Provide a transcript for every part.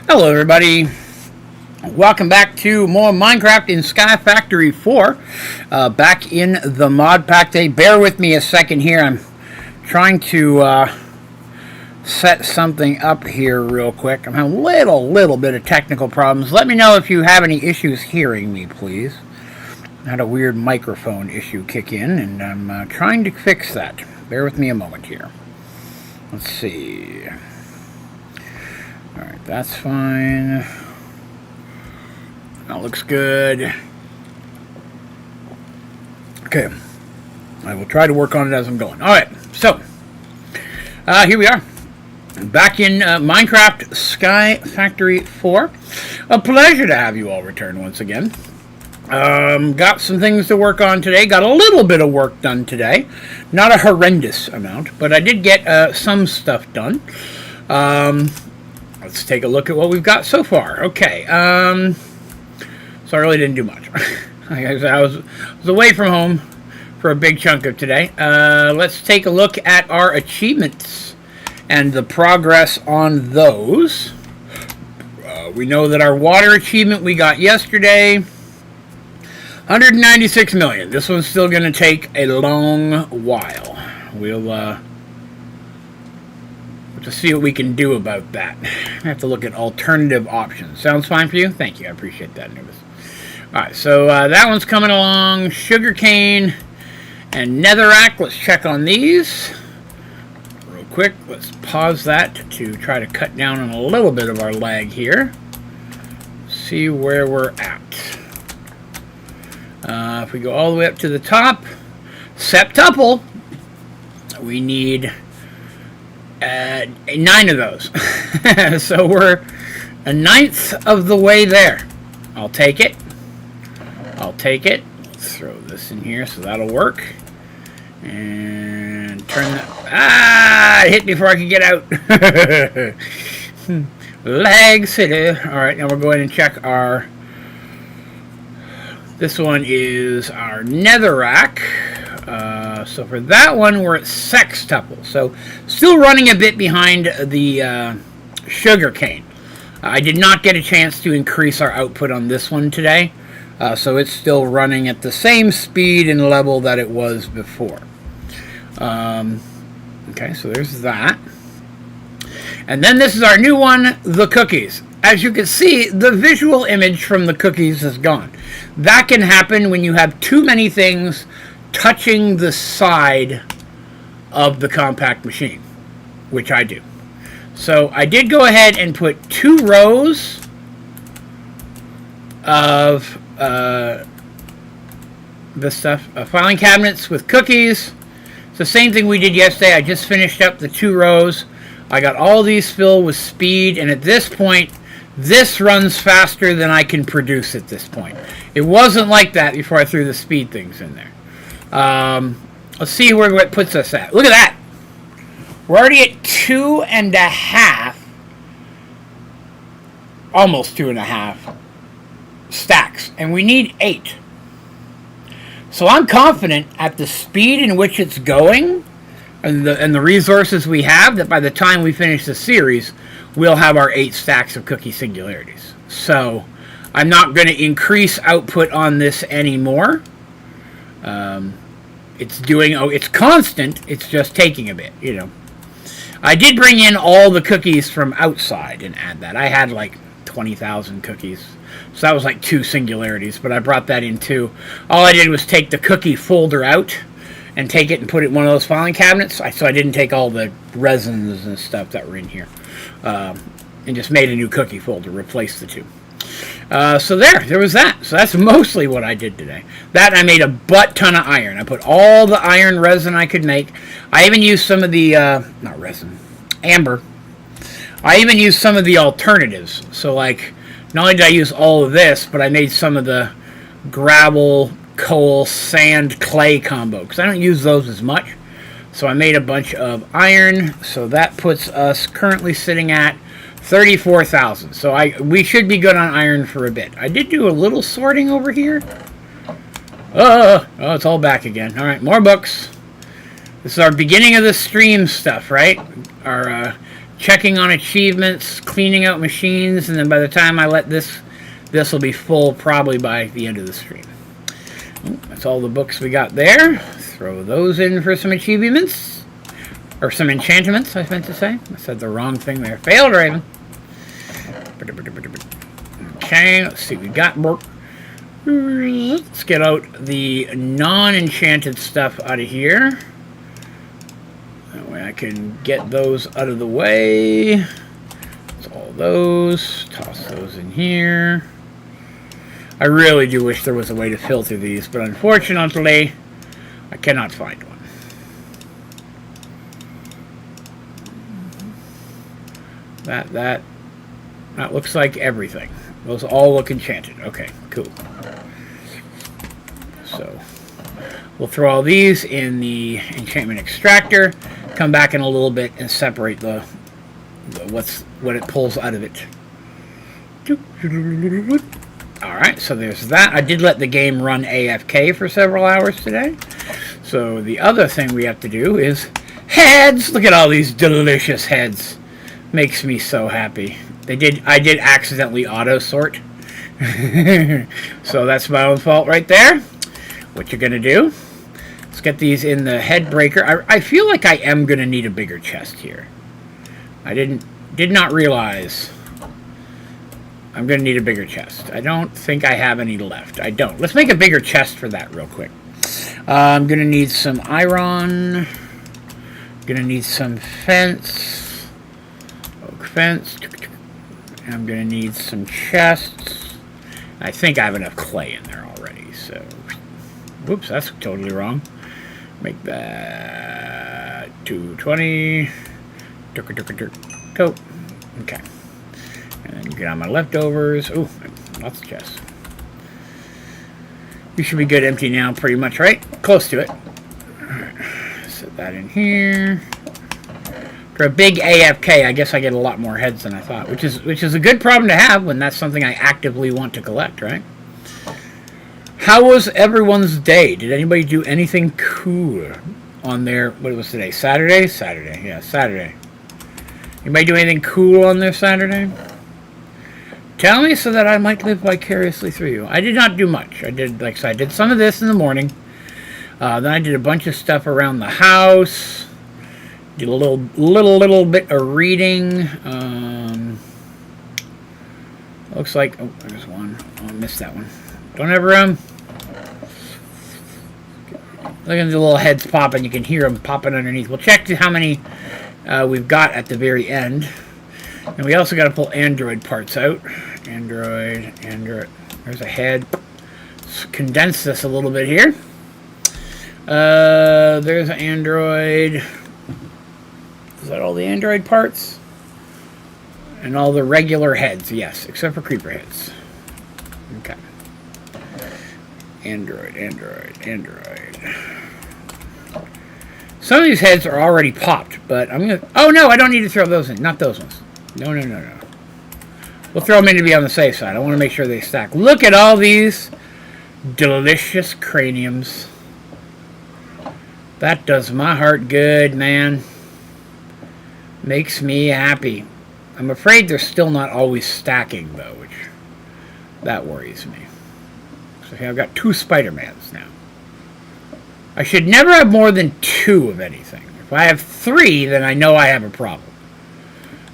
Hello everybody, welcome back to more Minecraft in Sky Factory 4, back in the mod pack day. Bear with me a second here, I'm trying to set something up here real quick. I'm having a little bit of technical problems. Let me know if you have any issues hearing me, please. I had a weird microphone issue kick in, and I'm trying to fix that. Bear with me a moment here. Let's see. Alright, that's fine. That looks good. Okay. I will try to work on it as I'm going. Alright, so here we are. Back in Minecraft Sky Factory 4. A pleasure to have you all return once again. Got some things to work on today. Got a little bit of work done today. Not a horrendous amount, but I did get some stuff done. Let's take a look at what we've got so far. Okay, so I really didn't do much. I was away from home for a big chunk of today. Let's take a look at our achievements and the progress on those. We know that our water achievement we got yesterday, 196 million. This one's still going to take a long while. We'll to see what we can do about that. I have to look at alternative options. Sounds fine for you? Thank you. I appreciate that, Nubis. Alright, so that one's coming along. Sugarcane and netherrack. Let's check on these. Real quick, let's pause that to try to cut down on a little bit of our lag here. See where we're at. If we go all the way up to the top, septuple, we need 9 of those. So we're a ninth of the way there. I'll take it. I'll take it. Let's throw this in here so that'll work. And turn that. It hit me before I could get out. Lag City. Alright, now we'll go ahead and check our. This one is our netherrack. So for that one, we're at sextuple. So still running a bit behind the sugar cane. I did not get a chance to increase our output on this one today. So it's still running at the same speed and level that it was before. Okay, so there's that. And then this is our new one, the cookies. As you can see, the visual image from the cookies is gone. That can happen when you have too many things touching the side of the compact machine, which I do. So I did go ahead and put 2 rows of this stuff, filing cabinets with cookies. It's the same thing we did yesterday. I just finished up the 2 rows. I got all these filled with speed, and at this point, this runs faster than I can produce at this point. It wasn't like that before I threw the speed things in there. Let's see where it puts us at. Look at that. We're already at 2.5, almost 2.5 stacks, and we need 8. So I'm confident at the speed in which it's going and the resources we have that by the time we finish the series, we'll have our 8 stacks of cookie singularities. So I'm not going to increase output on this anymore. It's constant, it's just taking a bit, you know. I did bring in all the cookies from outside and add that. I had like 20,000 cookies. So that was like 2 singularities, but I brought that in too. All I did was take the cookie folder out and take it and put it in one of those filing cabinets. So I didn't take all the resins and stuff that were in here. And just made a new cookie folder, replaced the 2. So there was that. So that's mostly what I did today. That I made a butt ton of iron. I put all the iron resin I could make. I even used some of the, not resin, amber. I even used some of the alternatives. So like, not only did I use all of this, but I made some of the gravel, coal, sand, clay combo. Because I don't use those as much. So I made a bunch of iron. So that puts us currently sitting at 34,000. So we should be good on iron for a bit. I did do a little sorting over here. Oh, it's all back again. All right, more books. This is our beginning of the stream stuff, right? Our checking on achievements, cleaning out machines, and then by the time I let this will be full probably by the end of the stream. That's all the books we got there. Throw those in for some achievements. Or some enchantments, I meant to say. I said the wrong thing there. Failed, Raven. Okay, let's see. We got more. Let's get out the non-enchanted stuff out of here. That way I can get those out of the way. That's all those. Toss those in here. I really do wish there was a way to filter these, but unfortunately, I cannot find one. That looks like everything. Those all look enchanted. Okay, cool. So we'll throw all these in the enchantment extractor. Come back in a little bit and separate what it pulls out of it. Alright, so there's that. I did let the game run AFK for several hours today. So the other thing we have to do is heads! Look at all these delicious heads. Makes me so happy. I did accidentally auto sort. So that's my own fault right there. What you're gonna do, let's get these in the head breaker. I feel like I am gonna need a bigger chest here. I did not realize I'm gonna need a bigger chest. I don't think I have any left. I don't. Let's make a bigger chest for that real quick. I'm gonna need some iron. Gonna need some fence. Fence. I'm gonna need some chests. I think I have enough clay in there already, so whoops, that's totally wrong. Make that 220. Go. Okay. And then get on my leftovers. Ooh, lots of chests. We should be good empty now, pretty much, right? Close to it. Alright. Set that in here. For a big AFK, I guess I get a lot more heads than I thought, which is a good problem to have when that's something I actively want to collect, right? How was everyone's day? Did anybody do anything cool on their, what was today? Saturday? Saturday, yeah, Saturday. Anybody do anything cool on their Saturday? Tell me so that I might live vicariously through you. I did not do much. I did, like I said, I did some of this in the morning. Then I did a bunch of stuff around the house. Did a little bit of reading. Looks like, oh, there's one. Oh, I missed that one. Don't ever look at the little heads popping. You can hear them popping underneath. We'll check how many we've got at the very end. And we also got to pull Android parts out. Android. There's a head. Let's condense this a little bit here. There's an Android. Is that all the Android parts? And all the regular heads, yes, except for creeper heads. Okay. Android. Some of these heads are already popped, but I'm gonna... Oh, no, I don't need to throw those in. Not those ones. No. We'll throw them in to be on the safe side. I want to make sure they stack. Look at all these delicious craniums. That does my heart good, man. Makes me happy. I'm afraid they're still not always stacking, though, which that worries me. So here I've got 2 Spider-Mans now. I should never have more than 2 of anything. If I have 3, then I know I have a problem.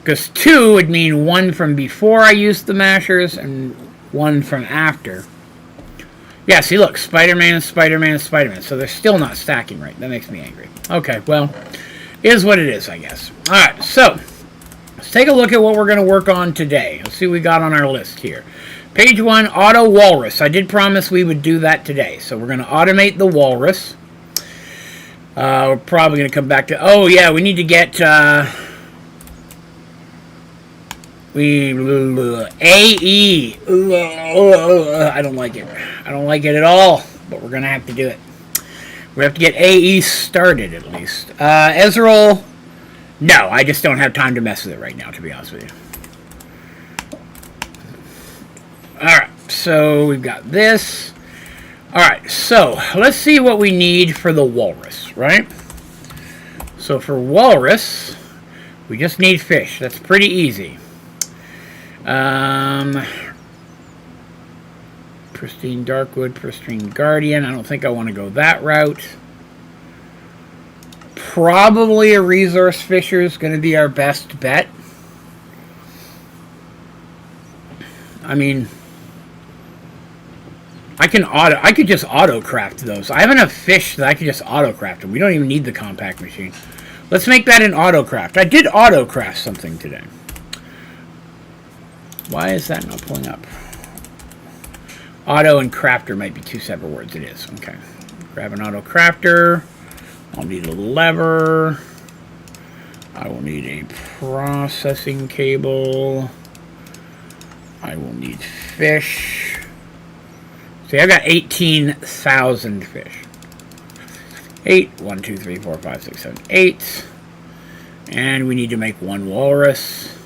Because 2 would mean 1 from before I used the mashers and 1 from after. Yeah, see, look, Spider-Man. So they're still not stacking right. That makes me angry. Okay, well, is what it is, I guess. Alright, so let's take a look at what we're going to work on today. Let's see what we got on our list here. Page 1, Auto Walrus. I did promise we would do that today. So we're going to automate the Walrus. We're probably going to come back to... Oh, yeah, we need to get... AE. I don't like it. I don't like it at all. But we're going to have to do it. We have to get AE started, at least. Ezreal... No, I just don't have time to mess with it right now, to be honest with you. Alright, so we've got this. Alright, so let's see what we need for the Walrus, right? So for Walrus, We just need fish. That's pretty easy. Pristine Darkwood, Pristine Guardian. I don't think I want to go that route. Probably a Resource Fisher is going to be our best bet. I mean, I could just auto craft those. I have enough fish that I could just auto craft them. We don't even need the compact machine. Let's make that an auto craft. I did auto craft something today. Why is that not pulling up? Auto and crafter might be two separate words. It is. Okay. Grab an auto crafter. I'll need a lever. I will need a processing cable. I will need fish. See, I've got 18,000 fish. 8, 1, 2, 3, 4, 5, 6, 7, 8. And we need to make one walrus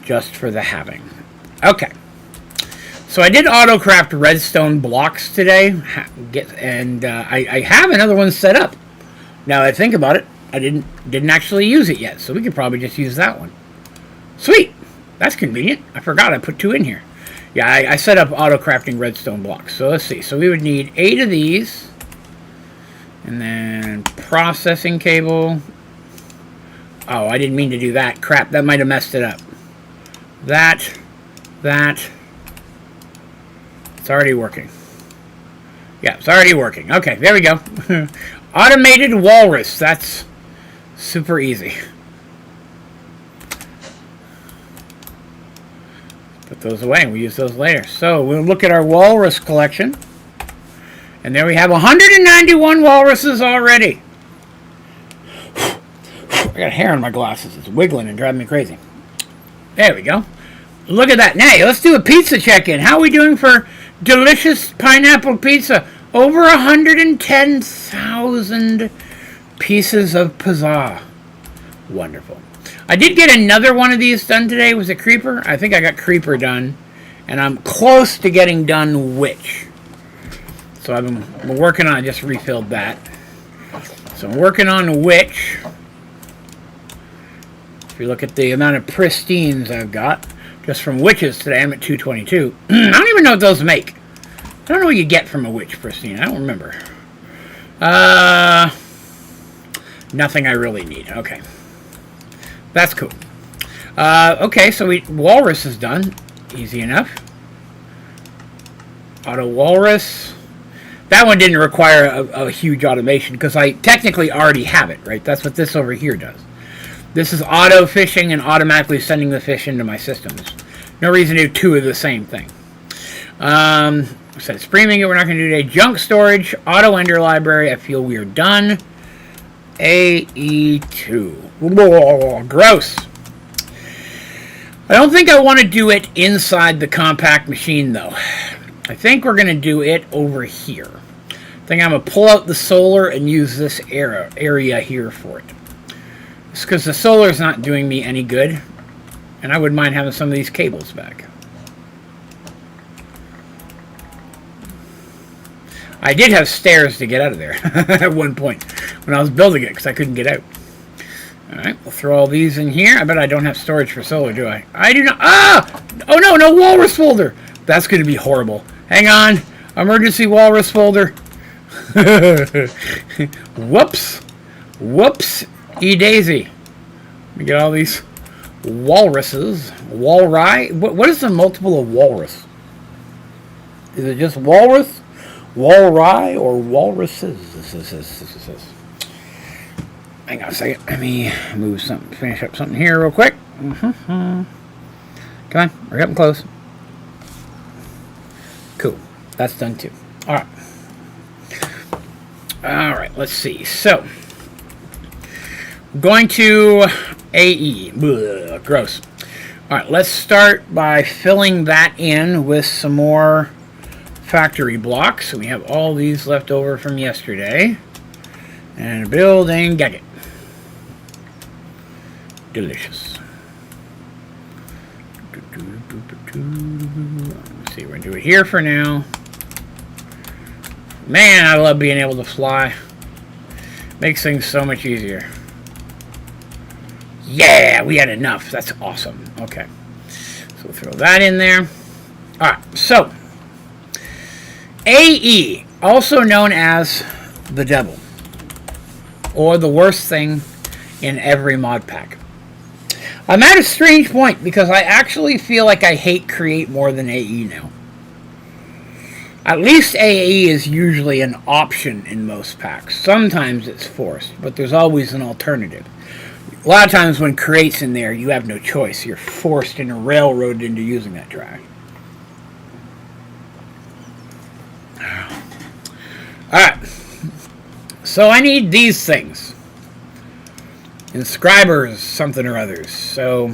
just for the having. Okay. So I did auto-craft redstone blocks today, and I have another one set up. Now that I think about it, I didn't actually use it yet, so we could probably just use that one. Sweet! That's convenient. I forgot I put 2 in here. Yeah, I set up auto-crafting redstone blocks. So let's see. So we would need 8 of these. And then processing cable. Oh, I didn't mean to do that. Crap, that might have messed it up. That. It's already working. Yeah, it's already working. Okay, there we go. Automated walrus. That's super easy. Put those away, and we'll use those later. So we'll look at our walrus collection. And there we have 191 walruses already. I got hair on my glasses. It's wiggling and driving me crazy. There we go. Look at that. Now, let's do a pizza check-in. How are we doing for delicious pineapple pizza? Over 110,000 pieces of pizza. Wonderful. I did get another one of these done today. Was it Creeper? I think I got Creeper done. And I'm close to getting done Witch. So I've been working on it. I just refilled that. So I'm working on Witch. If you look at the amount of pristines I've got, just from witches today, I'm at 222. I don't even know what those make. I don't know what you get from a witch pristine. I don't remember. Nothing I really need. Okay. That's cool. Okay, so walrus is done. Easy enough. Auto walrus. That one didn't require a huge automation because I technically already have it, right? That's what this over here does. This is auto fishing and automatically sending the fish into my systems. No reason to do 2 of the same thing. Set streaming, we're not going to do today. Junk storage, auto ender library. I feel we are done. AE2. Whoa, gross. I don't think I want to do it inside the compact machine though. I think we're going to do it over here. I think I'm going to pull out the solar and use this area here for it. It's because the solar is not doing me any good. And I wouldn't mind having some of these cables back. I did have stairs to get out of there at one point when I was building it because I couldn't get out. Alright, we'll throw all these in here. I bet I don't have storage for solar, do I? I do not. Ah! Oh no, no walrus folder! That's going to be horrible. Hang on. Emergency walrus folder. Whoops. Whoops. E-daisy. Let me get all these walruses. Walry. What is the multiple of walrus? Is it just walrus? Walry or walruses? Hang on a second. Let me move something. Finish up something here real quick. Come on. Hurry up and close. Cool. That's done too. Alright. Alright, let's see. So, going to AE. Blech, gross. Alright, let's start by filling that in with some more factory blocks. So we have all these left over from yesterday. And building gadget. Delicious. Let's see, we're going to do it here for now. Man, I love being able to fly. Makes things so much easier. Yeah, we had enough. That's awesome. Okay. So we'll throw that in there. Alright, so AE, also known as the devil, or the worst thing in every mod pack. I'm at a strange point because I actually feel like I hate create more than AE now. At least AE is usually an option in most packs. Sometimes it's forced, but there's always an alternative. A lot of times when create's in there, you have no choice. You're forced and railroaded into using that trash. Alright. So I need these things. Inscribers, something or others. So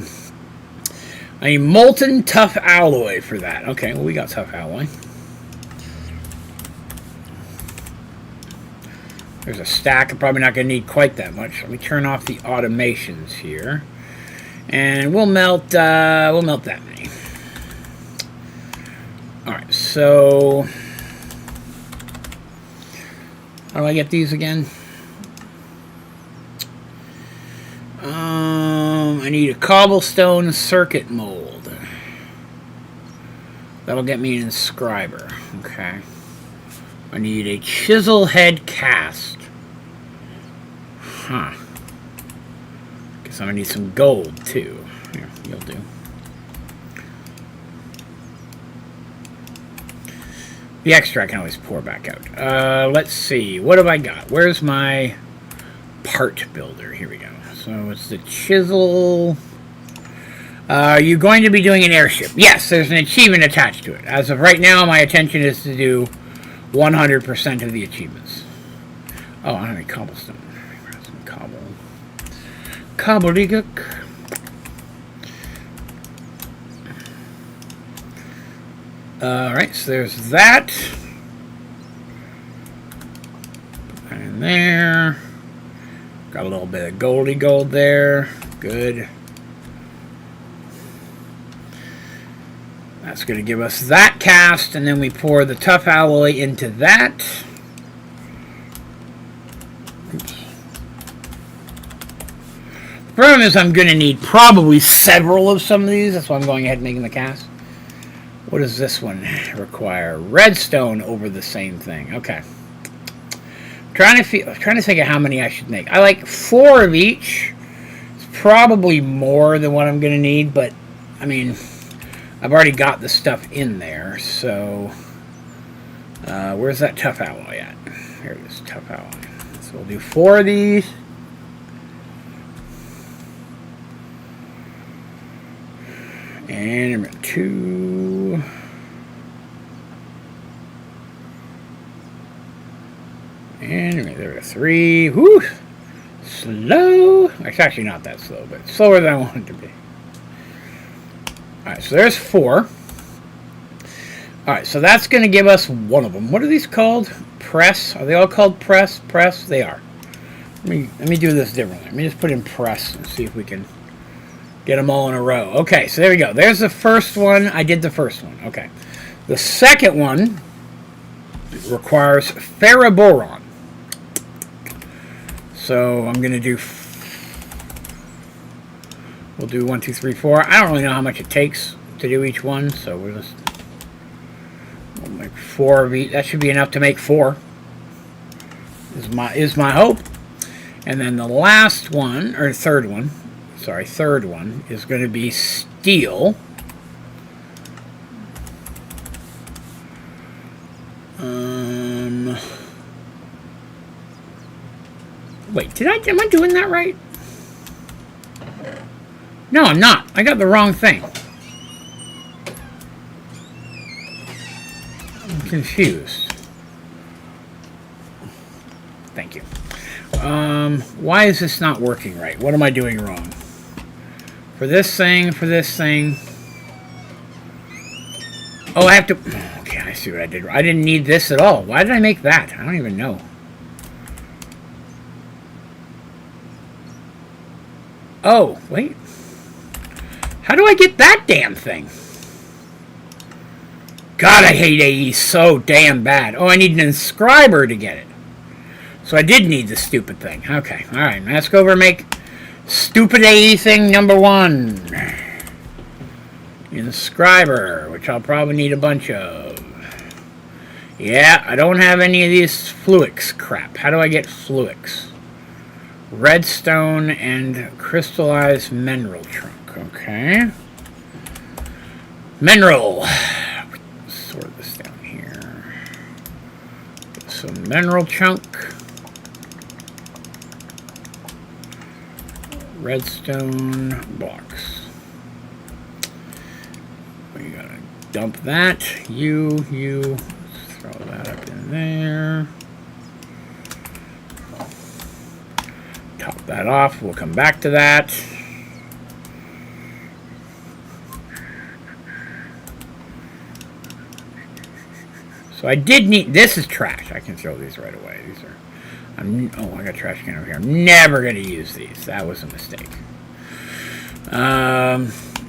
I need molten tough alloy for that. Okay, well we got tough alloy. There's a stack. I'm probably not going to need quite that much. Let me turn off the automations here, and we'll melt that many. All right. So, how do I get these again? I need a cobblestone circuit mold. That'll get me an inscriber. Okay. I need a chisel head cast. Huh. Guess I'm gonna need some gold too. Here, you'll do. The extra I can always pour back out. Let's see. What have I got? Where's my part builder? Here we go. So it's the chisel. Are you going to be doing an airship? Yes, there's an achievement attached to it. As of right now, my intention is to do 100% of the achievements. Oh, I don't have any cobblestone. Grab some cobble. Cobbledygook. Alright, so there's that. Put that in there. Got a little bit of goldy gold there. Good. That's going to give us that cast, and then we pour the tough alloy into that. Oops. The problem is I'm going to need probably several of some of these. That's why I'm going ahead and making the cast. What does this one require? Redstone over the same thing. Okay. Trying to think of how many I should make. I like 4 of each. It's probably more than what I'm going to need, but I mean, I've already got the stuff in there, so where's that tough alloy at? Here it is, tough alloy. So we'll do 4 of these. And 2. And there we go, 3. Whoo! Slow. It's actually not that slow, but slower than I want it to be. Alright, so there's 4. Alright, so that's going to give us one of them. What are these called? Press? Are they all called press? Press? They are. Let me do this differently. Let me just put in press and see if we can get them all in a row. Okay, so there we go. There's the first one. I did the first one. Okay. The second one requires ferroboron. So I'm going to do... We'll do 1, 2, 3, 4. I don't really know how much it takes to do each one, so we'll make 4 of each. That should be enough to make 4. Is my hope. And then the last one, or third one is going to be steel. Wait, am I doing that right? No, I'm not. I got the wrong thing. I'm confused. Thank you. Why is this not working right? What am I doing wrong? For this thing. Oh, I have to... Okay, I see what I did. I didn't need this at all. Why did I make that? I don't even know. Oh, wait. How do I get that damn thing? God, I hate AE so damn bad. Oh, I need an inscriber to get it. So I did need the stupid thing. Okay, alright. Let's go over and make Stupidity thing number 1. Inscriber, which I'll probably need a bunch of. Yeah, I don't have any of these fluix crap. How do I get fluix? Redstone and crystallized mineral trunk. Okay. Mineral. Sort this down here. Some mineral chunk. Redstone blocks. We gotta dump that. You. Throw that up in there. Top that off. We'll come back to that. So I did need... This is trash. I can throw these right away. These are... oh, I got a trash can over here. I'm never going to use these. That was a mistake.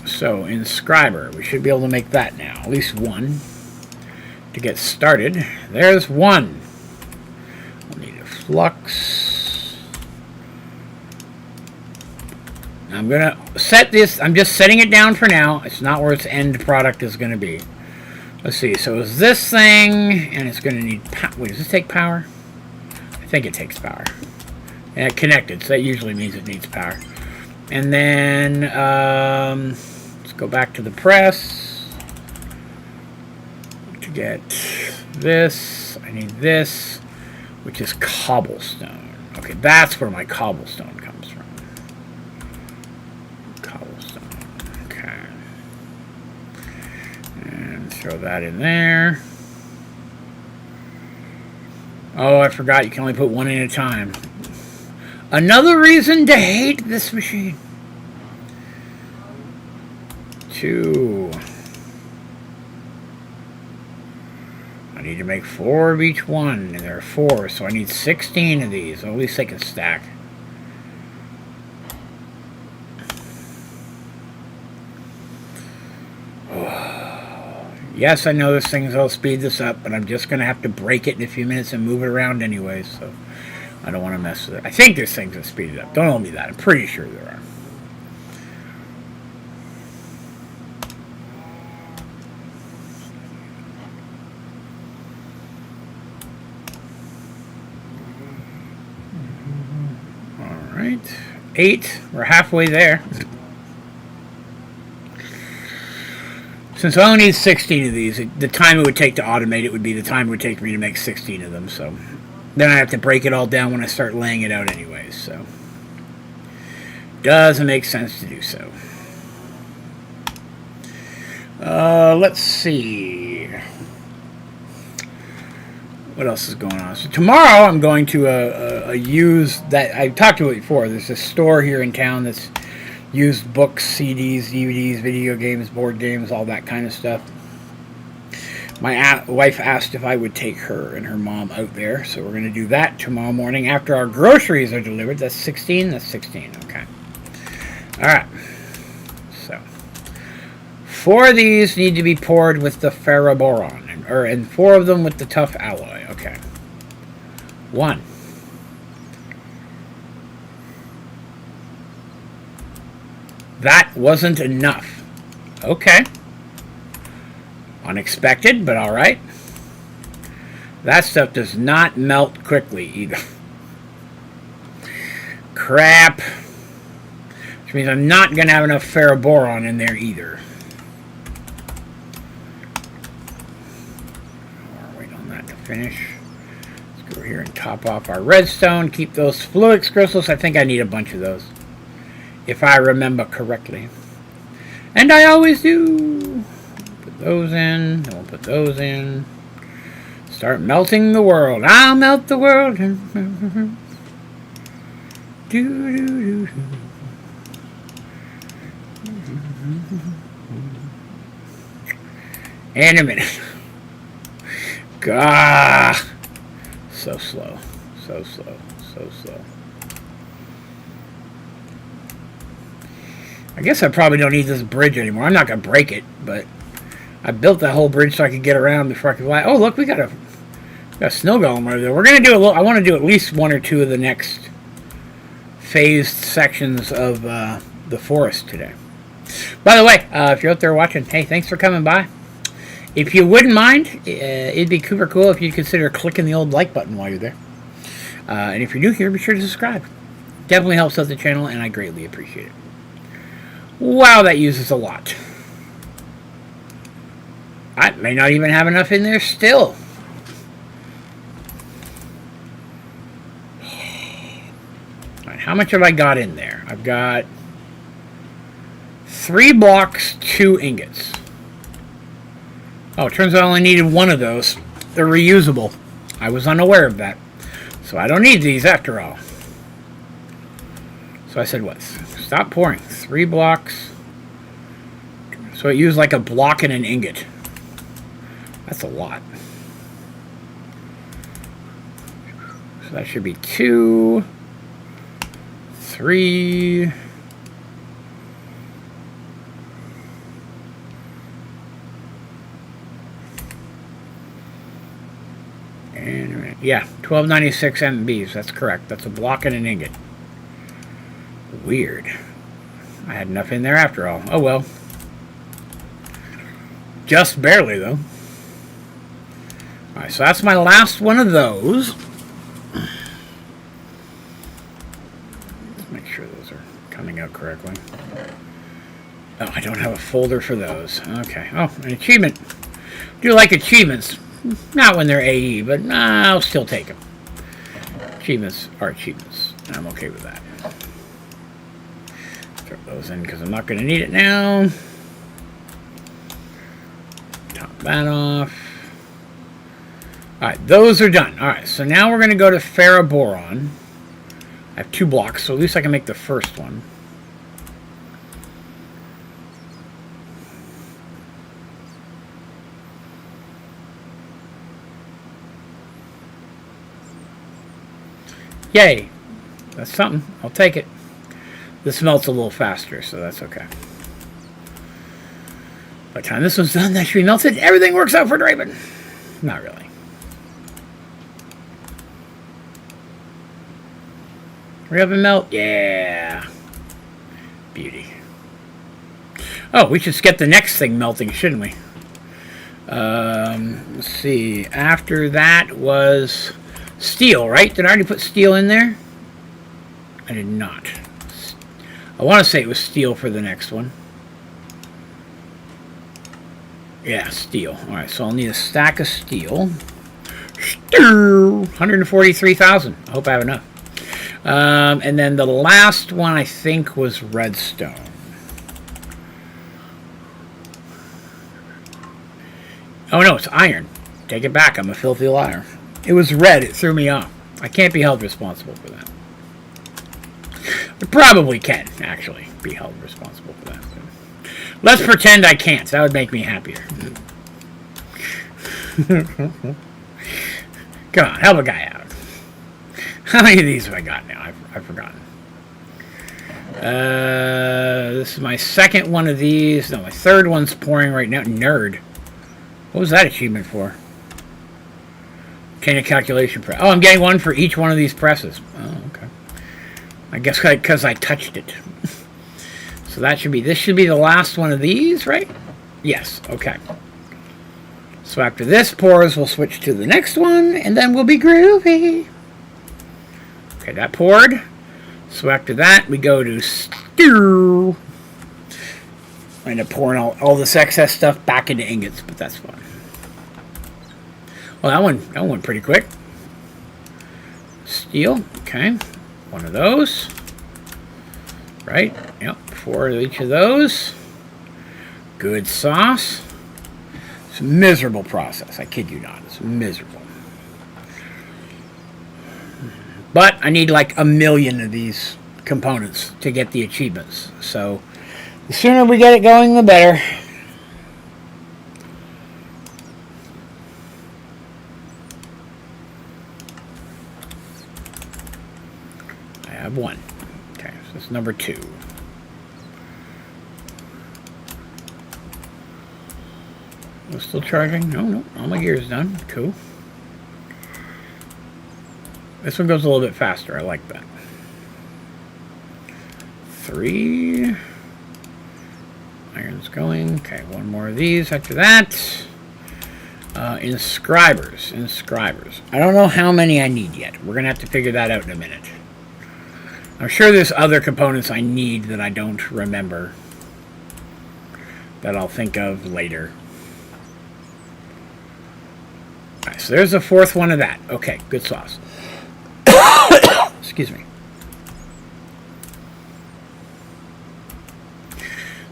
So, inscriber. We should be able to make that now. At least one. To get started. There's one. We'll need a flux. I'm going to set this. I'm just setting it down for now. It's not where its end product is going to be. Let's see. So, it's this thing. And it's going to need... Wait, does this take power? I think it takes power. Yeah, connected. So, that usually means it needs power. And then... let's go back to the press. To get this, I need this, which is cobblestone. Okay, that's where my cobblestone comes from. Cobblestone. Okay. And throw that in there. Oh, I forgot you can only put one in at a time. Another reason to hate this machine. 2. I need to make 4 of each one, and there are 4, so I need 16 of these. At least they can stack. Oh. Yes, I know this thing's will speed this up, but I'm just going to have to break it in a few minutes and move it around anyway, so I don't want to mess with it. I think there's things that speed it up. Don't hold me that. I'm pretty sure there are. Alright. 8. We're halfway there. Since I only need 16 of these, the time it would take to automate it would be the time it would take for me to make 16 of them, so... Then I have to break it all down when I start laying it out anyways, so... Doesn't make sense to do so. Let's see... What else is going on? So tomorrow I'm going to use that... I've talked to it before. There's a store here in town that's used books, CDs, DVDs, video games, board games, all that kind of stuff. My wife asked if I would take her and her mom out there, so we're going to do that tomorrow morning after our groceries are delivered. That's 16? That's 16, okay. Alright. So, 4 of these need to be poured with the ferroboron, and 4 of them with the tough alloy, okay. 1. That wasn't enough. Okay. Unexpected, but alright. That stuff does not melt quickly either. Crap. Which means I'm not going to have enough ferroboron in there either. I'll wait on that to finish. Let's go here and top off our redstone. Keep those fluix crystals. I think I need a bunch of those, if I remember correctly. And I always do. Put those in. Then we'll put those in. Start melting the world. I'll melt the world. Do, do, do, do. In a minute. Gah. So slow. So slow. So slow. I guess I probably don't need this bridge anymore. I'm not going to break it, but I built that whole bridge so I could get around before I could fly. Oh, look, we got a snow golem right there. We're going to do a little... I want to do at least 1 or 2 of the next phased sections of the forest today. By the way, if you're out there watching, hey, thanks for coming by. If you wouldn't mind, it'd be super cool if you'd consider clicking the old like button while you're there. And if you're new here, be sure to subscribe. Definitely helps out the channel, and I greatly appreciate it. Wow, that uses a lot. I may not even have enough in there still. Alright, how much have I got in there? I've got 3 blocks, 2 ingots. Oh, it turns out I only needed 1 of those. They're reusable. I was unaware of that. So I don't need these after all. So I said what? Stop pouring. 3 blocks. So it used like a block and an ingot. That's a lot. So that should be 2, 3. And yeah, 1296 MBs. That's correct. That's a block and an ingot. Weird. I had enough in there after all. Oh well. Just barely though. Alright, so that's my last one of those. Let's make sure those are coming out correctly. Oh, I don't have a folder for those. Okay. Oh, an achievement. Do like achievements. Not when they're AE, but I'll still take them. Achievements are achievements. I'm okay with that. Throw those in because I'm not going to need it now. Top that off. Alright, those are done. Alright, so now we're going to go to ferroboron. I have 2 blocks, so at least I can make the first one. Yay! That's something. I'll take it. This melts a little faster, so that's okay. By the time this one's done, that should be melted. Everything works out for Draven. Not really. Hurry up and melt. Yeah. Beauty. Oh, we should skip the next thing melting, shouldn't we? Let's see. After that was steel, right? Did I already put steel in there? I did not. I want to say it was steel for the next one. Yeah, steel. Alright, so I'll need a stack of steel. 143,000. I hope I have enough. And then the last one, I think, was redstone. Oh, no, it's iron. Take it back. I'm a filthy liar. It was red. It threw me off. I can't be held responsible for that. I probably can, actually, be held responsible for that. Let's pretend I can't. That would make me happier. Come on, help a guy out. How many of these have I got now? I've forgotten. This is my second one of these. No, my third one's pouring right now. Nerd. What was that achievement for? Chain of calculation press. Oh, I'm getting one for each one of these presses. Oh, okay. I guess because I touched it. So that should be, this should be the last one of these, right? Yes, okay. So after this pours, we'll switch to the next one, and then we'll be groovy. Okay, that poured. So after that, we go to stew. I end up pouring all this excess stuff back into ingots, but that's fine. Well, that one went pretty quick. Steel, okay. One of those. Right, yep, 4 of each of those. Good sauce. It's a miserable process, I kid you not. It's miserable. But I need like 1,000,000 of these components to get the achievements. So the sooner we get it going, the better. I have 1. Okay, so that's number 2. We're still charging? No, all my gear is done. Cool. This one goes a little bit faster. I like that. 3. Iron's going. Okay, one more of these after that. Inscribers. I don't know how many I need yet. We're going to have to figure that out in a minute. I'm sure there's other components I need that I don't remember, that I'll think of later. Alright, so there's the 4th one of that. Okay, good sauce. Excuse me.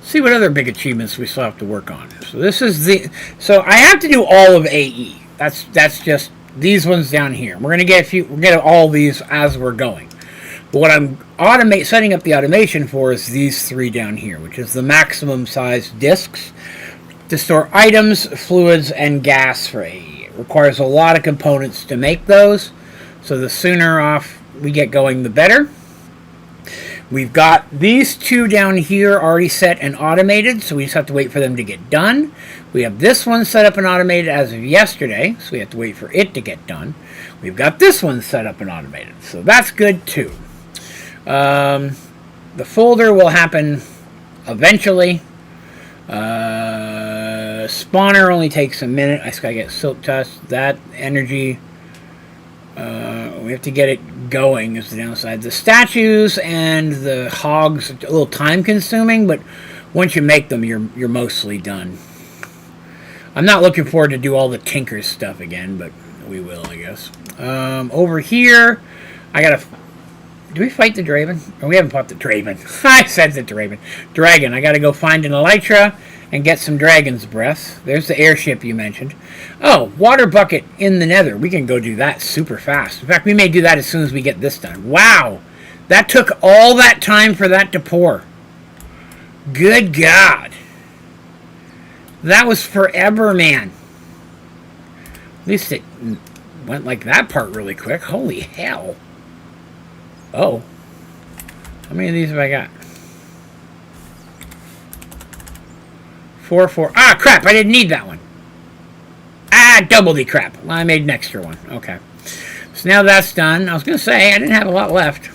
See what other big achievements we still have to work on. So this is the... So I have to do all of AE. That's just these ones down here. We're gonna get all these as we're going. But what I'm setting up the automation for is these 3 down here, which is the maximum size discs to store items, fluids, and gas for AE. It requires a lot of components to make those, so the sooner off we get going, the better. We've got these 2 down here already set and automated, so we just have to wait for them to get done. We have this one set up and automated as of yesterday, so we have to wait for it to get done. We've got this one set up and automated, so that's good too. The folder will happen eventually. Spawner only takes a minute. I just gotta get silk tusk. That energy, we have to get it going is the downside. The statues and the hogs are a little time consuming, but once you make them, you're mostly done. I'm not looking forward to do all the Tinker's stuff again, but we will, I guess. Over here, I gotta... Do we fight the Draven? Oh, we haven't fought the Draven. I said the Draven. Dragon. I gotta go find an Elytra and get some dragon's breath. There's the airship you mentioned. Oh, water bucket in the nether. We can go do that super fast. In fact, we may do that as soon as we get this done. Wow! That took all that time for that to pour. Good God. That was forever, man. At least it went like that part really quick. Holy hell. Oh. How many of these have I got? 4, 4. Ah, crap. I didn't need that one. Ah, double the crap. Well, I made an extra one. Okay. So now that's done. I was going to say, I didn't have a lot left.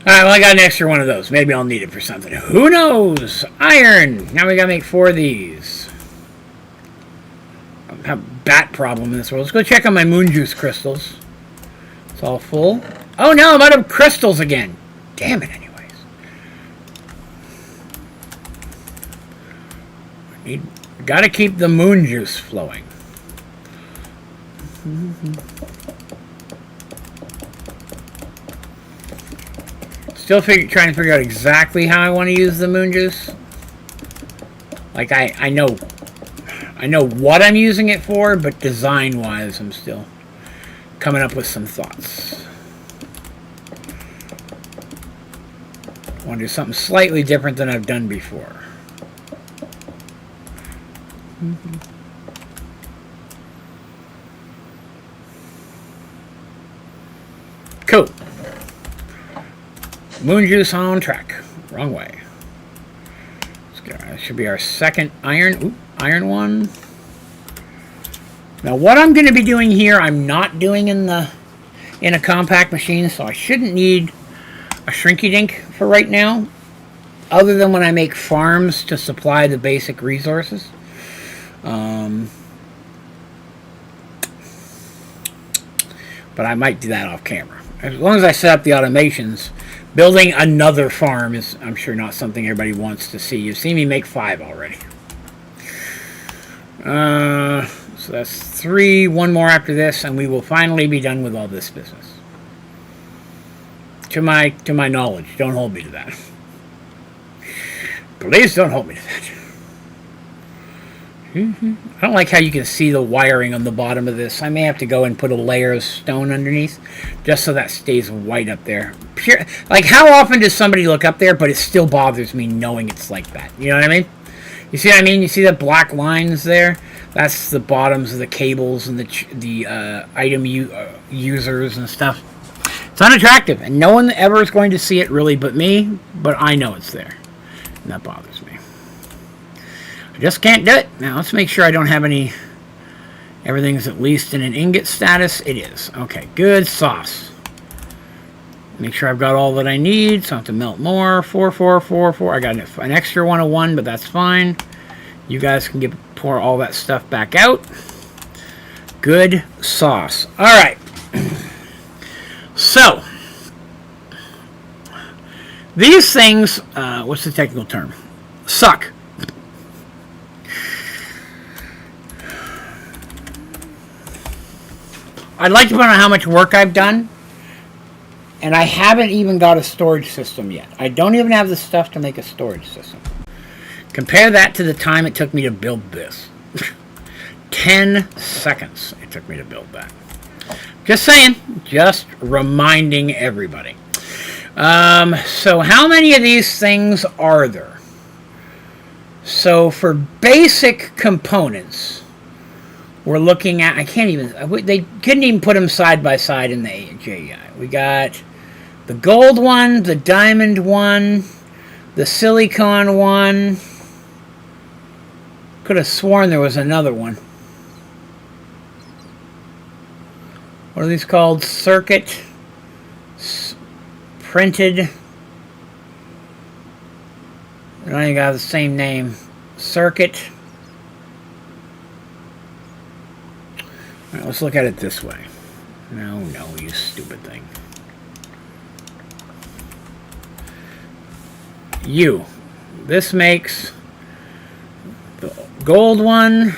Alright, well, I got an extra one of those. Maybe I'll need it for something. Who knows? Iron. Now we got to make 4 of these. I have a bat problem in this world. Let's go check on my moon juice crystals. It's all full. Oh no, I'm out of crystals again. Damn it, anyways. Gotta keep the moon juice flowing. Still trying to figure out exactly how I want to use the moon juice. Like, I know what I'm using it for, but design-wise, I'm still coming up with some thoughts. I want to do something slightly different than I've done before. Cool. Moon juice on track. Wrong way. Let's go. That should be our second iron. Ooh, iron one. Now what I'm going to be doing here, I'm not doing in a compact machine, so I shouldn't need a shrinky dink for right now, other than when I make farms to supply the basic resources. But I might do that off camera. As long as I set up the automations, building another farm is, I'm sure, not something everybody wants to see. You've seen me make 5 already. So that's 3, 1 more after this, and we will finally be done with all this business. To my knowledge. Don't hold me to that. Please don't hold me to that. I don't like how you can see the wiring on the bottom of this. I may have to go and put a layer of stone underneath, just so that stays white up there. Pure, like, how often does somebody look up there, but it still bothers me knowing it's like that? You know what I mean? You see what I mean? You see the black lines there? That's the bottoms of the cables and the item users and stuff. It's unattractive, and no one ever is going to see it really but me, but I know it's there, and that bothers me. I just can't do it. Now, let's make sure I don't have any... Everything's at least in an ingot status. It is. Okay, good sauce. Make sure I've got all that I need, so I have to melt more. 4, 4, 4, 4. I got an extra 101, but that's fine. You guys can pour all that stuff back out. Good sauce. All right. So, these things, what's the technical term? Suck. I'd like to point out how much work I've done. And I haven't even got a storage system yet. I don't even have the stuff to make a storage system. Compare that to the time it took me to build this. 10 seconds it took me to build that. Just saying. Just reminding everybody. So how many of these things are there? So for basic components, we're looking at, they couldn't even put them side by side in the JEI. We got the gold one, the diamond one, the silicon one. Could have sworn there was another one. What are these called? Circuit. Printed. I don't even have the same name. Circuit. All right, let's look at it this way. No, you stupid thing. This makes the gold one.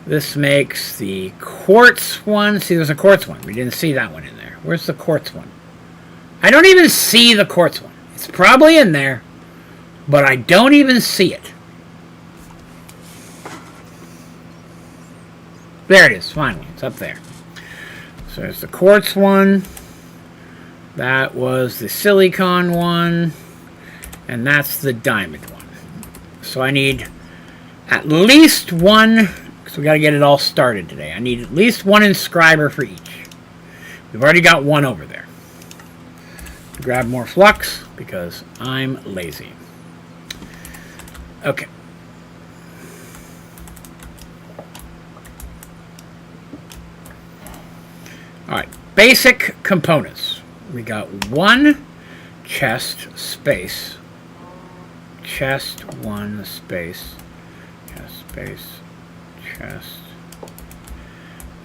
This makes the quartz one. See, there's a quartz one. We didn't see that one in there. Where's the quartz one? I don't even see the quartz one. It's probably in there, but I don't even see it. There it is, finally. It's up there. So there's the quartz one. That was the silicon one. And that's the diamond one. So I need at least one, because we got to get it all started today. I need at least one inscriber for each. We've already got one over there. Grab more flux, because I'm lazy. Okay. Alright, basic components. We got one chest space. Chest, one space. Chest, space. Chest.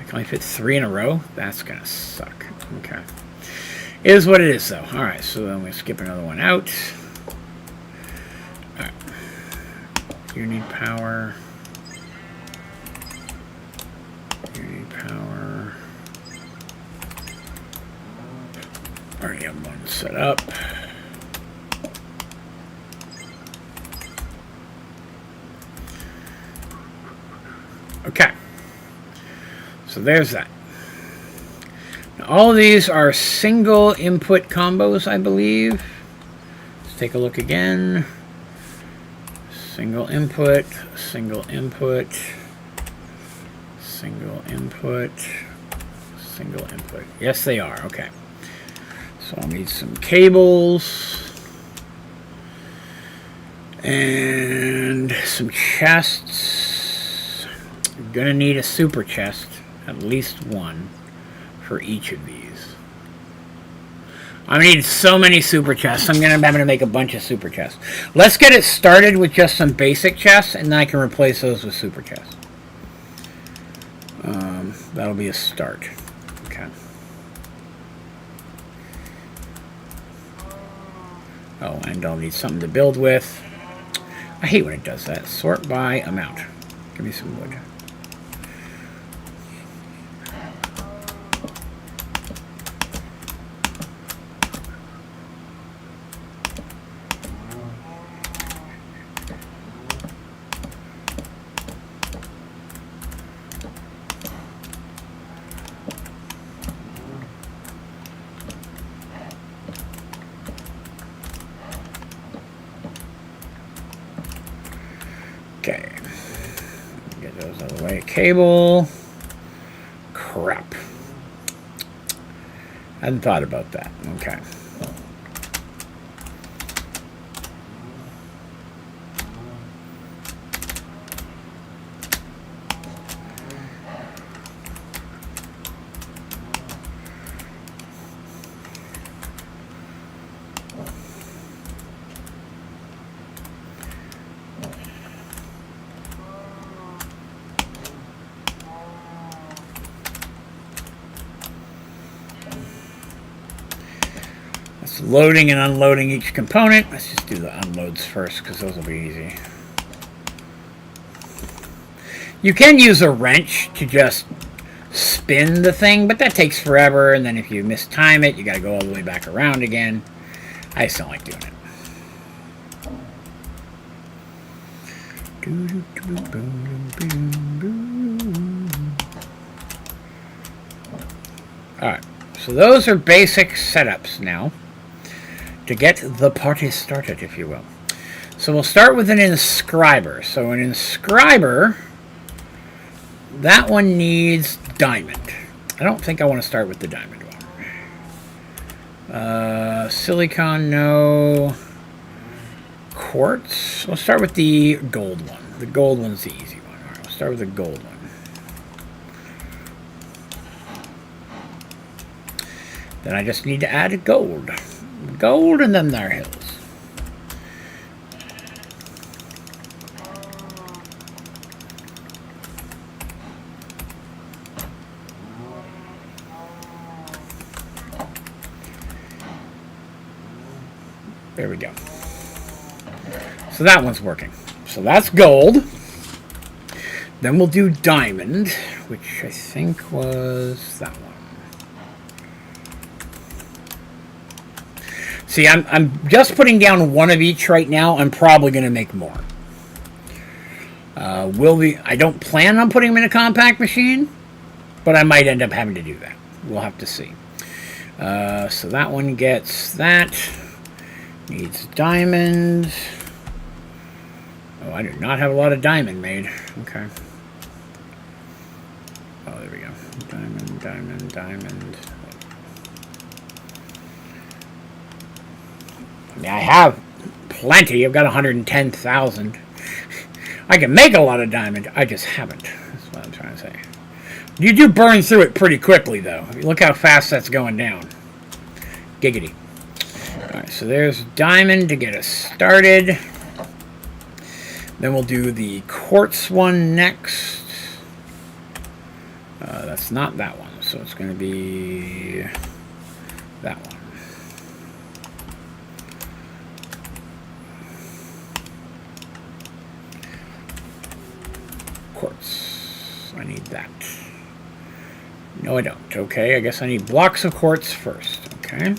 I can only fit 3 in a row? That's gonna suck. Okay. It is what it is, though. Alright, so then we skip another one out. Alright. You need power. You need power. Already have one set up. Okay. So there's that. Now, all of these are single input combos, I believe. Let's take a look again. Single input, single input, single input, single input. Yes, they are. Okay. So I'll need some cables and some chests. I'm gonna need a super chest, at least one, for each of these. I need so many super chests. I'm gonna have to make a bunch of super chests. Let's get it started with just some basic chests, and then I can replace those with super chests. That'll be a start. Okay. Oh, and I'll need something to build with. I hate when it does that. Sort by amount. Give me some wood. Okay, get those out of the way. Cable. Crap. I hadn't thought about that. Okay. It's loading and unloading each component. Let's just do the unloads first because those will be easy. You can use a wrench to just spin the thing, but that takes forever, and then if you mistime it, you got to go all the way back around again. I just don't like doing it. Alright, so those are basic setups now to get the party started, if you will. So we'll start with an inscriber. So an inscriber, that one needs diamond. I don't think I want to start with the diamond one. Silicon, no. Quartz. We'll start with the gold one. The gold one's the easy one. All right, we'll start with the gold one. Then I just need to add gold. Gold and then there hills. There we go. So that one's working. So that's gold. Then we'll do diamond, which I think was that one. See, I'm just putting down one of each right now. I'm probably going to make more. I don't plan on putting them in a compact machine, but I might end up having to do that. We'll have to see. So that one gets that. Needs diamond. Oh, I do not have a lot of diamond made. Okay. Oh, there we go. Diamond, diamond, diamond. I mean, I have plenty. I've got 110,000. I can make a lot of diamond. I just haven't. That's what I'm trying to say. You do burn through it pretty quickly, though. Look how fast that's going down. Giggity. Alright, so there's diamond to get us started. Then we'll do the quartz one next. That's not that one, so it's going to be that one. Quartz. I need that. No, I don't. Okay, I guess I need blocks of quartz first. Okay.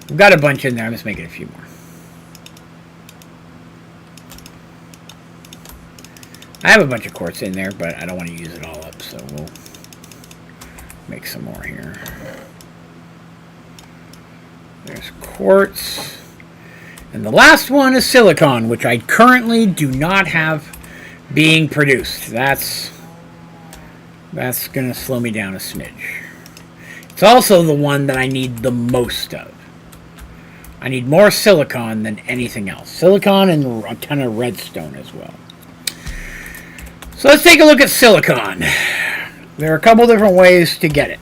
I've got a bunch in there. I'm just making a few more. I have a bunch of quartz in there, but I don't want to use it all up, so we'll make some more here. There's quartz. And the last one is silicon, which I currently do not have being produced. That's going to slow me down a smidge. It's also the one that I need the most of. I need more silicon than anything else. Silicon and a ton of redstone as well. So let's take a look at silicon. There are a couple different ways to get it.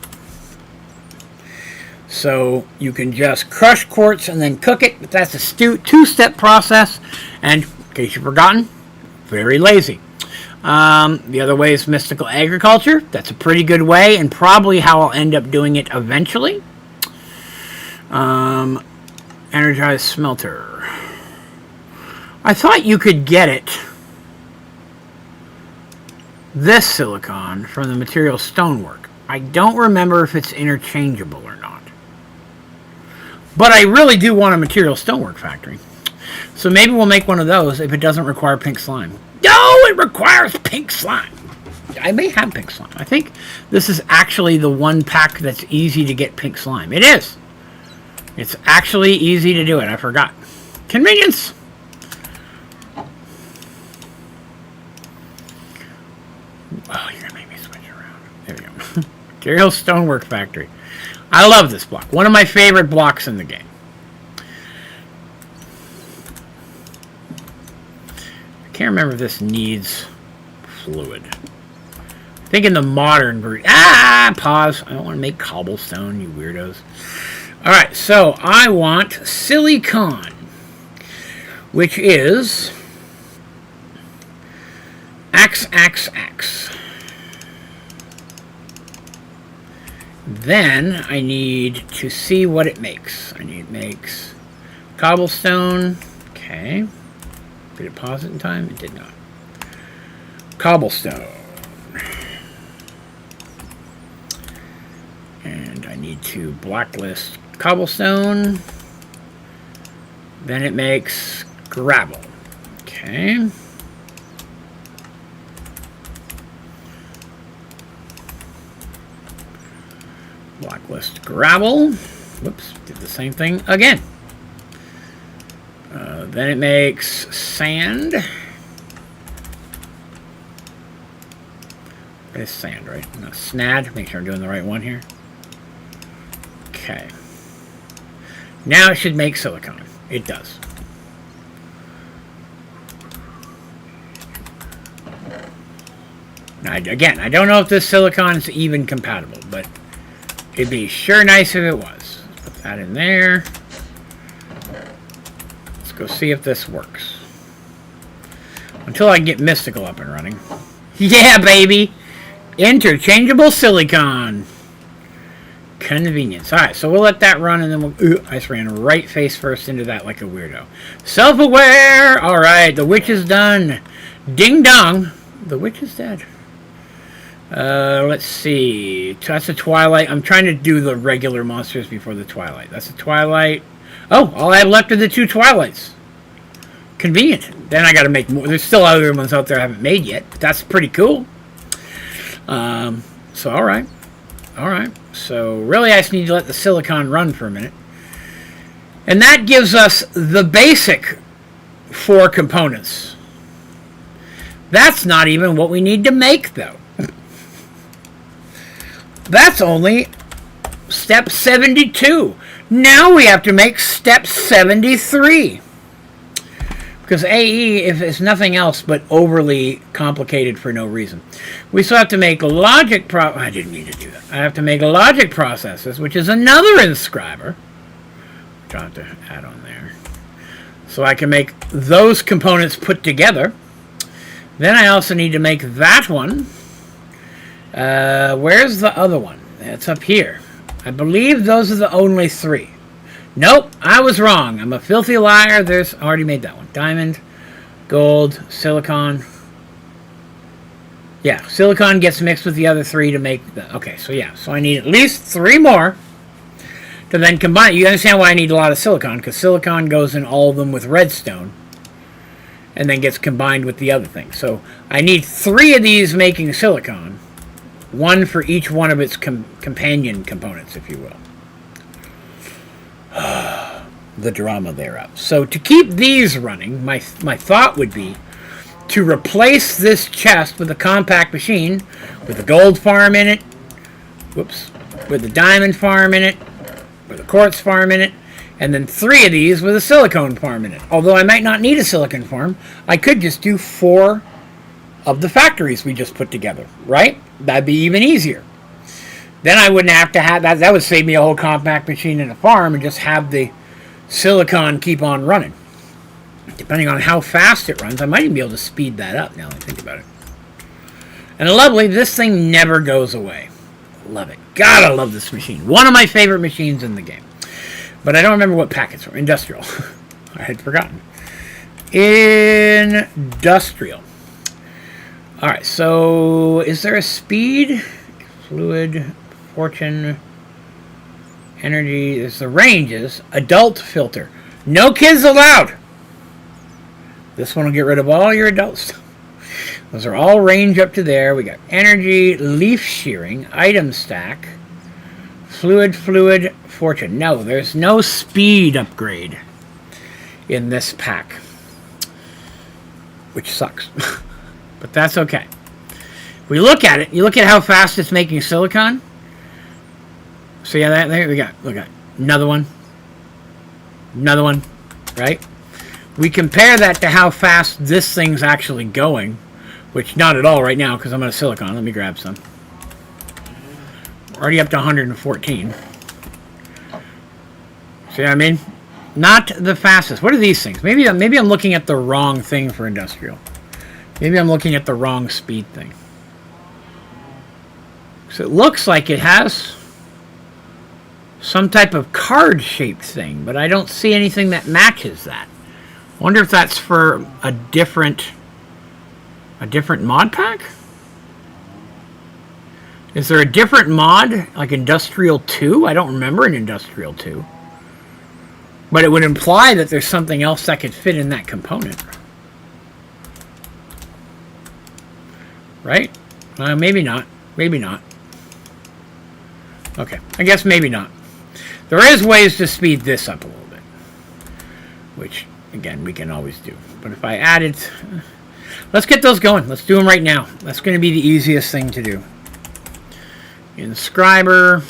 So you can just crush quartz and then cook it, but that's a two-step process. And in case you've forgotten, very lazy. The other way is mystical agriculture. That's a pretty good way and probably how I'll end up doing it eventually. Energized smelter. I thought you could get it, this silicon, from the material stonework. I don't remember if it's interchangeable or not. But I really do want a material stonework factory. So maybe we'll make one of those if it doesn't require pink slime. No, it requires pink slime. I may have pink slime. I think this is actually the one pack that's easy to get pink slime. It is. It's actually easy to do it. I forgot. Convenience. Oh, you're going to make me switch around. There we go. Material Stonework Factory. I love this block. One of my favorite blocks in the game. I can't remember if this needs fluid. I think in the modern version... Pause. I don't want to make cobblestone, you weirdos. Alright, so I want silicon, which is XXX. Then I need to see what it makes. It makes cobblestone. Okay. Did it pause it in time? It did not. Cobblestone. And I need to blacklist cobblestone. Then it makes gravel. Okay. Blacklist gravel. Whoops, did the same thing again. Then it makes sand. It's sand, right? No, snad. Make sure I'm doing the right one here. Okay. Now it should make silicon. It does. Now, again, I don't know if this silicon is even compatible, but it'd be sure nice if it was. Put that in there. Let's go see if this works. Until I can get Mystical up and running. Yeah, baby! Interchangeable silicon. Convenience. Alright, so we'll let that run and then we'll... I just ran right face first into that like a weirdo. Self-aware! Alright, the witch is done. Ding dong. The witch is dead. Let's see. That's a Twilight. I'm trying to do the regular monsters before the Twilight. That's a Twilight. Oh, all I have left are the 2 Twilights. Convenient. Then I gotta make more. There's still other ones out there I haven't made yet. But that's pretty cool. So, alright. Alright. So, really I just need to let the silicon run for a minute. And that gives us the basic 4 components. That's not even what we need to make, though. That's only step 72. Now we have to make step 73. Because AE, if it's nothing else but overly complicated for no reason. We still have to make logic I didn't mean to do that. I have to make logic processes, which is another inscriber. Which I'll have to add on there. So I can make those components put together. Then I also need to make that one. Where's the other one? It's up here. I believe those are the only 3. Nope, I was wrong. I'm a filthy liar. There's already made that one. Diamond, gold, silicon. Yeah, silicon gets mixed with the other 3 to make the... Okay, so yeah. So I need at least 3 more to then combine. You understand why I need a lot of silicon, because silicon goes in all of them with redstone and then gets combined with the other thing. So I need 3 of these making silicon. 1 for each one of its companion components, if you will. The drama thereof. So to keep these running, my thought would be to replace this chest with a compact machine with a gold farm in it, whoops, with a diamond farm in it, with a quartz farm in it, and then 3 of these with a silicone farm in it. Although I might not need a silicon farm, I could just do 4 of the factories we just put together, right? That'd be even easier. Then I wouldn't have to have that. That would save me a whole compact machine and a farm and just have the silicon keep on running. Depending on how fast it runs, I might even be able to speed that up now that I think about it. And lovely, this thing never goes away. Love it. God, I love this machine. One of my favorite machines in the game. But I don't remember what pack it's from. Industrial. I had forgotten. Industrial. Alright, so is there a speed? Fluid, fortune, energy. There's the ranges. Adult filter. No kids allowed. This one will get rid of all your adults. Those are all range up to there. We got energy, leaf shearing, item stack, fluid, fortune. No, there's no speed upgrade in this pack. Which sucks. But that's okay. We look at it. You look at how fast it's making silicon. So yeah, there we got. Look at another one. Another one. Right? We compare that to how fast this thing's actually going. Which not at all right now because I'm out of silicon. Let me grab some. Already up to 114. See what I mean? Not the fastest. What are these things? Maybe I'm looking at the wrong thing for industrial. Maybe I'm looking at the wrong speed thing. So it looks like it has some type of card-shaped thing, but I don't see anything that matches that. I wonder if that's for a different mod pack? Is there a different mod, like Industrial 2? I don't remember an Industrial 2. But it would imply that there's something else that could fit in that component. Right? Maybe not. Maybe not. Okay, I guess maybe not. There is ways to speed this up a little bit. Which, again, we can always do. But if I added... Let's get those going. Let's do them right now. That's going to be the easiest thing to do. Inscriber.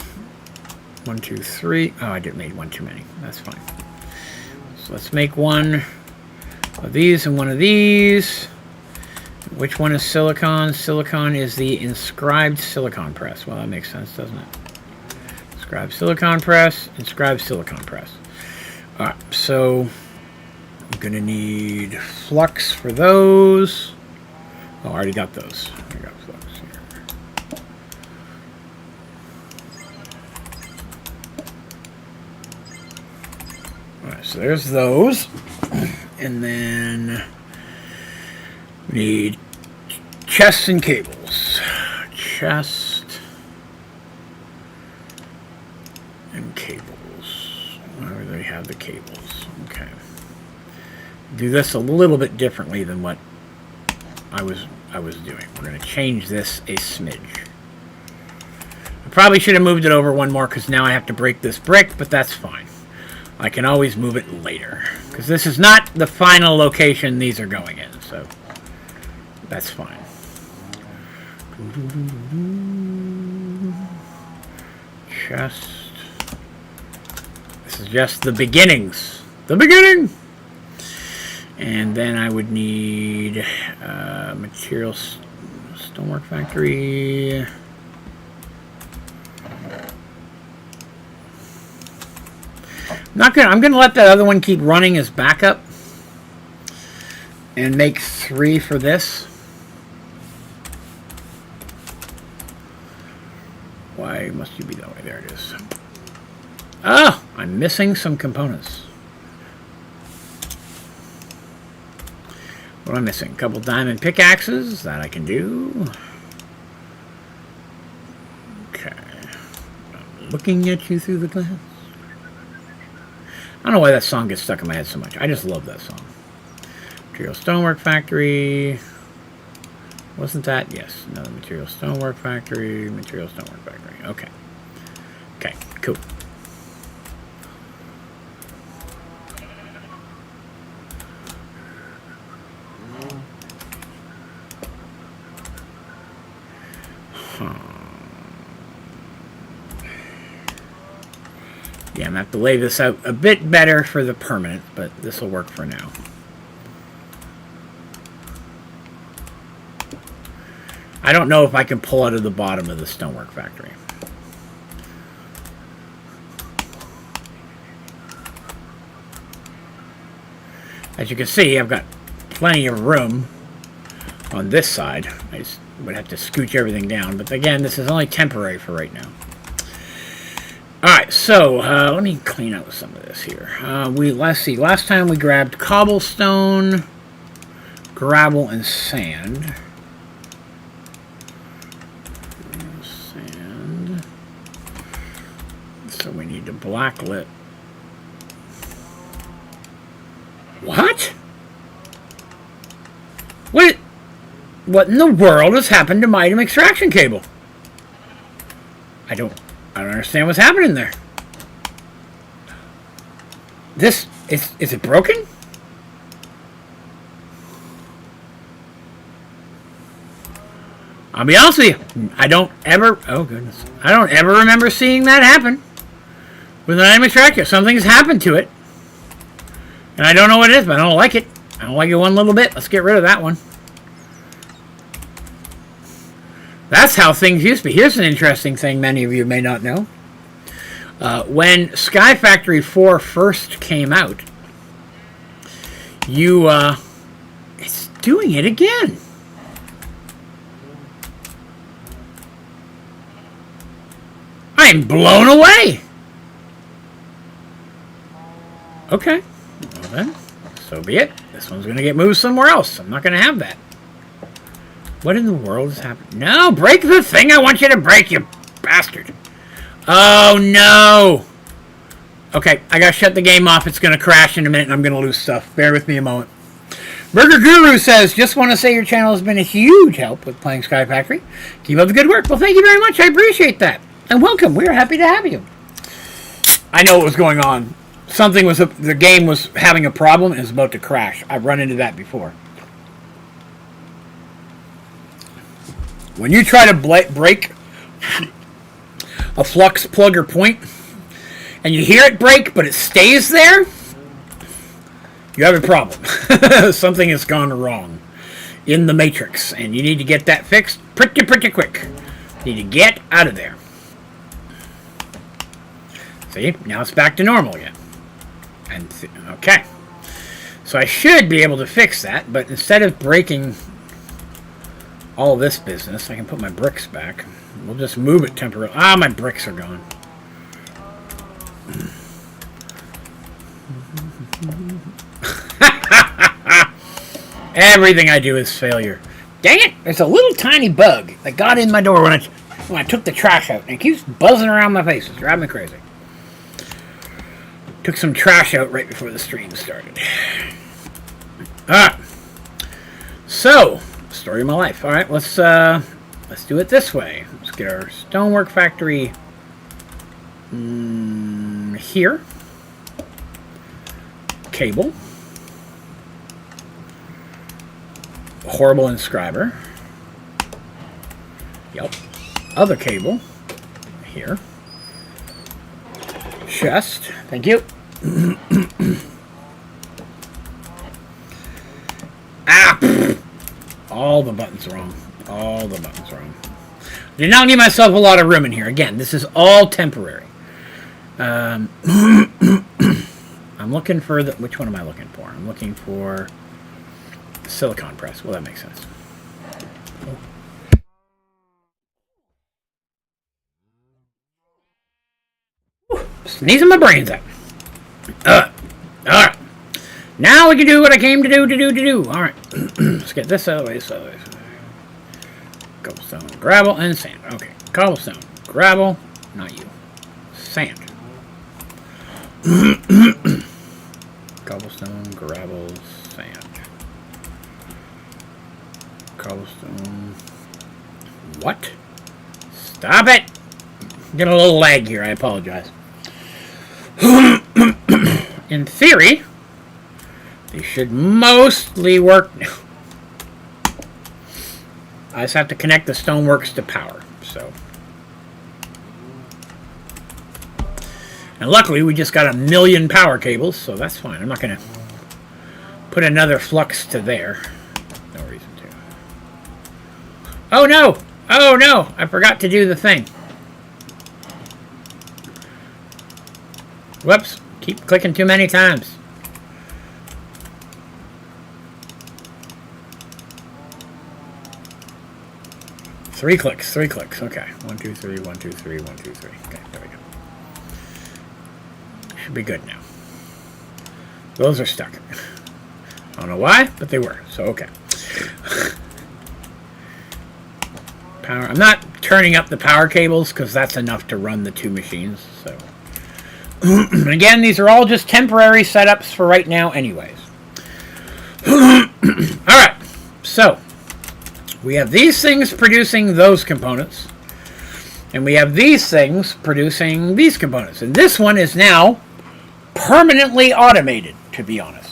1, 2, 3. Oh, I did make one too many. That's fine. So let's make one of these and one of these. Which one is silicon? Silicon is the inscribed silicon press. Well, that makes sense, doesn't it? Inscribed silicon press. Inscribed silicon press. Alright, so I'm going to need flux for those. Oh, I already got those. I got flux here. Alright, so there's those. And then we need chests and cables. Chest and cables. Where do they have the cables? Okay. Do this a little bit differently than what I was doing. We're going to change this a smidge. I probably should have moved it over one more because now I have to break this brick, but that's fine. I can always move it later because this is not the final location these are going in, so that's fine. Chest. This is just the beginnings. The beginning! And then I would need materials, stonework factory. I'm gonna let that other one keep running as backup and make 3 for this. Why must you be that way? There it is. Oh, I'm missing some components. What am I missing? A couple diamond pickaxes that I can do. Okay. I'm looking at you through the glass. I don't know why that song gets stuck in my head so much. I just love that song. Material Stonework Factory. Wasn't that? Yes. Another Material Stonework Factory. Material Stonework Factory. Okay. Okay. Cool. Yeah, I'm going to have to lay this out a bit better for the permanent, but this will work for now. I don't know if I can pull out of the bottom of the stonework factory. As you can see, I've got plenty of room on this side. I just would have to scooch everything down, but again, this is only temporary for right now. Alright, so let me clean out some of this here. Let's see, last time we grabbed cobblestone, gravel, and sand. Sand. So we need to blacklit. What? What in the world has happened to my item extraction cable? I don't understand what's happening there. This is it broken? I'll be honest with you, I don't ever remember seeing that happen with an item extractor. Something's happened to it. And I don't know what it is, but I don't like it. I don't like it one little bit. Let's get rid of that one. That's how things used to be. Here's an interesting thing many of you may not know. When Sky Factory 4 first came out, it's doing it again. I'm blown away. Okay. Well then, so be it. This one's going to get moved somewhere else. I'm not going to have that. What in the world is happening? No, break the thing I want you to break, you bastard. Oh, no. Okay, I got to shut the game off. It's going to crash in a minute and I'm going to lose stuff. Bear with me a moment. Burger Guru says, just want to say your channel has been a huge help with playing Sky Factory. Keep up the good work. Well, thank you very much. I appreciate that. And welcome. We're happy to have you. I know what was going on. Something was, the game was having a problem and it was about to crash. I've run into that before. When you try to break a flux plug or point, and you hear it break, but it stays there, you have a problem. Something has gone wrong in the matrix, and you need to get that fixed pretty quick. You need to get out of there. See, now it's back to normal again. And okay, so I should be able to fix that, but instead of breaking all this business, I can put my bricks back. We'll just move it temporarily. Ah, my bricks are gone. Everything I do is failure. Dang it! There's a little tiny bug that got in my door when I took the trash out, and it keeps buzzing around my face. It's driving me crazy. Took some trash out right before the stream started. Alright. So, story of my life. Alright, let's do it this way. Let's get our stonework factory here. Cable. Horrible inscriber. Yep. Other cable. Here. Chest. Thank you. Ah! All the buttons wrong. All the buttons wrong. Did not give myself a lot of room in here. Again, this is all temporary. I'm looking for the... Which one am I looking for? I'm looking for the silicon press. Well, that makes sense. Sneezing my brains out. Alright. Now we can do what I came to do. Alright. Let's get this out of the way. Cobblestone, gravel, and sand. Okay. Cobblestone, gravel, not you. Sand. Cobblestone, gravel, sand. Cobblestone. What? Stop it! Getting a little lag here, I apologize. In theory, they should mostly work now. I just have to connect the stoneworks to power, so. And luckily, we just got 1 million power cables, so that's fine. I'm not going to put another flux to there. No reason to. Oh, no! Oh, no! I forgot to do the thing. Whoops. Keep clicking too many times. Three clicks. Okay. 1, 2, 3, 1, 2, 3, 1, 2, 3. Okay, there we go. Should be good now. Those are stuck. I don't know why, but they were. So, okay. Power. I'm not turning up the power cables because that's enough to run the 2 machines. So, again, these are all just temporary setups for right now anyways. Alright. So, we have these things producing those components. And we have these things producing these components. And this one is now permanently automated, to be honest.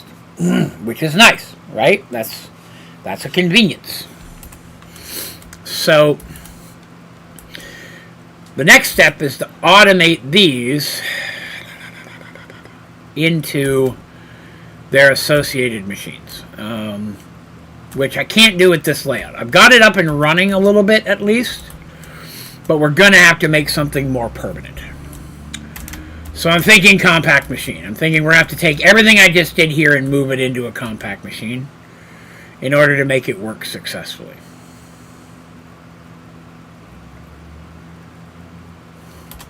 Which is nice, right? That's a convenience. So, the next step is to automate these into their associated machines. Which I can't do with this layout. I've got it up and running a little bit at least, but we're going to have to make something more permanent. So I'm thinking compact machine. I'm thinking we're going to have to take everything I just did here and move it into a compact machine in order to make it work successfully.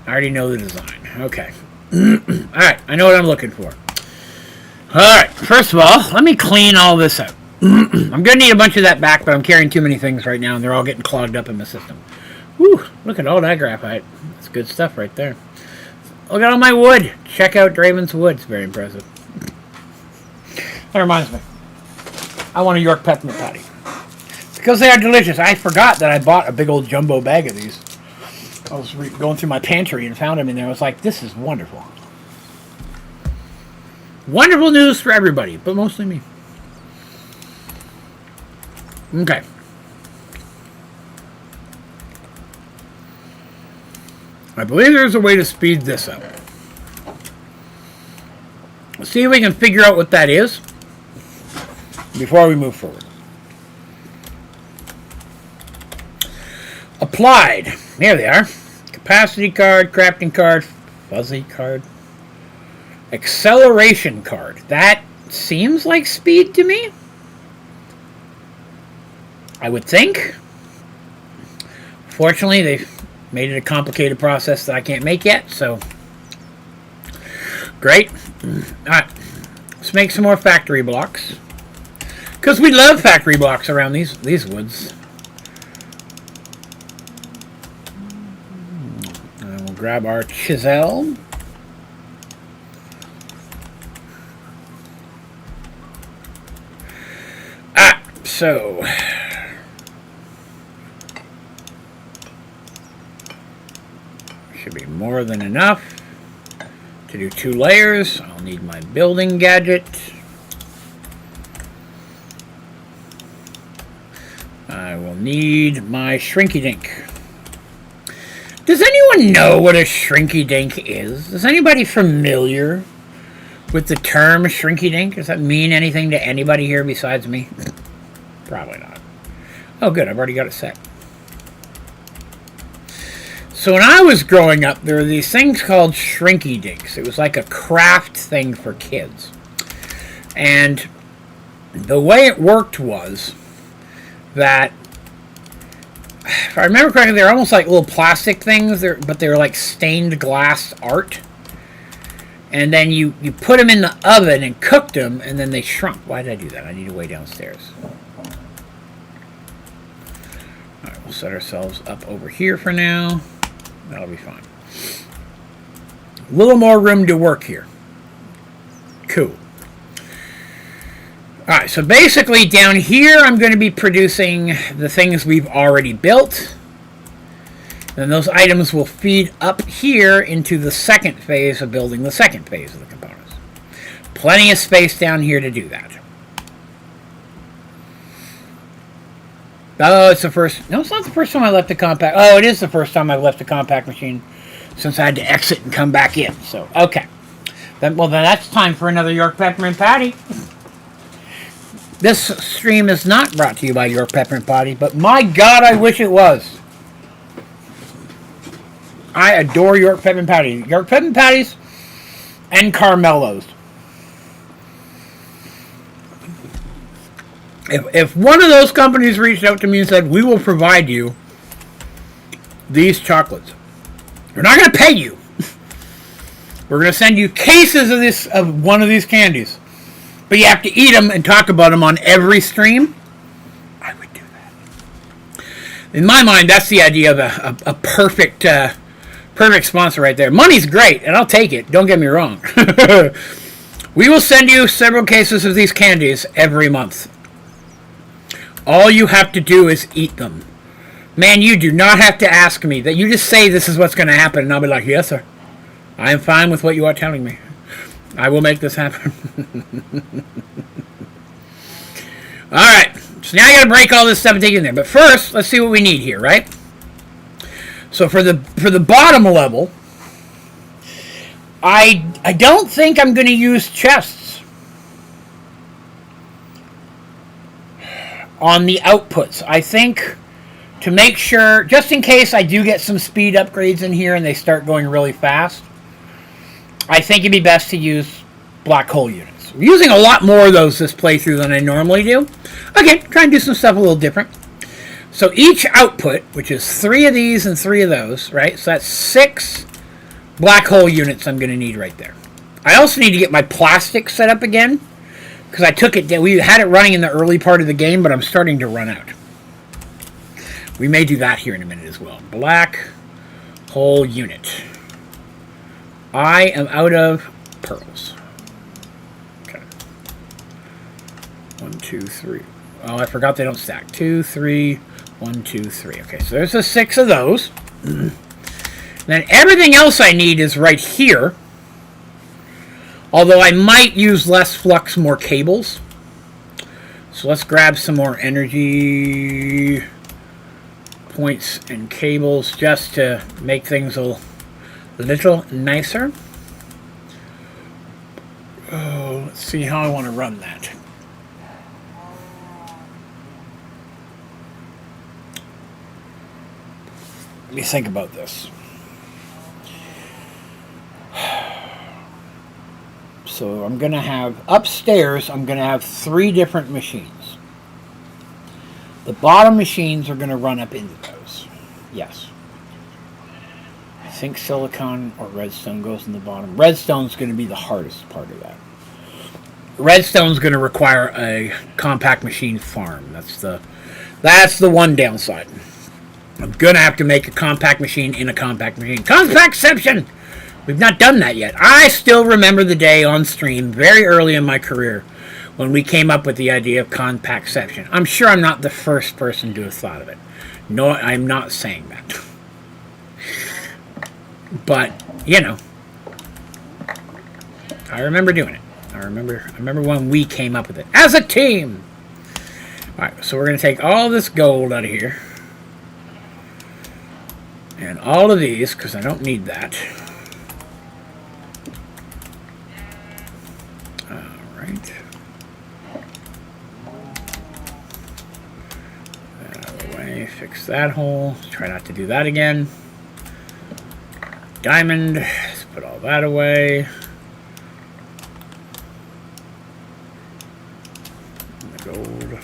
I already know the design. Okay. Alright, I know what I'm looking for. Alright, first of all, let me clean all this out. I'm going to need a bunch of that back, but I'm carrying too many things right now, and they're all getting clogged up in my system. Whew, look at all that graphite. That's good stuff right there. Look at all my wood. Check out Draven's wood. It's very impressive. That reminds me. I want a York peppermint patty. Because they are delicious. I forgot that I bought a big old jumbo bag of these. I was going through my pantry and found them in there. I was like, this is wonderful. Wonderful news for everybody, but mostly me. Okay. I believe there's a way to speed this up. Let's see if we can figure out what that is before we move forward. Applied. There they are. Capacity card, crafting card, fuzzy card, acceleration card. That seems like speed to me. I would think. Fortunately, they've made it a complicated process that I can't make yet, so great. Alright, let's make some more factory blocks. Because we love factory blocks around these woods. And we'll grab our chisel. So should be more than enough to do 2 layers. I'll need my building gadget. I will need my shrinky dink. Does anyone know what a shrinky dink is? Is anybody familiar with the term shrinky dink? Does that mean anything to anybody here besides me? Probably not. Oh good, I've already got it set. So when I was growing up, there were these things called shrinky dinks. It was like a craft thing for kids. And the way it worked was that, if I remember correctly, they're almost like little plastic things, but they're like stained glass art. And then you put them in the oven and cooked them, and then they shrunk. Why did I do that? I need to way downstairs. Alright, we'll set ourselves up over here for now. That'll be fine. A little more room to work here. Cool. Alright, so basically down here I'm going to be producing the things we've already built. And those items will feed up here into the second phase of building the second phase of the components. Plenty of space down here to do that. Oh, it's the first... No, it's not the first time I left the compact... Oh, it is the first time I've left the compact machine since I had to exit and come back in. So, okay. Then that's time for another York Peppermint Patty. This stream is not brought to you by York Peppermint Patty, but my God, I wish it was. I adore York Peppermint Patty. York Peppermint Patties and Carmelos. If one of those companies reached out to me and said, we will provide you these chocolates. We're not going to pay you. We're going to send you cases of one of these candies. But you have to eat them and talk about them on every stream. I would do that. In my mind, that's the idea of a perfect sponsor right there. Money's great, and I'll take it. Don't get me wrong. We will send you several cases of these candies every month. All you have to do is eat them. Man, you do not have to ask me. That you just say this is what's going to happen, and I'll be like, yes, sir. I am fine with what you are telling me. I will make this happen. Alright, so now I got to break all this stuff and take it in there. But first, let's see what we need here, right? So for the bottom level, I don't think I'm going to use chests on the outputs. I think to make sure, just in case I do get some speed upgrades in here and they start going really fast, I think it'd be best to use black hole units. We're using a lot more of those this playthrough than I normally do. Okay, try and do some stuff a little different. So each output, which is 3 of these and 3 of those, right? So that's 6 black hole units I'm going to need right there. I also need to get my plastic set up again, because I took it. We had it running in the early part of the game, but I'm starting to run out. We may do that here in a minute as well. Black hole unit. I am out of pearls. Okay. 1, 2, 3. Oh, I forgot they don't stack. 2, 3, 1, 2, 3. Okay, so there's 6 of those. Then everything else I need is right here. Although I might use less flux, more cables. So let's grab some more energy points and cables just to make things a little nicer. Oh, let's see how I want to run that. Let me think about this. So I'm going to have, upstairs, I'm going to have 3 different machines. The bottom machines are going to run up into those. Yes. I think silicon or redstone goes in the bottom. Redstone's going to be the hardest part of that. Redstone's going to require a compact machine farm. That's the one downside. I'm going to have to make a compact machine in a compact machine. Compactception! We've not done that yet. I still remember the day on stream, very early in my career, when we came up with the idea of compactception. I'm sure I'm not the first person to have thought of it. No, I'm not saying that. But, you know, I remember doing it. I remember when we came up with it as a team. Alright, so we're going to take all this gold out of here. And all of these, because I don't need that. Alright. Out of the way, fix that hole. Try not to do that again. Diamond, let's put all that away. And the gold.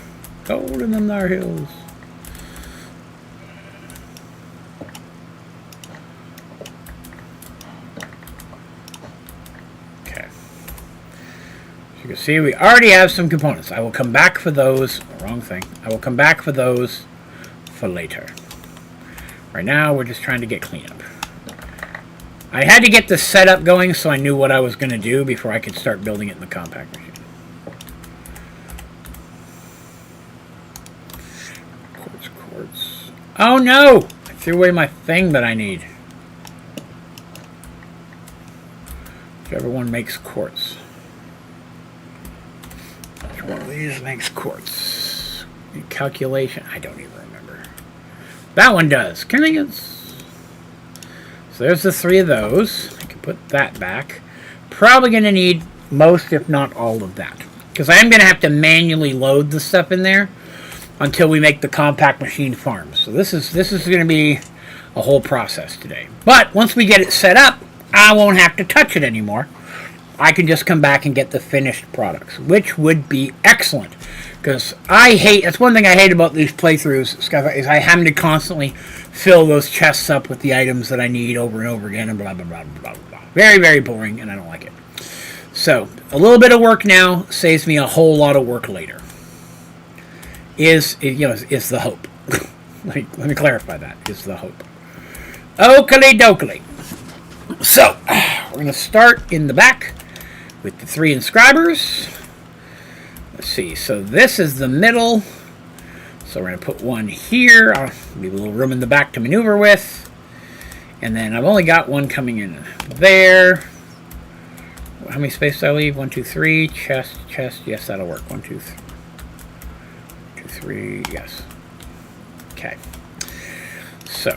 Gold in them there hills. You can see we already have some components. I will come back for those. Wrong thing. I will come back for those for later. Right now, we're just trying to get cleanup. I had to get the setup going so I knew what I was going to do before I could start building it in the compact machine. Quartz. Oh no! I threw away my thing that I need. Whichever one makes quartz. One of these makes quartz. Calculation, I don't even remember. That one does. Convenience. So there's the 3 of those. I can put that back. Probably going to need most, if not all of that. Because I am going to have to manually load the stuff in there until we make the compact machine farm. So this is going to be a whole process today. But once we get it set up, I won't have to touch it anymore. I can just come back and get the finished products, which would be excellent. Because that's one thing I hate about these playthroughs, is I having to constantly fill those chests up with the items that I need over and over again, and blah, blah, blah, blah, blah, blah. Very, very boring, and I don't like it. So, a little bit of work now saves me a whole lot of work later. Is the hope. Let me clarify that, is the hope. Oakley dokley. So, we're going to start in the back with the 3 inscribers. Let's see, so this is the middle. So we're going to put one here. I'll leave a little room in the back to maneuver with. And then I've only got one coming in there. How many spaces do I leave? 1, 2, 3. Chest. Yes, that'll work. 1, 2, 3. 2, 3. Yes. Okay. So.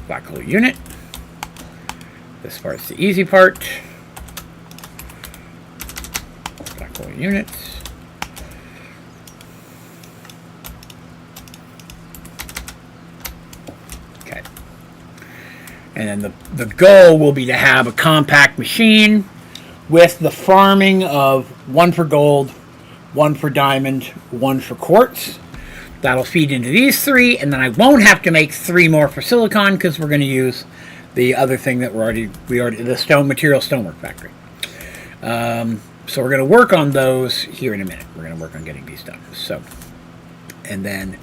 Black hole unit. This part's the easy part. Black hole unit. Okay. And then the goal will be to have a compact machine with the farming of 1 for gold, 1 for diamond, 1 for quartz. That'll feed into these 3, and then I won't have to make 3 more for silicon because we're going to use the other thing that the stone material stonework factory. So we're going to work on those here in a minute. We're going to work on getting these done. So, and then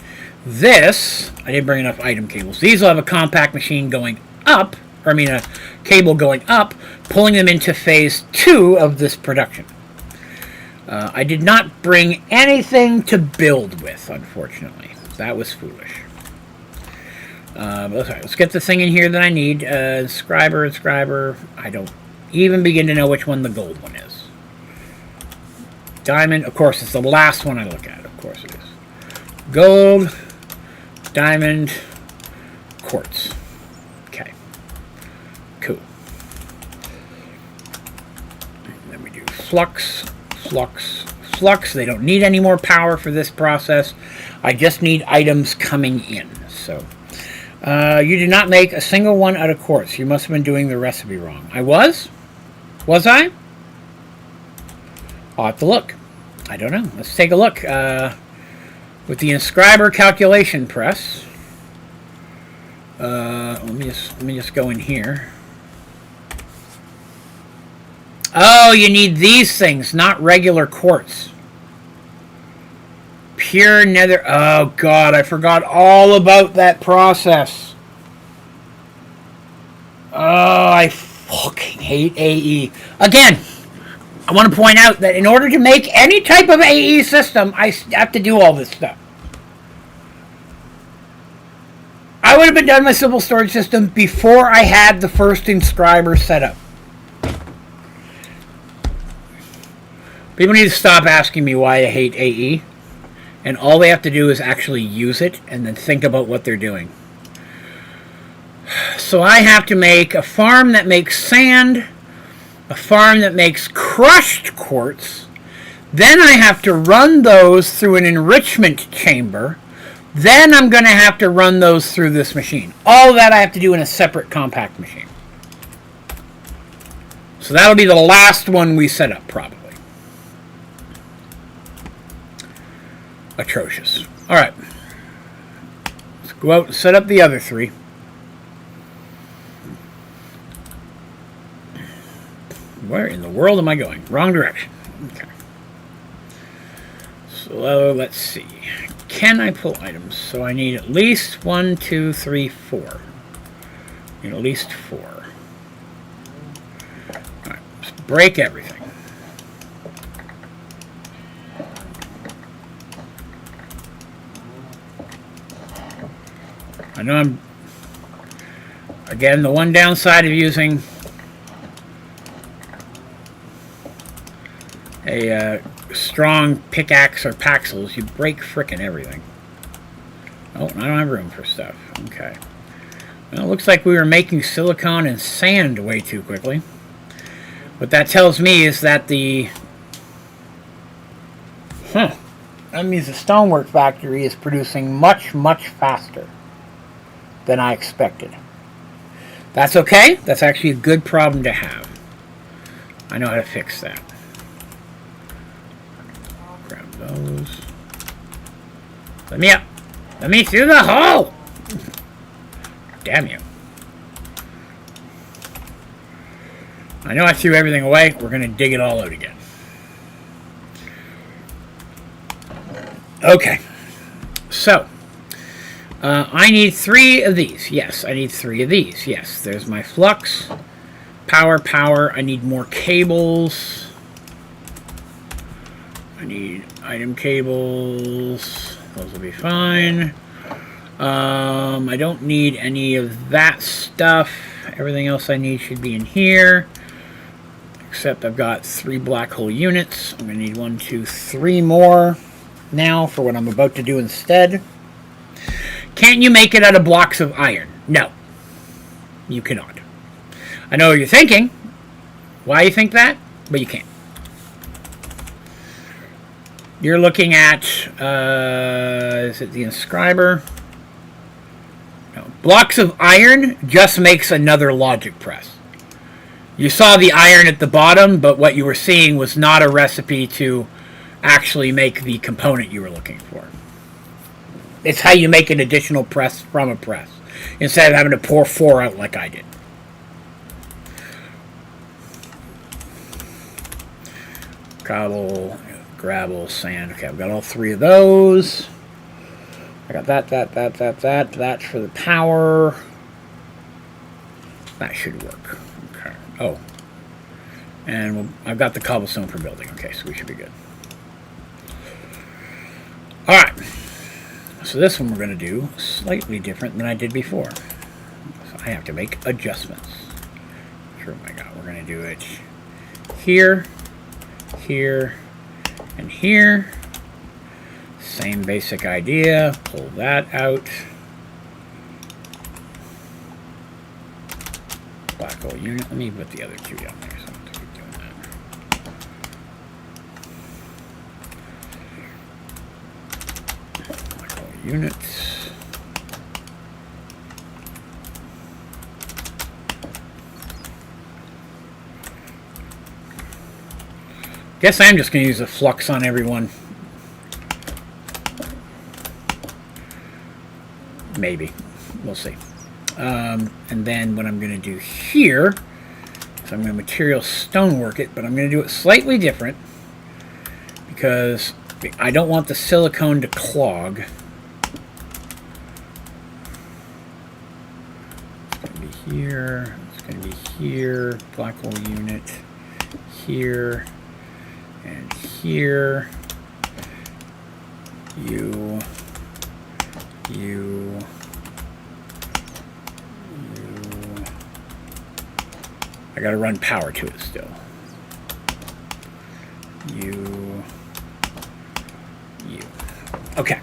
this, I didn't bring enough item cables. These will have a compact machine going up, or I mean a cable going up, pulling them into phase 2 of this production. I did not bring anything to build with, unfortunately. That was foolish. Let's get the thing in here that I need. Inscriber. I don't even begin to know which one the gold one is. Diamond, of course, it's the last one I look at. Of course it is. Gold, diamond, quartz. Okay. Cool. Then we do flux. They don't need any more power for this process. I just need items coming in. So, you did not make a single one out of quartz. You must have been doing the recipe wrong. I was? Was I? I'll have to look. I don't know. Let's take a look. With the inscriber calculation press. Let me just go in here. Oh, you need these things, not regular quartz. Pure nether. Oh, God, I forgot all about that process. Oh, I fucking hate AE. Again, I want to point out that in order to make any type of AE system, I have to do all this stuff. I would have been done my simple storage system before I had the first inscriber set up. People need to stop asking me why I hate AE. And all they have to do is actually use it and then think about what they're doing. So I have to make a farm that makes sand, a farm that makes crushed quartz. Then I have to run those through an enrichment chamber. Then I'm going to have to run those through this machine. All of that I have to do in a separate compact machine. So that'll be the last one we set up, probably. Atrocious. Alright. Let's go out and set up the other 3. Where in the world am I going? Wrong direction. Okay. So let's see. Can I pull items? So I need at least 1, 2, 3, 4. I need at least 4. Alright. Let's break everything. I know I'm, again, the one downside of using a strong pickaxe or paxels, you break frickin' everything. Oh, I don't have room for stuff. Okay. Well, it looks like we were making silicon and sand way too quickly. What that tells me is that that means the stonework factory is producing much, much faster than I expected. That's okay. That's actually a good problem to have. I know how to fix that. Grab those. Let me up. Let me through the hole. Damn you. I know I threw everything away. We're going to dig it all out again. Okay. So, I need 3 of these. Yes, I need 3 of these. Yes, there's my flux. Power. I need more cables. I need item cables. Those will be fine. I don't need any of that stuff. Everything else I need should be in here. Except I've got 3 black hole units. I'm going to need 1, 2, 3 more now for what I'm about to do instead. Can't you make it out of blocks of iron? No. You cannot. I know what you're thinking. Why you think that? But you can't. You're looking at, is it the inscriber? No. Blocks of iron just makes another logic press. You saw the iron at the bottom, but what you were seeing was not a recipe to actually make the component you were looking for. It's how you make an additional press from a press, instead of having to pour 4 out like I did. Cobble, gravel, sand. Okay, I've got all 3 of those. I got that for the power. That should work. Okay. Oh. And I've got the cobblestone for building. Okay, so we should be good. Alright. So this one we're going to do slightly different than I did before. So I have to make adjustments. Oh my god, we're going to do it here, here, and here. Same basic idea. Pull that out. Black hole unit. Let me put the other 2 down there. So I'm going to keep doing that. Black hole units. Guess I'm just going to use a flux on everyone. Maybe. We'll see. And then what I'm going to do here is I'm going to material stonework it, but I'm going to do it slightly different because I don't want the silicone to clog. It's going to be here. It's going to be here. Black hole unit. Here. And here. You. I gotta run power to it still. You. Okay.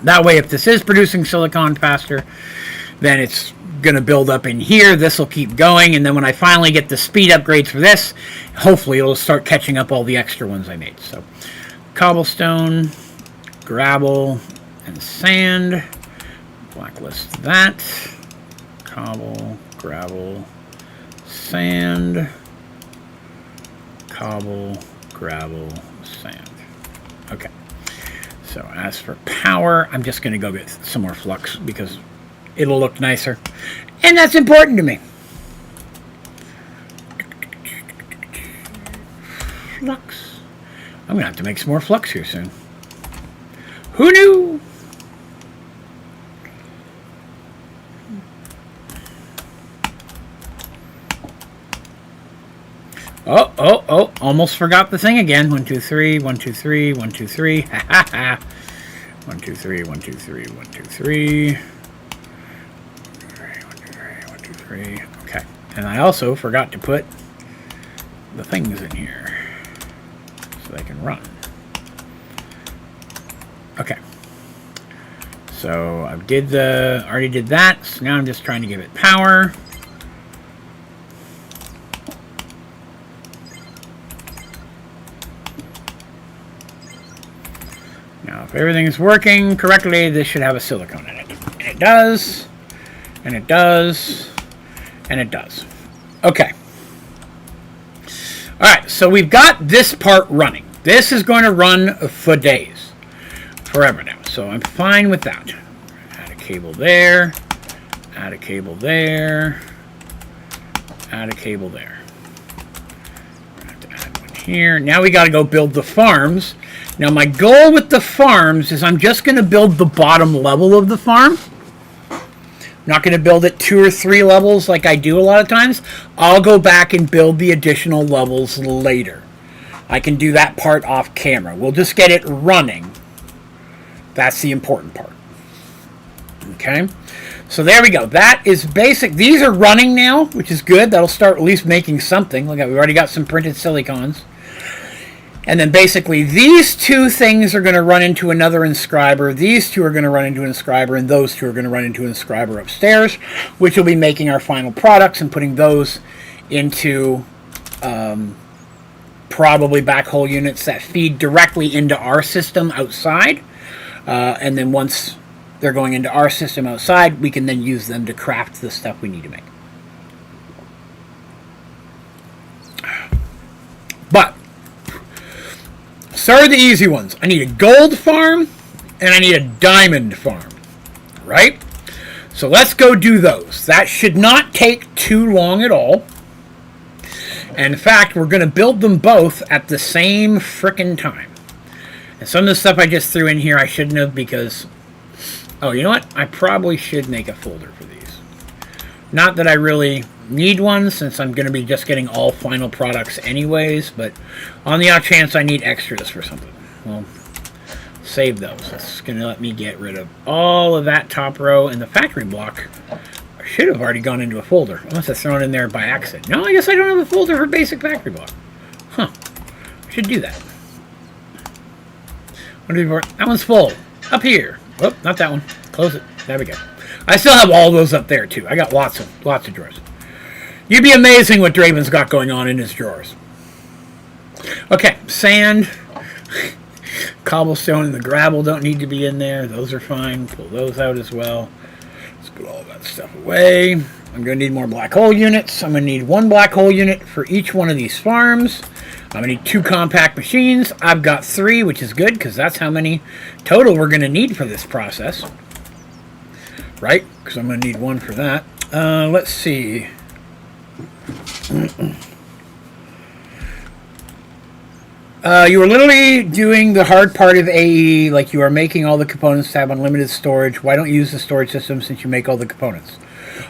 That way, if this is producing silicon faster, then it's gonna build up in here. This will keep going, and then when I finally get the speed upgrades for this, hopefully it'll start catching up all the extra ones I made. So, cobblestone, gravel, and sand. Blacklist that. Cobble, gravel, sand. Cobble, gravel, sand. Okay. So as for power, I'm just going to go get some more flux because it'll look nicer. And that's important to me. Flux. I'm going to have to make some more flux here soon. Who knew? Oh, almost forgot the thing again. 1, 2, 3, 1, 2, 3, 1, 2, 3. Ha ha ha. 1, 2, 3, 1, 2, 3, 1, 2, 3. 1, 2, 3. Okay. And I also forgot to put the things in here so they can run. Okay. So I already did that. So now I'm just trying to give it power. Now, if everything is working correctly, this should have a silicone in it. And it does. And it does. And it does. Okay. Alright, so we've got this part running. This is going to run for days. Forever now. So I'm fine with that. Add a cable there. Add a cable there. Add a cable there. I have to add one here. Now we got to go build the farms. Now my goal with the farms is I'm just going to build the bottom level of the farm. I'm not going to build it 2 or 3 levels like I do a lot of times. I'll go back and build the additional levels later. I can do that part off camera. We'll just get it running. That's the important part. Okay. So there we go. That is basic. These are running now, which is good. That'll start at least making something. Look at, we've already got some printed silicons. And then basically these 2 things are going to run into another inscriber. These 2 are going to run into an inscriber, and those 2 are going to run into an inscriber upstairs, which will be making our final products and putting those into probably backhaul units that feed directly into our system outside. And then once they're going into our system outside, we can then use them to craft the stuff we need to make. But start with the easy ones. I need a gold farm, and I need a diamond farm, right? So let's go do those. That should not take too long at all. And in fact, we're going to build them both at the same frickin' time. And some of the stuff I just threw in here I shouldn't have because... Oh, you know what? I probably should make a folder for these. Not that I really need one since I'm going to be just getting all final products anyways, but on the off chance I need extras for something. Well, save those. That's going to let me get rid of all of that top row and the factory block. I should have already gone into a folder. I must have thrown it in there by accident. No, I guess I don't have a folder for basic factory block. Huh. I should do that. That one's full. Up here. Oh, not that one. Close it. There we go. I still have all those up there too. I got lots of drawers. You'd be amazing what Draven's got going on in his drawers. Okay, sand, cobblestone, and the gravel don't need to be in there. Those are fine. Pull those out as well. Let's put all that stuff away. I'm going to need more black hole units. I'm going to need 1 black hole unit for each one of these farms. I'm going to need 2 compact machines. I've got 3, which is good because that's how many total we're going to need for this process. Right? Because I'm going to need 1 for that. Let's see. You are literally doing the hard part of AE, like you are making all the components to have unlimited storage. Why don't you use the storage system since you make all the components?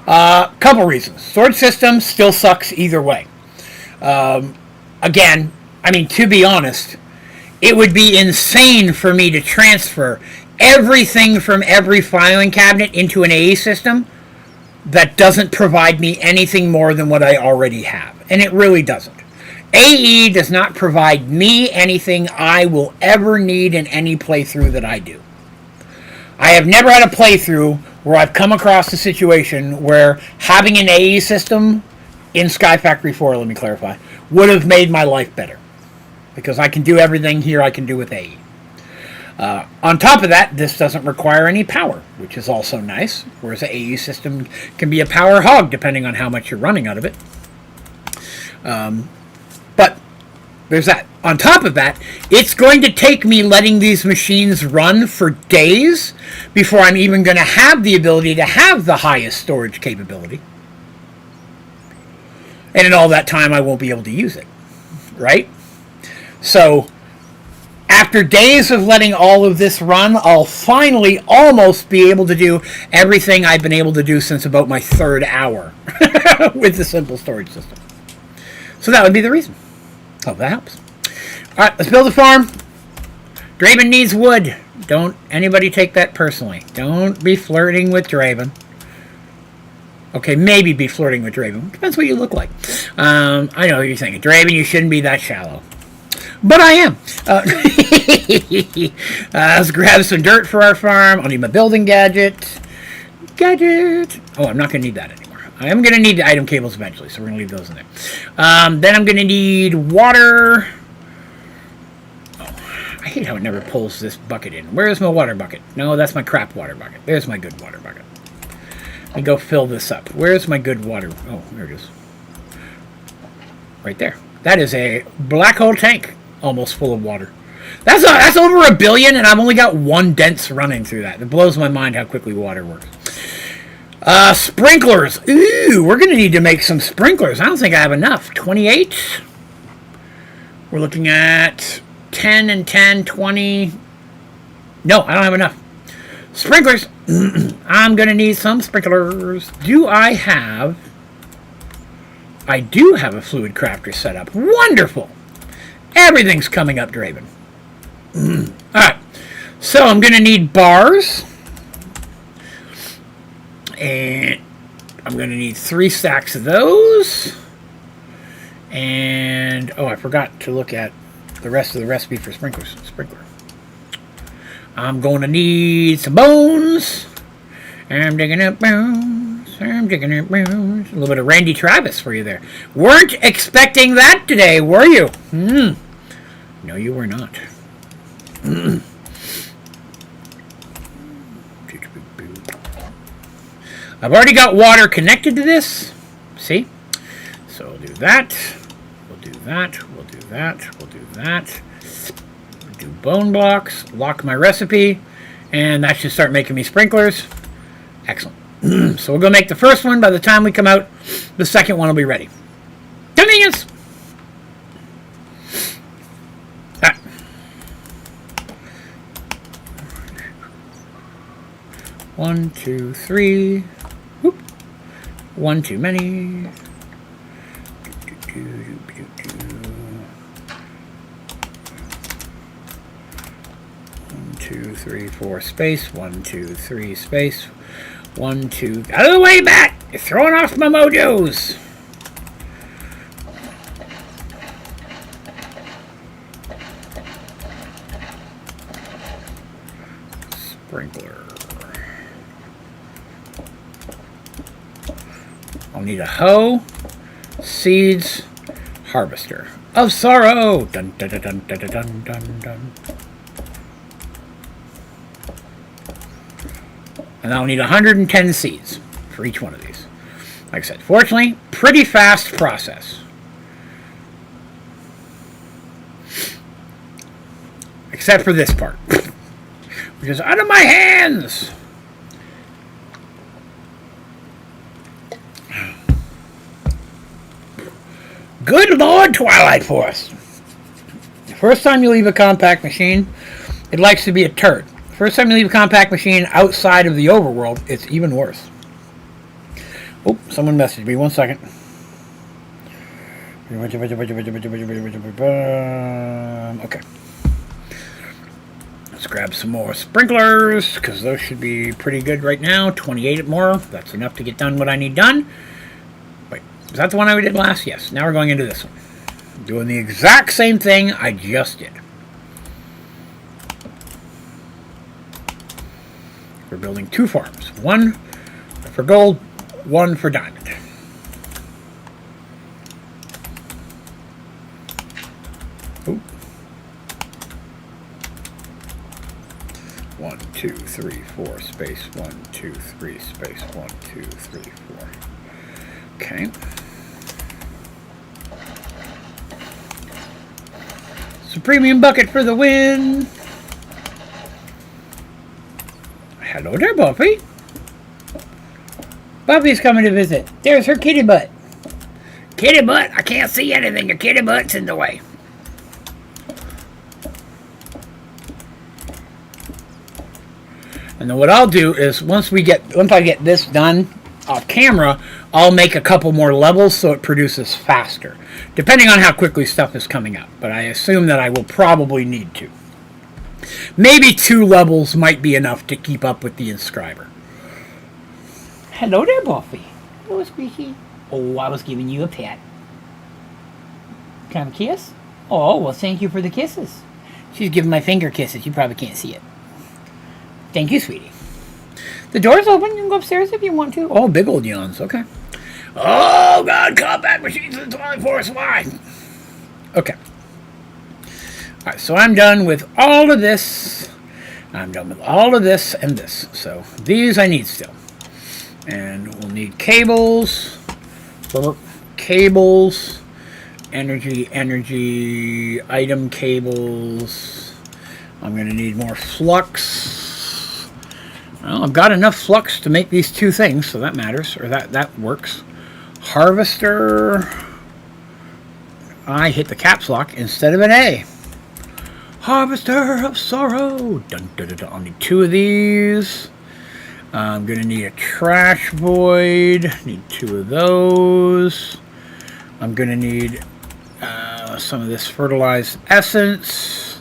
Couple reasons. Storage system still sucks either way. Again, I mean, to be honest, it would be insane for me to transfer everything from every filing cabinet into an AE system that doesn't provide me anything more than what I already have. And it really doesn't. AE does not provide me anything I will ever need in any playthrough that I do. I have never had a playthrough where I've come across a situation where having an AE system in Sky Factory 4, let me clarify, would have made my life better. Because I can do everything here I can do with AE. On top of that, this doesn't require any power, which is also nice, whereas the AE system can be a power hog depending on how much you're running out of it. But there's that. On top of that, it's going to take me letting these machines run for days before I'm even going to have the ability to have the highest storage capability. And in all that time, I won't be able to use it. Right? So, after days of letting all of this run, I'll finally almost be able to do everything I've been able to do since about my 3rd hour with the simple storage system. So that would be the reason. Hope that helps. Alright, let's build a farm. Draven needs wood. Don't anybody take that personally. Don't be flirting with Draven. Okay, maybe be flirting with Draven. Depends what you look like. I know what you're thinking. Draven, you shouldn't be that shallow. But I am. Let's grab some dirt for our farm. I'll need my building gadget. Oh, I'm not going to need that anymore. I am going to need the item cables eventually, so we're going to leave those in there. Then I'm going to need water. Oh, I hate how it never pulls this bucket in. Where's my water bucket? No, that's my crap water bucket. There's my good water bucket. Let me go fill this up. Where's my good water? Oh, there it is. Right there. That is a black hole tank, almost full of water. That's over 1 billion, and I've only got 1 dense running through that. It blows my mind how quickly water works. Sprinklers. Ooh, we're going to need to make some sprinklers. I don't think I have enough. 28. We're looking at 10 and 10, 20. No, I don't have enough. Sprinklers. I'm going to need some sprinklers. I do have a fluid crafter set up. Wonderful. Everything's coming up, Draven. Alright. So I'm going to need bars. And I'm going to need 3 stacks of those. And, oh, I forgot to look at the rest of the recipe for sprinklers. Sprinkler. I'm going to need some bones. I'm digging up bones. I'm digging up bones. A little bit of Randy Travis for you there. Weren't expecting that today, were you? No, you were not. I've already got water connected to this. See? So we'll do that. We'll do that. We'll do that. We'll do that. We'll do bone blocks. Lock my recipe. And that should start making me sprinklers. Excellent. So we'll go make the first one. By the time we come out, the second one will be ready. Convenience! Ah. One, two, three. Whoop. One too many. 2, 3, 4 space. 1, 2, 3 space. 1, 2. Out of the way, Bat! You're throwing off my mojos! Sprinkler. I'll need a hoe, seeds, harvester of sorrow. Dun dun dun dun dun dun dun dun. And I'll need 110 seeds for each one of these. Like I said, fortunately, pretty fast process. Except for this part, which is out of my hands. Good Lord, Twilight Force. The first time you leave a compact machine, it likes to be a turd. First time you leave a compact machine outside of the overworld, it's even worse. Oh, someone messaged me. 1 second. Okay. Let's grab some more sprinklers, because those should be pretty good right now. 28 more. That's enough to get done what I need done. Wait, was that the one I did last? Yes. Now we're going into this one. Doing the exact same thing I just did. We're building 2 farms. 1 for gold, 1 for diamond. Ooh. 1, 2, 3, 4 space. 1, 2, 3 space. 1, 2, 3, 4. Okay. It's a premium bucket for the win. Hello there, Buffy. Buffy's coming to visit. There's her kitty butt. Kitty butt? I can't see anything. Your kitty butt's in the way. And then what I'll do is once I get this done off camera, I'll make a couple more levels so it produces faster, depending on how quickly stuff is coming up. But I assume that I will probably need to. Maybe 2 levels might be enough to keep up with the inscriber. Hello there, Buffy. Hello, Squeaky. Oh, I was giving you a pet. Can I have a kiss? Oh, well, thank you for the kisses. She's giving my finger kisses. You probably can't see it. Thank you, sweetie. The door's open. You can go upstairs if you want to. Oh, big old yawns. Okay. Oh, God. Compact machines in the Twilight Force. Why? Okay. Alright, so I'm done with all of this. I'm done with all of this and this. So these I need still. And we'll need cables. Cables. Energy, item cables. I'm going to need more flux. Well, I've got enough flux to make these 2 things, so that matters, or that works. Harvester. I hit the caps lock instead of an A. Harvester of sorrow. Dun, dun, dun, dun. I'll need 2 of these. I'm going to need a trash void. Need 2 of those. I'm going to need some of this fertilized essence.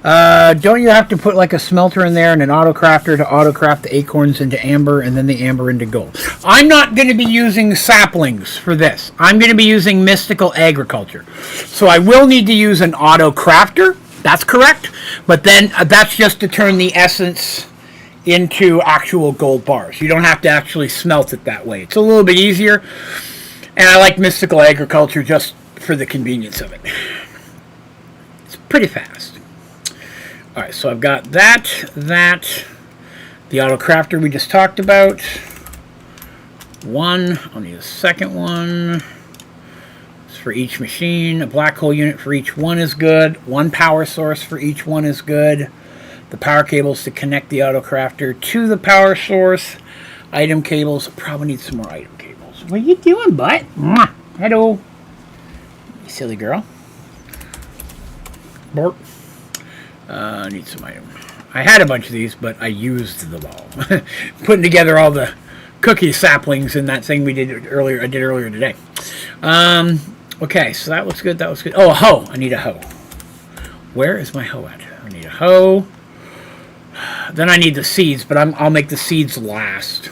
Don't you have to put like a smelter in there and an auto crafter to auto craft the acorns into amber and then the amber into gold? I'm not going to be using saplings for this. I'm going to be using mystical agriculture. So I will need to use an auto crafter. That's correct. But then that's just to turn the essence into actual gold bars. You don't have to actually smelt it that way. It's a little bit easier. And I like mystical agriculture just for the convenience of it. It's pretty fast. Alright, so I've got that, the auto crafter we just talked about. 1, I'll need a second one. It's for each machine. A black hole unit for each one is good. 1 power source for each one is good. The power cables to connect the auto crafter to the power source. Item cables. Probably need some more item cables. What are you doing, butt? Mwah. Hello. You silly girl. Bork. Need some item. I had a bunch of these, but I used them all. Putting together all the cookie saplings in that thing we did earlier. I did earlier today. Okay, so that looks good. That looks good. Oh, a hoe. I need a hoe. Where is my hoe at? I need a hoe. Then I need the seeds, but I'll make the seeds last.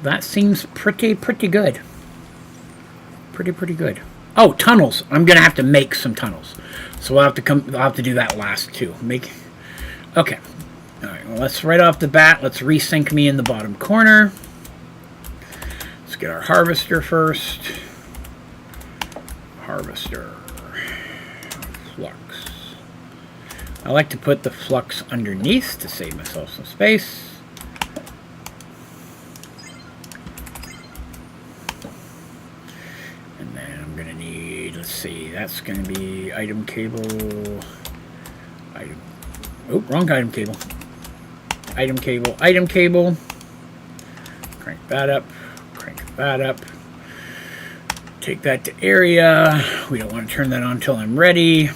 That seems pretty good. Pretty good. Oh, tunnels. I'm gonna have to make some tunnels, so I'll have to do that last too. Okay. All right. Well, let's right off the bat. Let's resync me in the bottom corner. Let's get our harvester first. Harvester. Flux. I like to put the flux underneath to save myself some space. And then I'm going to need, let's see, that's going to be item cable. Oh, wrong item cable. Item cable, item cable. Crank that up, crank that up. Take that to area. We don't want to turn that on until I'm ready.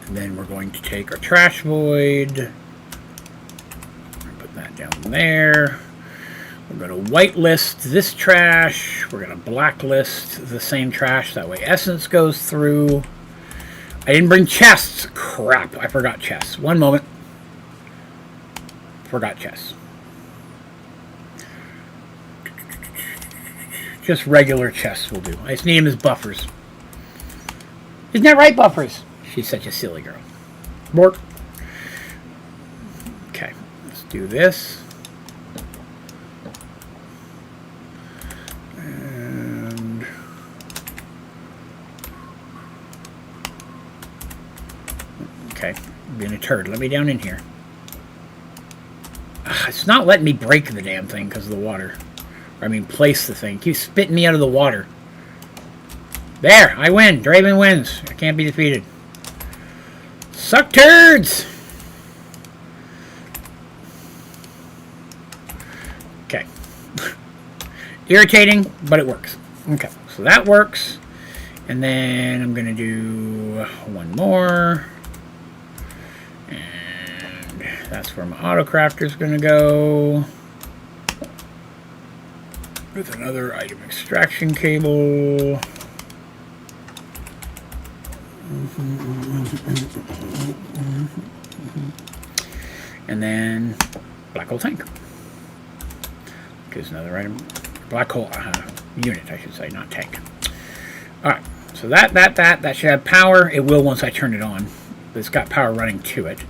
And then we're going to take our trash void. Put that down there. We're going to whitelist this trash. We're going to blacklist the same trash. That way essence goes through. I didn't bring chests. Crap, I forgot chests. One moment. Forgot chests. Just regular chests will do. I just need them as buffers. Isn't that right, buffers? She's such a silly girl. Bork. Okay, let's do this. And okay, I'm being a turd. Let me down in here. It's not letting me break the damn thing because of the water. I mean, place the thing. Keep spitting me out of the water. There, I win. Draven wins. I can't be defeated. Suck turds! Okay. Irritating, but it works. Okay, so that works. And then I'm going to do one more. And that's where my auto crafter is going to go. With another item extraction cable. And then black hole tank. Gives another item. Black hole unit, I should say, not tank. Alright, so that should have power. It will once I turn it on. It's got power running to it.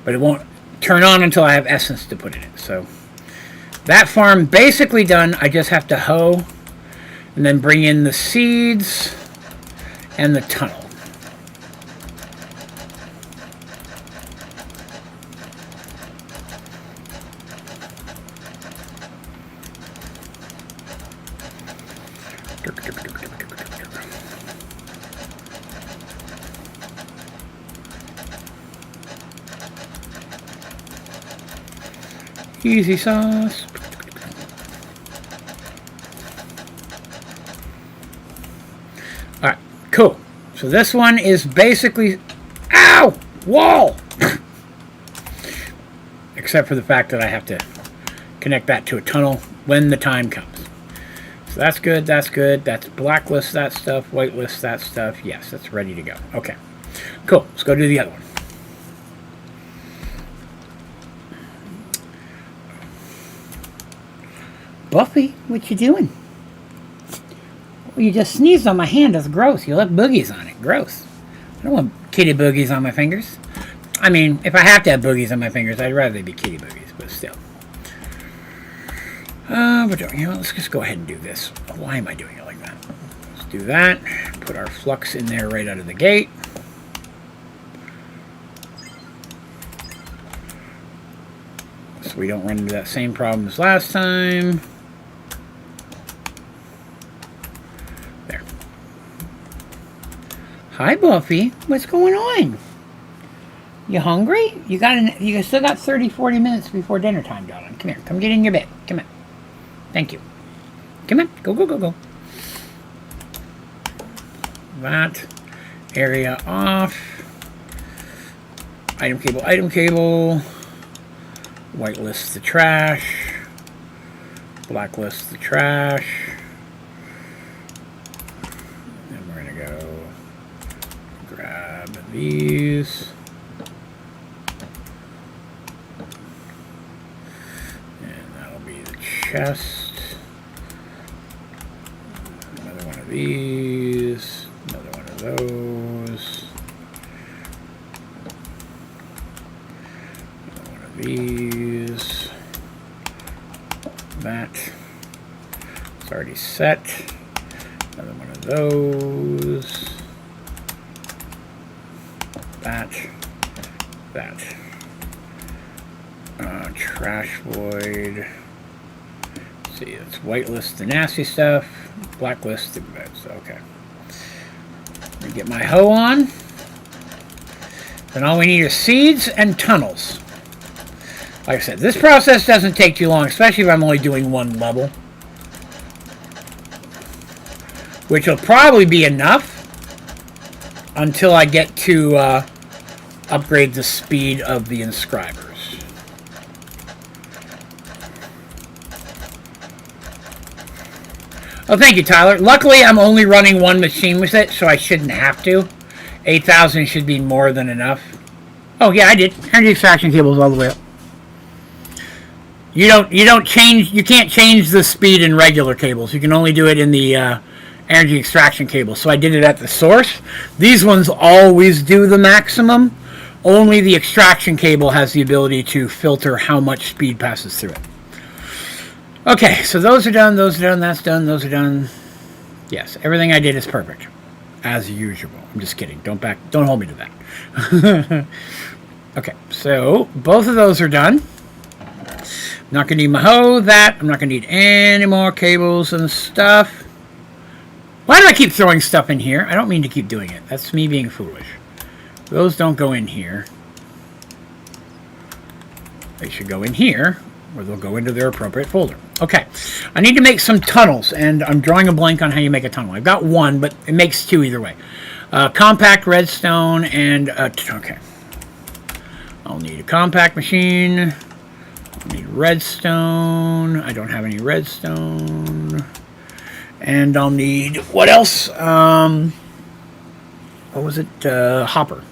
But it won't turn on until I have essence to put in it. So that farm basically done. I just have to hoe and then bring in the seeds and the tunnel. Easy sauce. Alright, cool. So this one is basically... Ow! Wall! Except for the fact that I have to connect that to a tunnel when the time comes. So that's good, that's good. That's blacklist that stuff, whitelist that stuff. Yes, that's ready to go. Okay, cool. Let's go do the other one. Buffy, what you doing? Well, you just sneezed on my hand. That's gross. You left boogies on it. Gross. I don't want kitty boogies on my fingers. I mean, if I have to have boogies on my fingers, I'd rather they be kitty boogies, but still. But you know, let's just go ahead and do this. Why am I doing it like that? Let's do that. Put our flux in there right out of the gate. So we don't run into that same problem as last time. Hi, Buffy. What's going on? You hungry? You still got 30, 40 minutes before dinner time, darling. Come here. Come get in your bed. Come on. Thank you. Come on. Go, go, go, go. That area off. Item cable, item cable. Whitelist the trash. Blacklist the trash. And we're going to go grab these. And that'll be the chest. Another one of these. Another one of those. Another one of these. That. It's already set. Another one of those. That. That. Trash void. Let's see, it's whitelist the nasty stuff. Blacklist the beds. Okay. Let me get my hoe on. Then all we need are seeds and tunnels. Like I said, this process doesn't take too long, especially if I'm only doing one level. Which will probably be enough until I get to upgrade the speed of the inscribers. Oh, thank you, Tyler. Luckily, I'm only running one machine with it, so I shouldn't have to. 8,000 should be more than enough. Oh, yeah, I did. Energy extraction cables all the way up. You can't change the speed in regular cables. You can only do it in the energy extraction cable. So I did it at the source. These ones always do the maximum. Only the extraction cable has the ability to filter how much speed passes through it. Okay, so those are done, that's done, those are done. Yes, everything I did is perfect. As usual. I'm just kidding. Don't hold me to that. Okay, so both of those are done. I'm not going to need my hoe, I'm not going to need any more cables and stuff. Why do I keep throwing stuff in here? I don't mean to keep doing it. That's me being foolish. Those don't go in here. They should go in here, or they'll go into their appropriate folder. Okay, I need to make some tunnels, and I'm drawing a blank on how you make a tunnel. I've got one, but it makes two either way. Compact redstone and... okay. I'll need a compact machine. I'll need redstone. I don't have any redstone. And I'll need... what else? What was it? Hopper.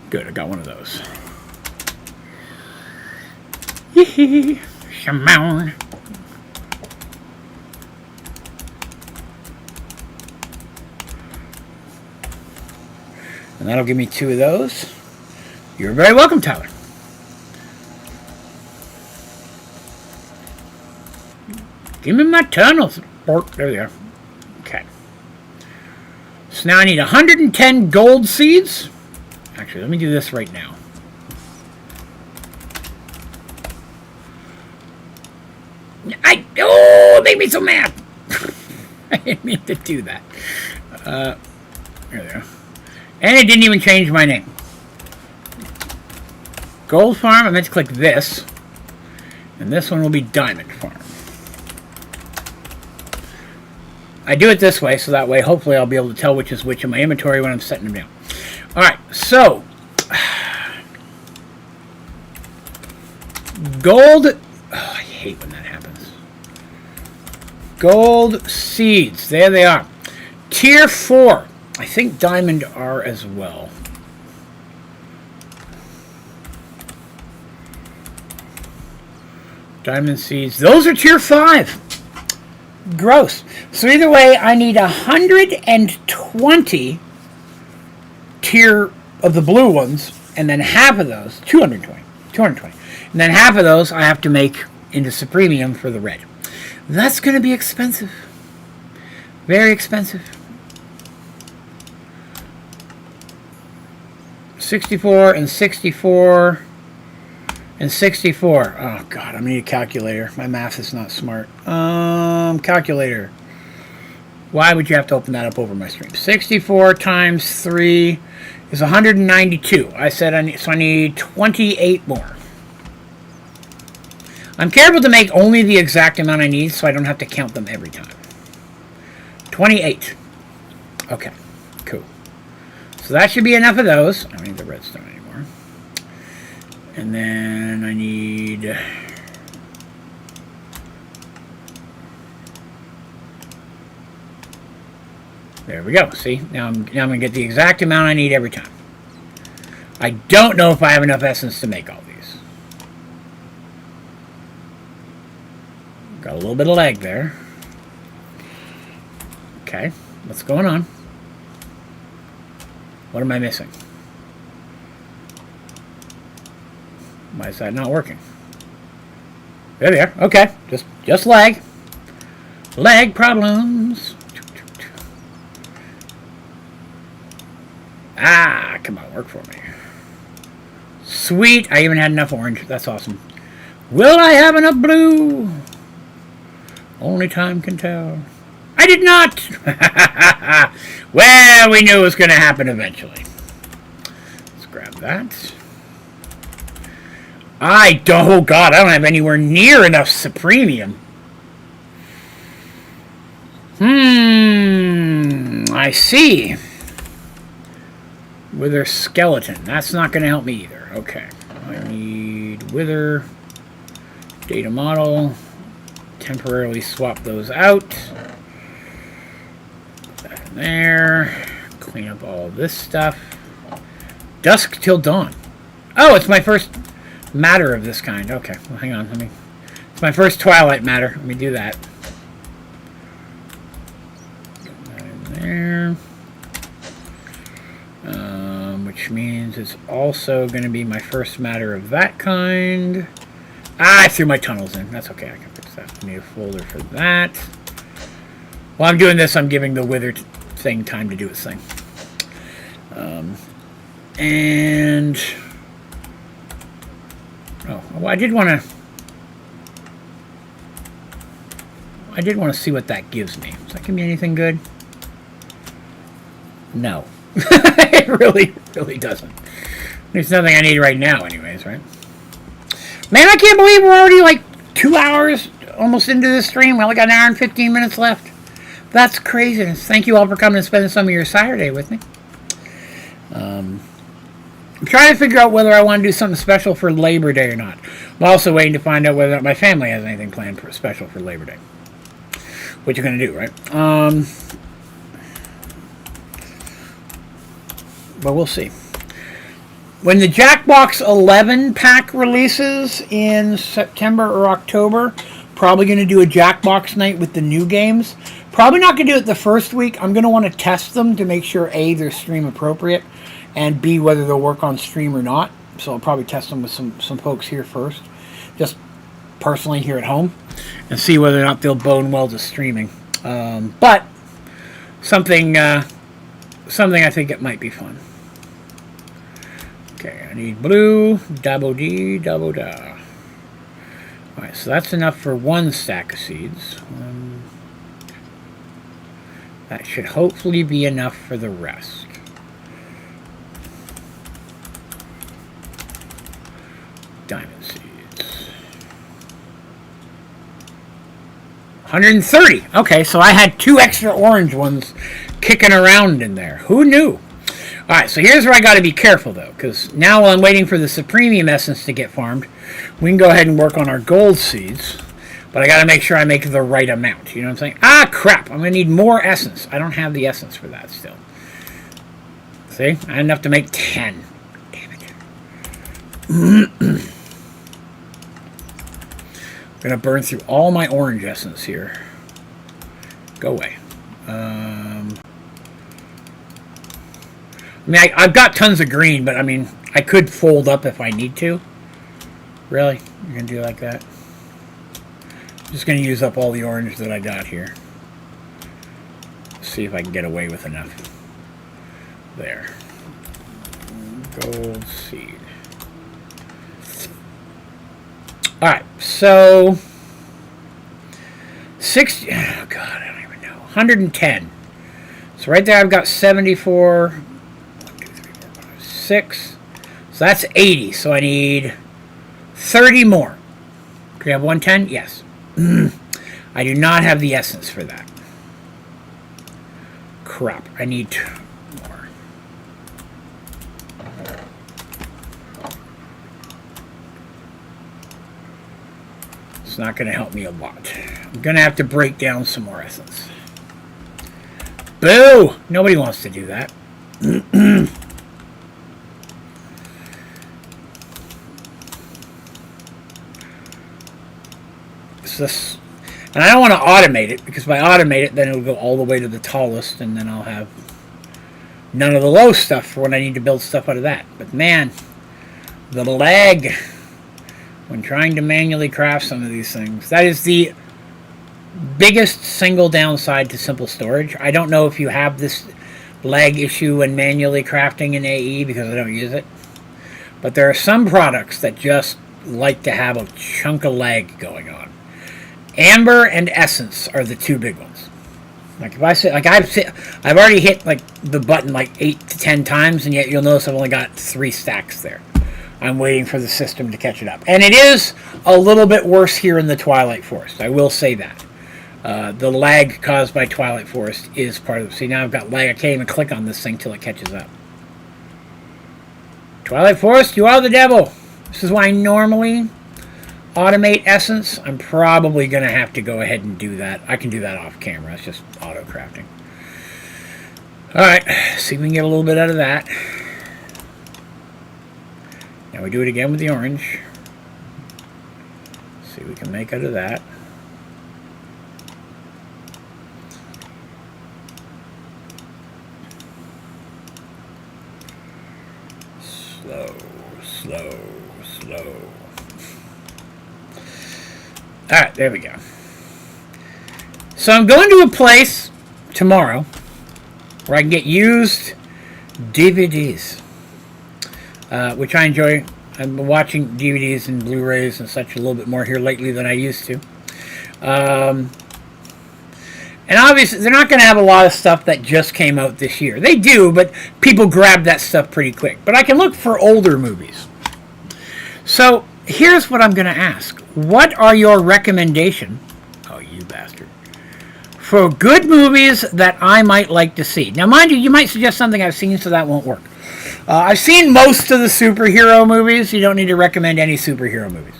Good, I got one of those. Hee-hee. Shimon. And that'll give me two of those. You're very welcome, Tyler. Give me my tunnels. There they are. Okay. So now I need 110 gold seeds. Actually, let me do this right now. It made me so mad. I didn't mean to do that. There we go. And it didn't even change my name. Gold Farm, I meant to click this. And this one will be Diamond Farm. I do it this way, so that way hopefully I'll be able to tell which is which in my inventory when I'm setting them down. Alright, so gold. Oh, I hate when that happens. Gold seeds. There they are. Tier 4. I think diamond are as well. Diamond seeds. Those are tier 5. Gross. So either way, I need 120 tier of the blue ones, and then half of those, 220. And then half of those I have to make into supremium for the red. That's going to be expensive. Very expensive. 64 and 64 and 64. Oh god, I'm gonna need a calculator. My math is not smart. Calculator. Why would you have to open that up over my stream? 64 times 3 is 192. I said I need 28 more. I'm careful to make only the exact amount I need so I don't have to count them every time. 28. Okay, cool. So that should be enough of those. I don't need the redstone anymore. And then I need... There we go. See? Now I'm going to get the exact amount I need every time. I don't know if I have enough essence to make all these. Got a little bit of lag there. Okay. What's going on? What am I missing? Why is that not working? There they are. Okay. Just lag. Lag problems. Ah, come on, work for me. Sweet, I even had enough orange. That's awesome. Will I have enough blue? Only time can tell. I did not! Well, we knew it was going to happen eventually. Let's grab that. Oh god, I don't have anywhere near enough Supremium. I see. Wither skeleton. That's not going to help me either. Okay. I need wither. Data model. Temporarily swap those out. Put that in there. Clean up all this stuff. Dusk till dawn. Oh, it's my first matter of this kind. Okay. Well, hang on. It's my first twilight matter. Let me do that. Put that in there. Which means it's also going to be my first matter of that kind. I threw my tunnels in. That's okay. I can fix that. I need a folder for that. While I'm doing this, I'm giving the wither thing time to do its thing. And... Oh, well, I did want to see what that gives me. Does that give me anything good? No. It really doesn't. There's nothing I need right now anyways, right? Man, I can't believe we're already like 2 hours almost into this stream. We only got an hour and 15 minutes left. That's craziness. Thank you all for coming and spending some of your Saturday with me. I'm trying to figure out whether I want to do something special for Labor Day or not. I'm also waiting to find out whether my family has anything planned for special for Labor Day. What you're going to do, right? But we'll see. When the Jackbox 11 pack releases in September or October, probably going to do a Jackbox night with the new games. Probably not going to do it the first week. I'm going to want to test them to make sure A, they're stream appropriate, and B, whether they'll work on stream or not. So I'll probably test them with some folks here first, just personally here at home, and see whether or not they'll bode well to streaming. But something I think it might be fun. Okay, I need blue, double D, double da. Alright, so that's enough for one stack of seeds. That should hopefully be enough for the rest. Diamond seeds. 130! Okay, so I had 2 extra orange ones kicking around in there. Who knew? Alright, so here's where I got to be careful, though, because now while I'm waiting for the Supremium Essence to get farmed, we can go ahead and work on our gold seeds, but I got to make sure I make the right amount, you know what I'm saying? Ah, crap! I'm going to need more Essence. I don't have the Essence for that still. See? I had enough to make 10. Damn it. I'm going to burn through all my orange Essence here. Go away. I mean, I've got tons of green, but I mean, I could fold up if I need to. Really? You're going to do it like that? I'm just going to use up all the orange that I got here. See if I can get away with enough. There. Gold seed. Alright, so... 60... Oh, God, I don't even know. 110. So right there I've got 74. 1, 2, 3, 4, 5, 6. So that's 80. So I need 30 more. Do we have 110? Yes. I do not have the essence for that. Crap. I need more. It's not going to help me a lot. I'm going to have to break down some more essence. Boo! Nobody wants to do that. This, and I don't want to automate it, because if I automate it, then it'll go all the way to the tallest, and then I'll have none of the low stuff for when I need to build stuff out of that. But man, the lag when trying to manually craft some of these things, that is the biggest single downside to simple storage. I don't know if you have this lag issue when manually crafting in AE, because I don't use it, but there are some products that just like to have a chunk of lag going on. Amber and Essence are the two big ones. Like if I say, like I've already hit like the button like 8 to 10 times, and yet you'll notice I've only got 3 stacks there. I'm waiting for the system to catch it up, and it is a little bit worse here in the Twilight Forest. I will say that the lag caused by Twilight Forest is part of it. See, now I've got lag. I can't even click on this thing till it catches up. Twilight Forest, you are the devil. This is why I normally automate essence. I'm probably going to have to go ahead and do that. I can do that off camera. It's just auto crafting. Alright, see if we can get a little bit out of that. Now we do it again with the orange. See what we can make out of that. Slow, slow, slow. Alright, there we go. So I'm going to a place tomorrow where I can get used DVDs, which I enjoy. I've been watching DVDs and Blu-rays and such a little bit more here lately than I used to. And obviously, they're not going to have a lot of stuff that just came out this year. They do, but people grab that stuff pretty quick. But I can look for older movies. So here's what I'm going to ask. What are your recommendations? Oh, you bastard. For good movies that I might like to see. Now, mind you, you might suggest something I've seen, so that won't work. I've seen most of the superhero movies. You don't need to recommend any superhero movies,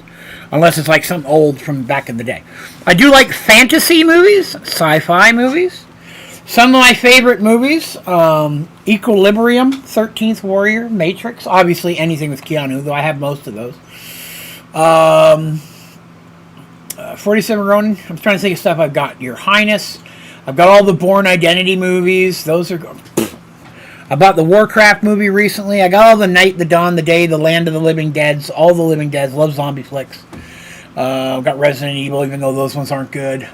unless it's like some old from back in the day. I do like fantasy movies, sci-fi movies. Some of my favorite movies, Equilibrium, 13th Warrior, Matrix. Obviously, anything with Keanu, though I have most of those. 47 Ronin. I'm trying to think of stuff I've got. Your Highness. I've got all the Bourne Identity movies. Those are... I bought the Warcraft movie recently. I got all the Night, the Dawn, the Day, the Land of the Living Deads, all the Living Deads. Love zombie flicks. I've got Resident Evil, even though those ones aren't good.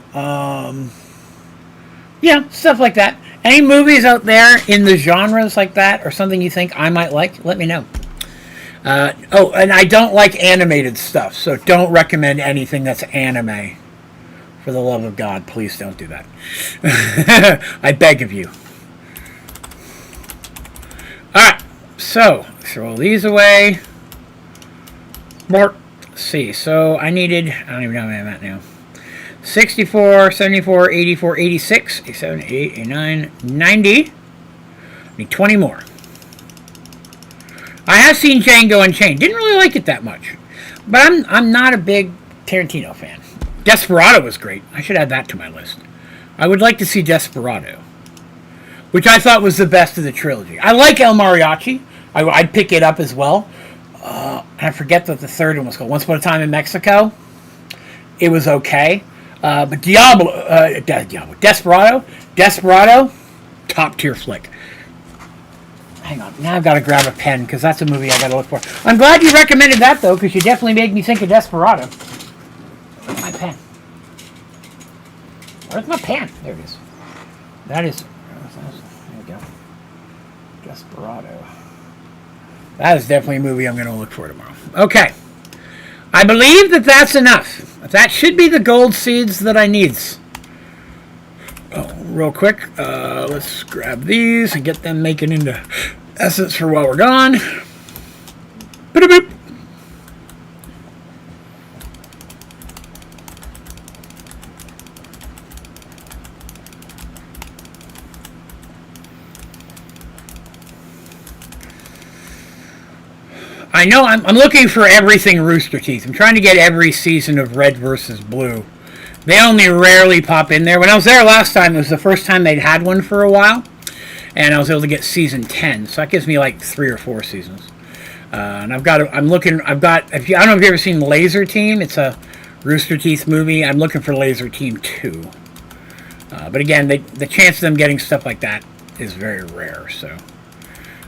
Yeah, stuff like that. Any movies out there in the genres like that, or something you think I might like, let me know. Oh, and I don't like animated stuff, so don't recommend anything that's anime. For the love of God, please don't do that. I beg of you. Alright, so throw these away. Let's see, so I needed, I don't even know where I'm at now. 64, 74, 84, 86, 87, 88, 89, 90. I need 20 more. I have seen Django Unchained. Didn't really like it that much. But I'm not a big Tarantino fan. Desperado was great. I should add that to my list. I would like to see Desperado, which I thought was the best of the trilogy. I like El Mariachi. I'd pick it up as well. I forget what the third one was called. Once Upon a Time in Mexico. It was okay. But Desperado, top tier flick. Hang on, now I've got to grab a pen, because that's a movie I got to look for. I'm glad you recommended that, though, because you definitely made me think of Desperado. Where's my pen? Where's my pen? There it is. That is... There we go. Desperado. That is definitely a movie I'm going to look for tomorrow. Okay. I believe that that's enough. That should be the gold seeds that I need. Oh, real quick. Let's grab these and get them making into essence for while we're gone. Boop. I know I'm looking for everything Rooster Teeth. I'm trying to get every season of Red versus Blue. They only rarely pop in there. When I was there last time, it was the first time they'd had one for a while. And I was able to get season 10. So that gives me like 3 or 4 seasons. And I don't know if you've ever seen Laser Team. It's a Rooster Teeth movie. I'm looking for Laser Team 2. But again, the chance of them getting stuff like that is very rare. So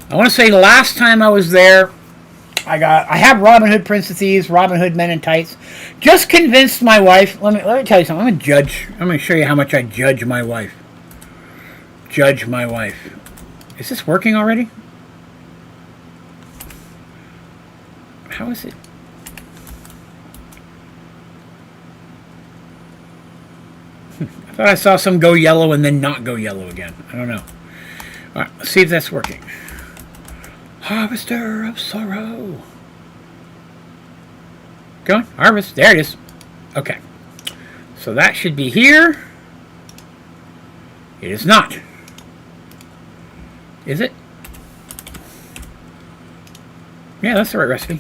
I want to say the last time I was there, I have Robin Hood Prince of Thieves, Robin Hood Men in Tights. Just convinced my wife. Let me tell you something. I'm going to show you how much I judge my wife. Judge my wife. Is this working already? How is it? I thought I saw some go yellow and then not go yellow again. I don't know. All right, let's see if that's working. Harvester of Sorrow. Go on, harvest. There it is. Okay. So that should be here. It is not. Is it? Yeah, that's the right recipe.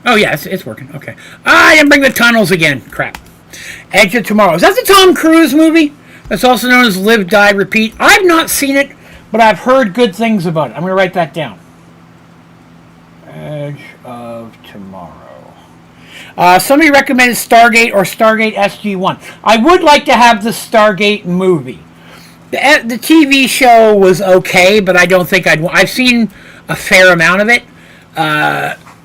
Oh, yeah, it's working. Okay. I didn't bring the tunnels again. Crap. Edge of Tomorrow. Is that the Tom Cruise movie? That's also known as Live, Die, Repeat. I've not seen it, but I've heard good things about it. I'm going to write that down. Edge of Tomorrow. Somebody recommended Stargate or Stargate SG-1. I would like to have the Stargate movie. The TV show was okay, but I don't think I've seen a fair amount of it.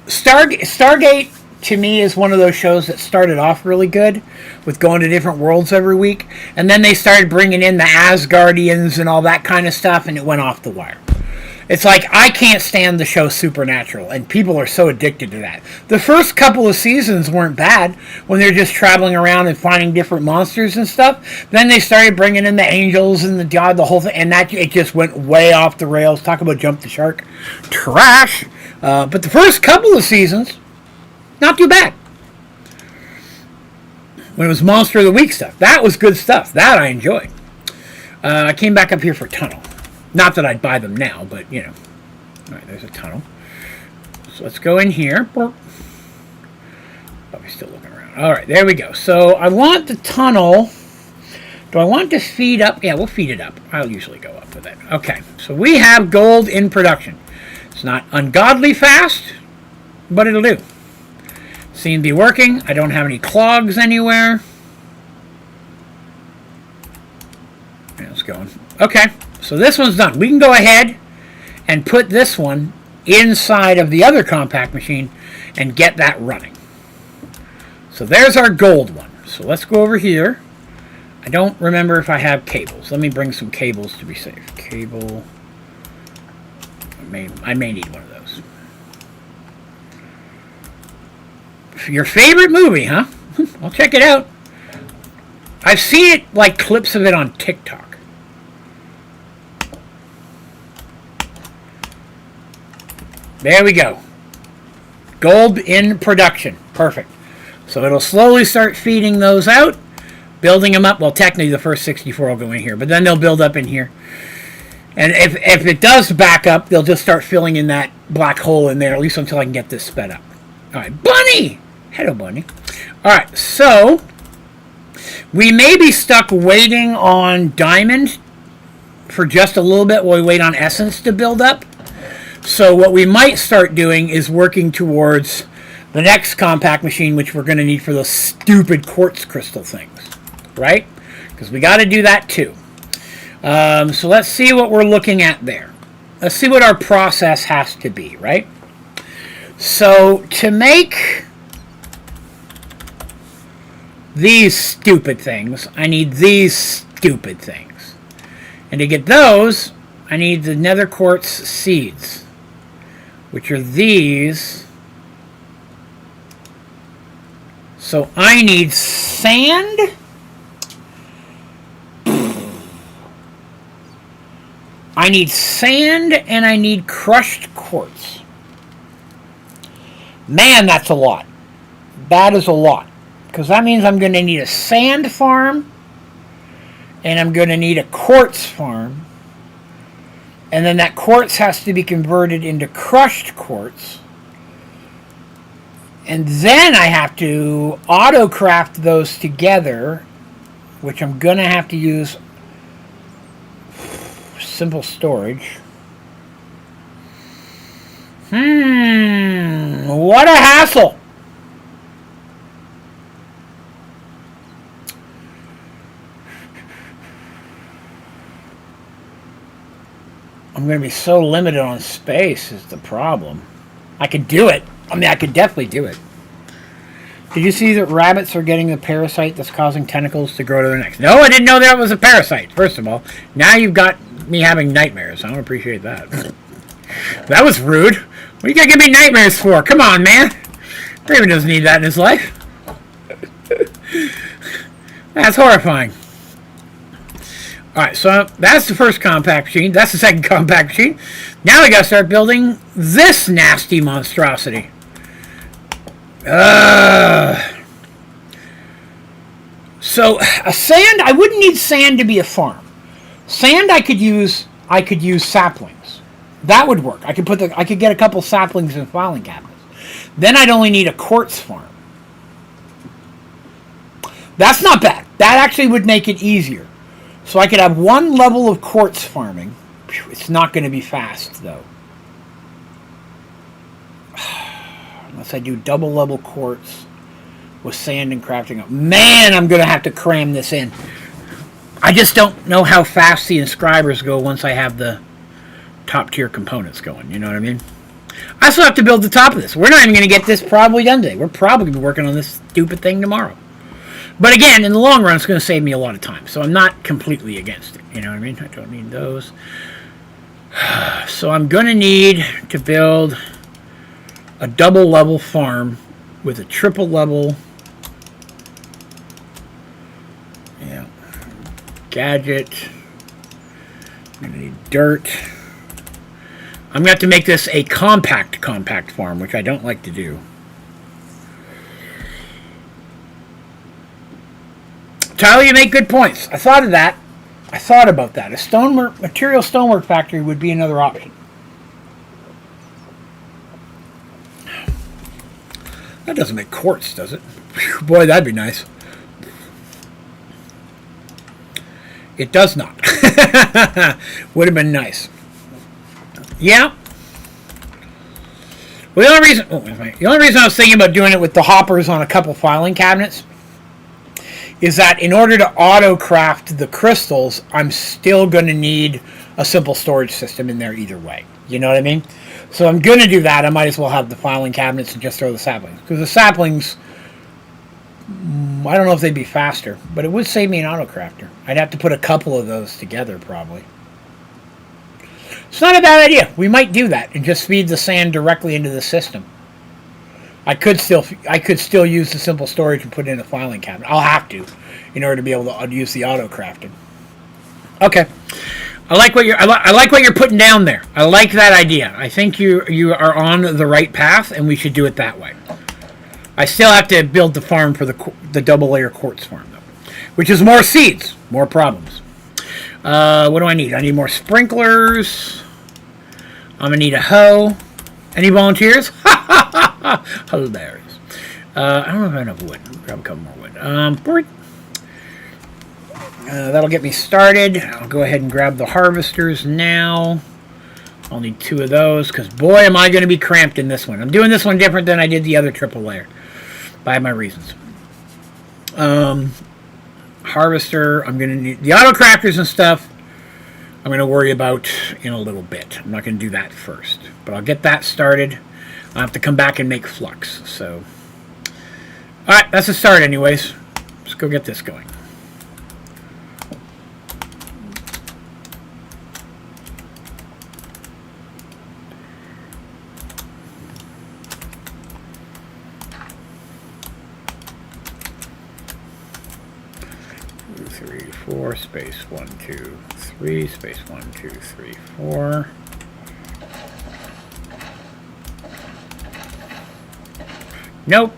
Stargate, to me, is one of those shows that started off really good with going to different worlds every week. And then they started bringing in the Asgardians and all that kind of stuff, and it went off the wire. It's like, I can't stand the show Supernatural, and people are so addicted to that. The first couple of seasons weren't bad when they're just traveling around and finding different monsters and stuff. Then they started bringing in the angels and the whole thing, and it just went way off the rails. Talk about jump the shark. Trash. But the first couple of seasons, not too bad. When it was Monster of the Week stuff, that was good stuff. That I enjoyed. I came back up here for Tunnel. Not that I'd buy them now, but, you know. All right, there's a tunnel. So let's go in here. Oh, we're still looking around. All right, there we go. So I want the tunnel. Do I want to feed up? Yeah, we'll feed it up. I'll usually go up with it. Okay, so we have gold in production. It's not ungodly fast, but it'll do. Seem to be working. I don't have any clogs anywhere. Yeah, it's going. Okay. So this one's done. We can go ahead and put this one inside of the other compact machine and get that running. So there's our gold one. So let's go over here. I don't remember if I have cables. Let me bring some cables to be safe. Cable. I may need one of those. Your favorite movie, huh? I'll check it out. I've seen it, like clips of it on TikTok. There we go. Gold in production. Perfect. So it'll slowly start feeding those out, building them up. Well, technically the first 64 will go in here, but then they'll build up in here. And if it does back up, they'll just start filling in that black hole in there, at least until I can get this sped up. All right, Bunny! Hello, Bunny. All right, so we may be stuck waiting on Diamond for just a little bit while we wait on Essence to build up. So what we might start doing is working towards the next compact machine, which we're going to need for those stupid quartz crystal things, right? Because we got to do that too. So let's see what we're looking at there. Let's see what our process has to be, right? So to make these stupid things, I need these stupid things. And to get those, I need the nether quartz seeds, which are these. So I need sand. I need sand and I need crushed quartz. Man, that's a lot. That is a lot. Because that means I'm going to need a sand farm and I'm going to need a quartz farm. And then that quartz has to be converted into crushed quartz. And then I have to auto-craft those together, which I'm going to have to use simple storage. What a hassle. I'm going to be so limited on space is the problem. I could do it. I mean, I could definitely do it. Did you see that rabbits are getting the parasite that's causing tentacles to grow to their necks? No, I didn't know that was a parasite, first of all. Now you've got me having nightmares. I don't appreciate that. That was rude. What are you going to give me nightmares for? Come on, man. Raven doesn't need that in his life. That's horrifying. Alright, so that's the first compact machine. That's the second compact machine. Now we gotta start building this nasty monstrosity. So, a sand, I wouldn't need sand to be a farm. Sand I could use saplings. That would work. I could get a couple saplings in filing cabinets. Then I'd only need a quartz farm. That's not bad. That actually would make it easier. So I could have one level of quartz farming. It's not going to be fast, though. Unless I do double level quartz with sand and crafting up. Man, I'm going to have to cram this in. I just don't know how fast the inscribers go once I have the top tier components going. You know what I mean? I still have to build the top of this. We're not even going to get this probably done today. We're probably going to be working on this stupid thing tomorrow. But again, in the long run, it's going to save me a lot of time. So I'm not completely against it. You know what I mean? I don't need those. So I'm going to need to build a double level farm with a triple level gadget. I'm going to need dirt. I'm going to have to make this a compact farm, which I don't like to do. Tyler, you make good points. I thought of that. I thought about that. A material stonework factory would be another option. That doesn't make quartz, does it? Whew, boy, that'd be nice. It does not. Would have been nice. Yeah. Well, the only reason I was thinking about doing it with the hoppers on a couple filing cabinets is that in order to auto-craft the crystals, I'm still going to need a simple storage system in there either way. You know what I mean? So I'm going to do that. I might as well have the filing cabinets and just throw the saplings. Because the saplings, I don't know if they'd be faster, but it would save me an auto-crafter. I'd have to put a couple of those together, probably. It's not a bad idea. We might do that and just feed the sand directly into the system. I could still use the simple storage and put it in a filing cabinet. I'll have to, in order to be able to use the auto crafting. Okay, I like what you're putting down there. I like that idea. I think you are on the right path, and we should do it that way. I still have to build the farm for the double layer quartz farm though, which is more seeds, more problems. What do I need? I need more sprinklers. I'm gonna need a hoe. Any volunteers? Hilarious. I don't know if I have enough wood. Grab a couple more wood. That'll get me started. I'll go ahead and grab the harvesters now. I'll need 2 of those, because boy, am I going to be cramped in this one. I'm doing this one different than I did the other triple layer. By my reasons. Harvester, I'm going to need the auto crafters and stuff. I'm going to worry about in a little bit. I'm not going to do that first. But I'll get that started. I'll have to come back and make flux. So, alright, that's a start anyways. Let's go get this going. Three, 4, space 1, 2, 3, space 1, 2, 3, 4. Nope.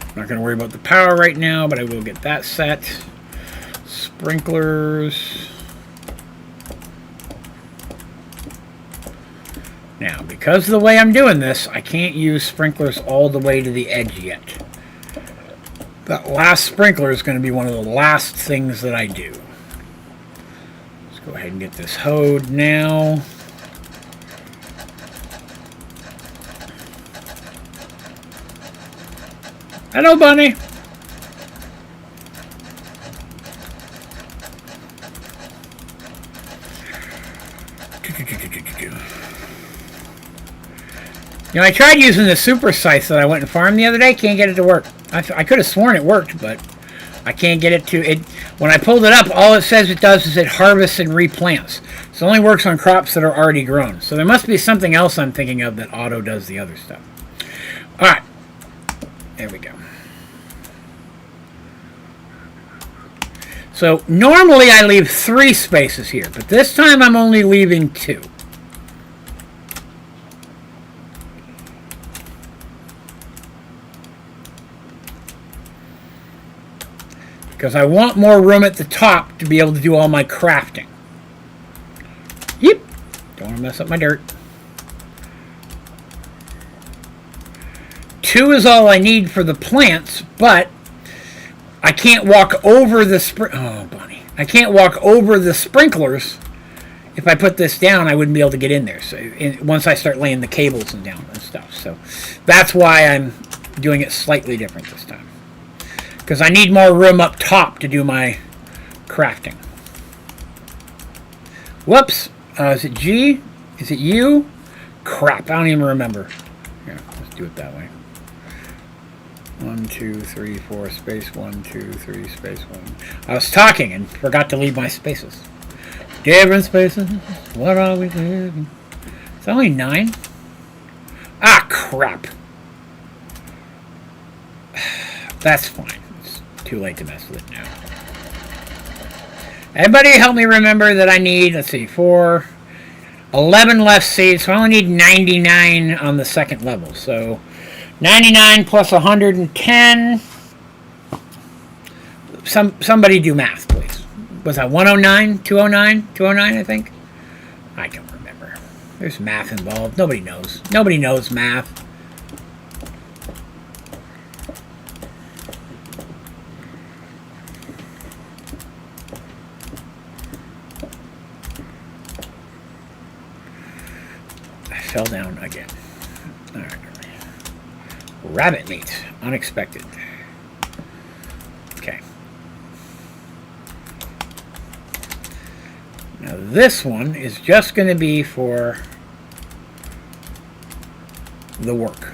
I'm not going to worry about the power right now, but I will get that set. Sprinklers. Now, because of the way I'm doing this, I can't use sprinklers all the way to the edge yet. That last sprinkler is going to be one of the last things that I do. Let's go ahead and get this hoed now. Hello, bunny. You know, I tried using the super scythe that I went and farmed the other day. Can't get it to work. I could have sworn it worked, but I can't get it to... When I pulled it up, all it says it does is it harvests and replants. So it only works on crops that are already grown. So there must be something else I'm thinking of that auto does the other stuff. Alright. There we go. So normally I leave 3 spaces here, but this time I'm only leaving 2. Because I want more room at the top to be able to do all my crafting. Yep. Don't want to mess up my dirt. 2 is all I need for the plants, but I can't walk over the I can't walk over the sprinklers. If I put this down, I wouldn't be able to get in there. So once I start laying the cables and down and stuff. So that's why I'm doing it slightly different this time. Because I need more room up top to do my crafting. Whoops. Is it G? Is it U? Crap, I don't even remember. Here, let's do it that way. 1, 2, 3, 4, space 1, 2, 3, space 1. I was talking and forgot to leave my spaces. Different spaces. What are we doing? It's only 9. Ah, crap. That's fine. It's too late to mess with it now. Everybody help me remember that I need, let's see, 11 left seeds. So I only need 99 on the second level. So 99 plus 110. Somebody do math, please. Was that 109? 209? 209, I think? I don't remember. There's math involved. Nobody knows. Nobody knows math. I fell down again. All right. Rabbit meat. Unexpected. Okay. Now this one is just going to be for the work.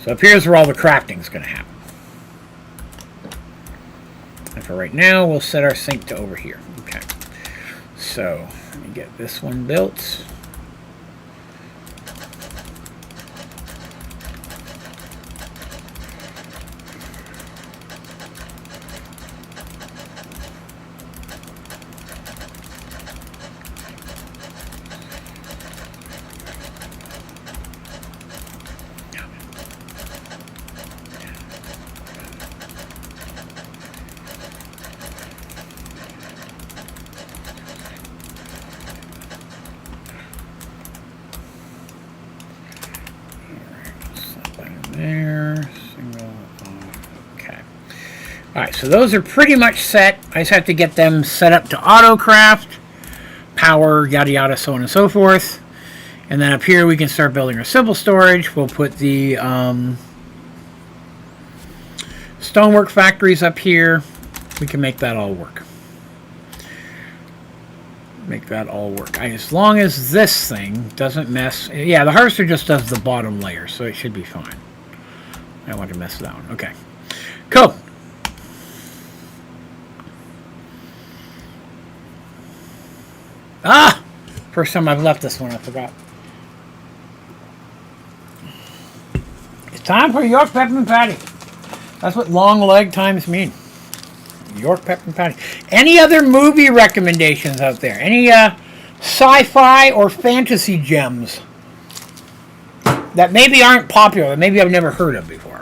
So up here's where all the crafting is going to happen. And for right now, we'll set our sink to over here. Okay. So, let me get this one built. There, single, okay. Alright, so those are pretty much set. I just have to get them set up to auto craft, power, yada yada, so on and so forth. And then up here we can start building our simple storage. We'll put the stonework factories up here. We can make that all work. Make that all work. As long as this thing doesn't mess... Yeah, the harvester just does the bottom layer, so it should be fine. I don't want to mess that one. Okay. Cool. Ah! First time I've left this one, I forgot. It's time for York Peppermint Patty. That's what long leg times mean. York Peppermint Patty. Any other movie recommendations out there? Any sci-fi or fantasy gems that maybe aren't popular, that maybe I've never heard of before?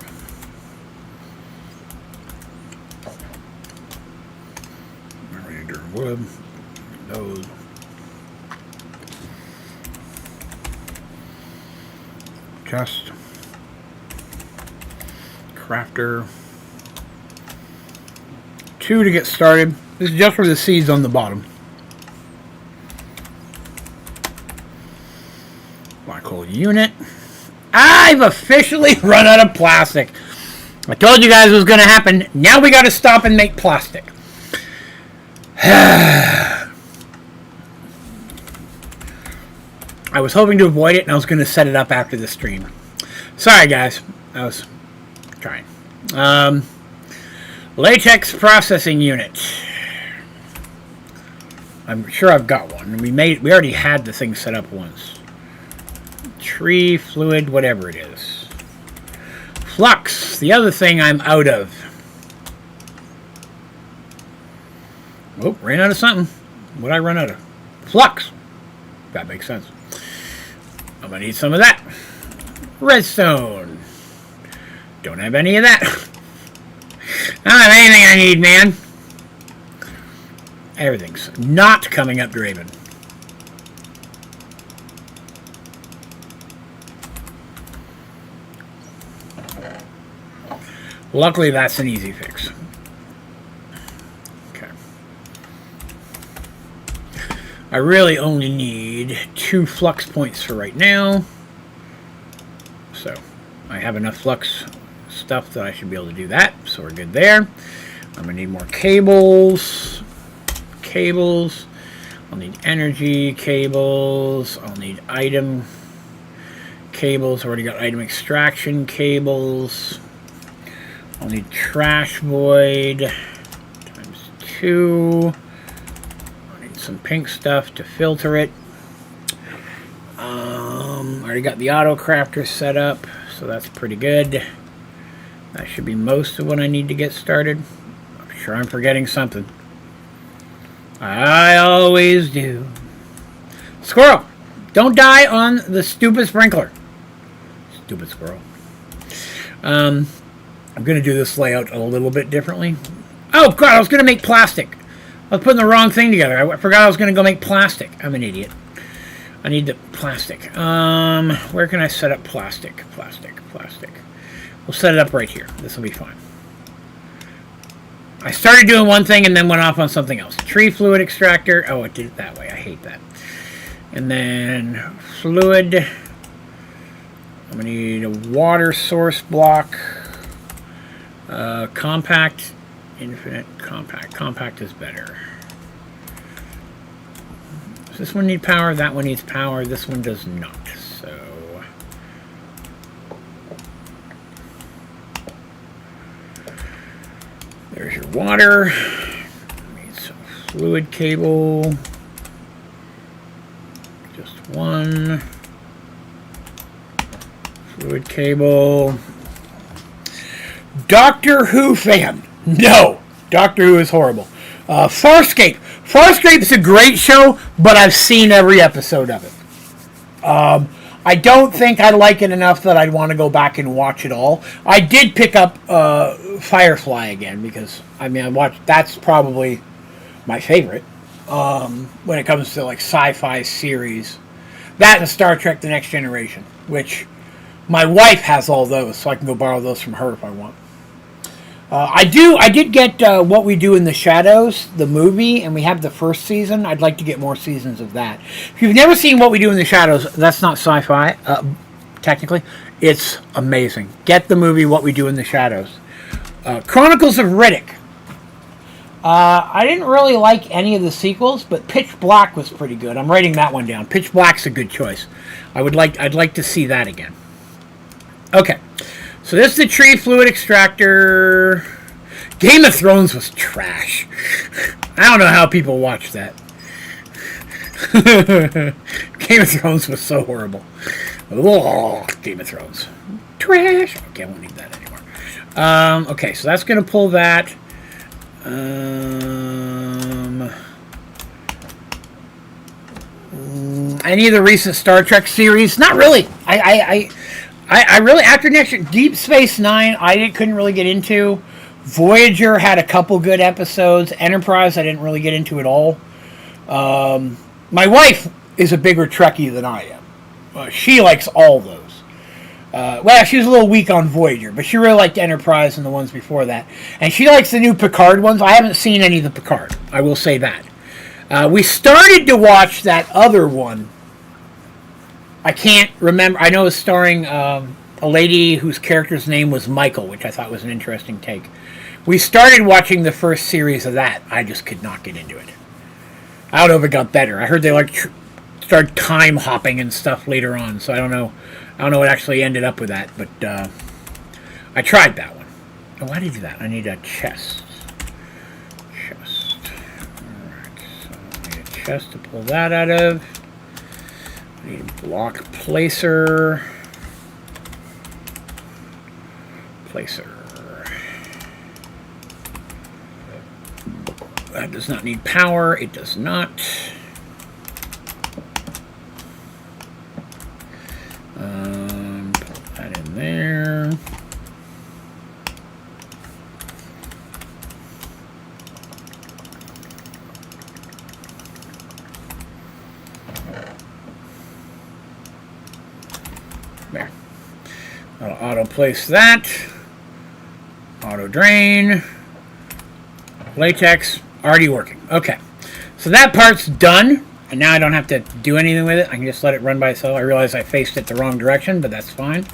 Wood. Those. Just crafter. 2 to get started. This is just for the seeds on the bottom. Black hole unit. I've officially run out of plastic. I told you guys it was going to happen. Now we got to stop and make plastic. I was hoping to avoid it, and I was going to set it up after the stream. Sorry, guys. I was trying. Latex processing unit. I'm sure I've got one. We already had the thing set up once. Tree, fluid, whatever it is. Flux. The other thing I'm out of. Oh, ran out of something. What'd I run out of? Flux. That makes sense. I'm going to need some of that. Redstone. Don't have any of that. I don't have anything I need, man. Everything's not coming up Draven. Luckily, that's an easy fix. Okay. I really only need 2 flux points for right now. So, I have enough flux stuff that I should be able to do that. So, we're good there. I'm going to need more cables. Cables. I'll need energy cables. I'll need item cables. Already got item extraction cables. I'll need trash void times 2. I'll need some pink stuff to filter it. I already got the auto crafter set up, so that's pretty good. That should be most of what I need to get started. I'm sure I'm forgetting something. I always do. Squirrel! Don't die on the stupid sprinkler. Stupid squirrel. I'm going to do this layout a little bit differently. Oh, God, I was going to make plastic. I was putting the wrong thing together. I forgot I was going to go make plastic. I'm an idiot. I need the plastic. Where can I set up plastic? Plastic. We'll set it up right here. This will be fine. I started doing one thing and then went off on something else. Tree fluid extractor. Oh, it did it that way. I hate that. And then fluid. I'm going to need a water source block. Compact. Infinite. Compact. Compact is better. Does this one need power? That one needs power. This one does not. So there's your water. Need some fluid cable. Just one. Fluid cable. Doctor Who fan. No. Doctor Who is horrible. Farscape. Farscape is a great show, but I've seen every episode of it. I don't think I like it enough that I'd want to go back and watch it all. I did pick up Firefly again because, I mean, I watched. That's probably my favorite when it comes to like sci-fi series. That and Star Trek: The Next Generation, which my wife has all those, so I can go borrow those from her if I want. I did get What We Do in the Shadows, the movie, and we have the first season. I'd like to get more seasons of that. If you've never seen What We Do in the Shadows, that's not sci-fi, technically. It's amazing. Get the movie What We Do in the Shadows. Chronicles of Riddick. I didn't really like any of the sequels, but Pitch Black was pretty good. I'm writing that one down. Pitch Black's a good choice. I'd like to see that again. Okay. So this is the tree fluid extractor. Game of Thrones was trash. I don't know how people watch that. Game of Thrones was so horrible. Oh, Game of Thrones. Trash. Okay, I won't need that anymore. Okay, so that's going to pull that. Any of the recent Star Trek series? Not really. I really, after next year, Deep Space Nine, couldn't really get into. Voyager had a couple good episodes. Enterprise, I didn't really get into at all. My wife is a bigger Trekkie than I am. She likes all those. Well, she was a little weak on Voyager, but she really liked Enterprise and the ones before that. And she likes the new Picard ones. I haven't seen any of the Picard. I will say that. We started to watch that other one. I can't remember. I know it was starring a lady whose character's name was Michael, which I thought was an interesting take. We started watching the first series of that. I just could not get into it. I don't know if it got better. I heard they started time hopping and stuff later on, so I don't know. I don't know what actually ended up with that, but I tried that one. Oh, why did I do that? I need a chest. Alright, so I need a chest to pull that out of. I need a block placer. That does not need power. It does not. Put that in there. There. I'll auto place that. Auto drain. Latex. Already working. Okay. So that part's done. And now I don't have to do anything with it. I can just let it run by itself. I realize I faced it the wrong direction, but that's fine.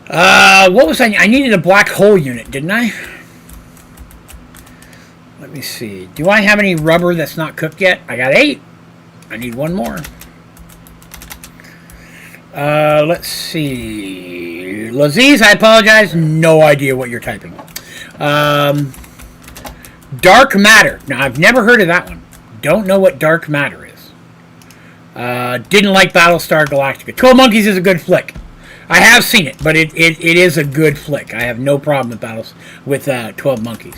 What was I needed a black hole unit, didn't I? Let me see. Do I have any rubber that's not cooked yet? I got 8. I need 1 more. Let's see. Laziz, I apologize. No idea what you're typing. Dark Matter. Now, I've never heard of that one. Don't know what Dark Matter is. Didn't like Battlestar Galactica. 12 Monkeys is a good flick. I have seen it, but it is a good flick. I have no problem with 12 Monkeys.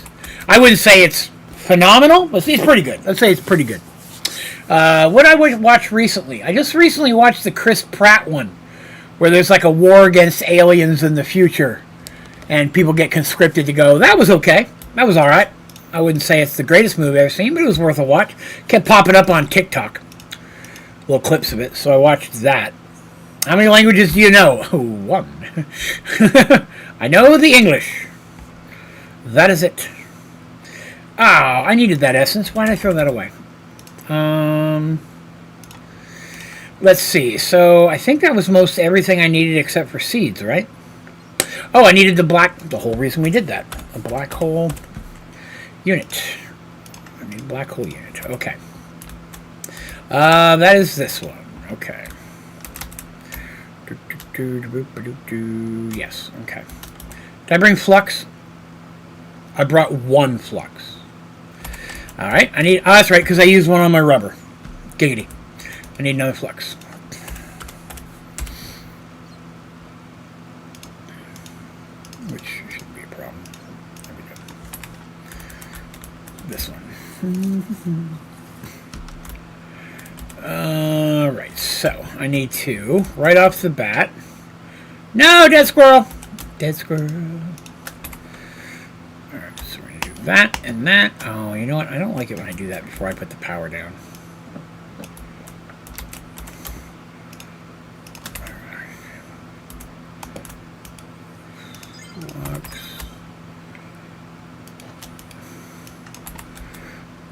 I wouldn't say it's phenomenal, but it's pretty good. Let's say it's pretty good. What I watched recently? I just recently watched the Chris Pratt one, where there's like a war against aliens in the future, and people get conscripted to go. That was okay. That was all right. I wouldn't say it's the greatest movie I've ever seen, but it was worth a watch. Kept popping up on TikTok. Little clips of it, so I watched that. How many languages do you know? 1. I know the English. That is it. Oh, I needed that essence. Why did I throw that away? Let's see. So I think that was most everything I needed except for seeds, right? Oh, I needed the whole reason we did that. A black hole unit. I need a black hole unit. Okay. That is this one. Okay. Yes. Okay. Did I bring flux? I brought 1 flux. All right. I need. Oh, that's right, because I used one on my rubber. Giggity. I need another flux. Which shouldn't be a problem. There we go. This one. Alright, so I need to, right off the bat. No, dead squirrel! Dead squirrel. Alright, so we're going to do that and that. Oh, you know what? I don't like it when I do that before I put the power down.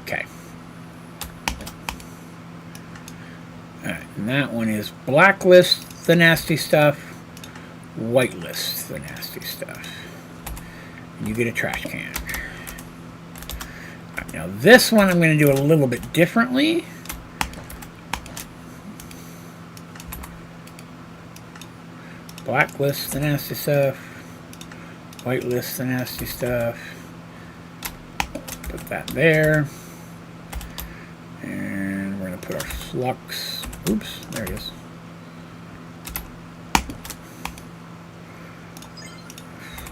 Okay. Alright, and that one is blacklist the nasty stuff, whitelist the nasty stuff. And you get a trash can. Alright, now this one I'm going to do a little bit differently. Blacklist the nasty stuff, whitelist the nasty stuff. Put that there. And we're going to put our flux. Oops, there it is.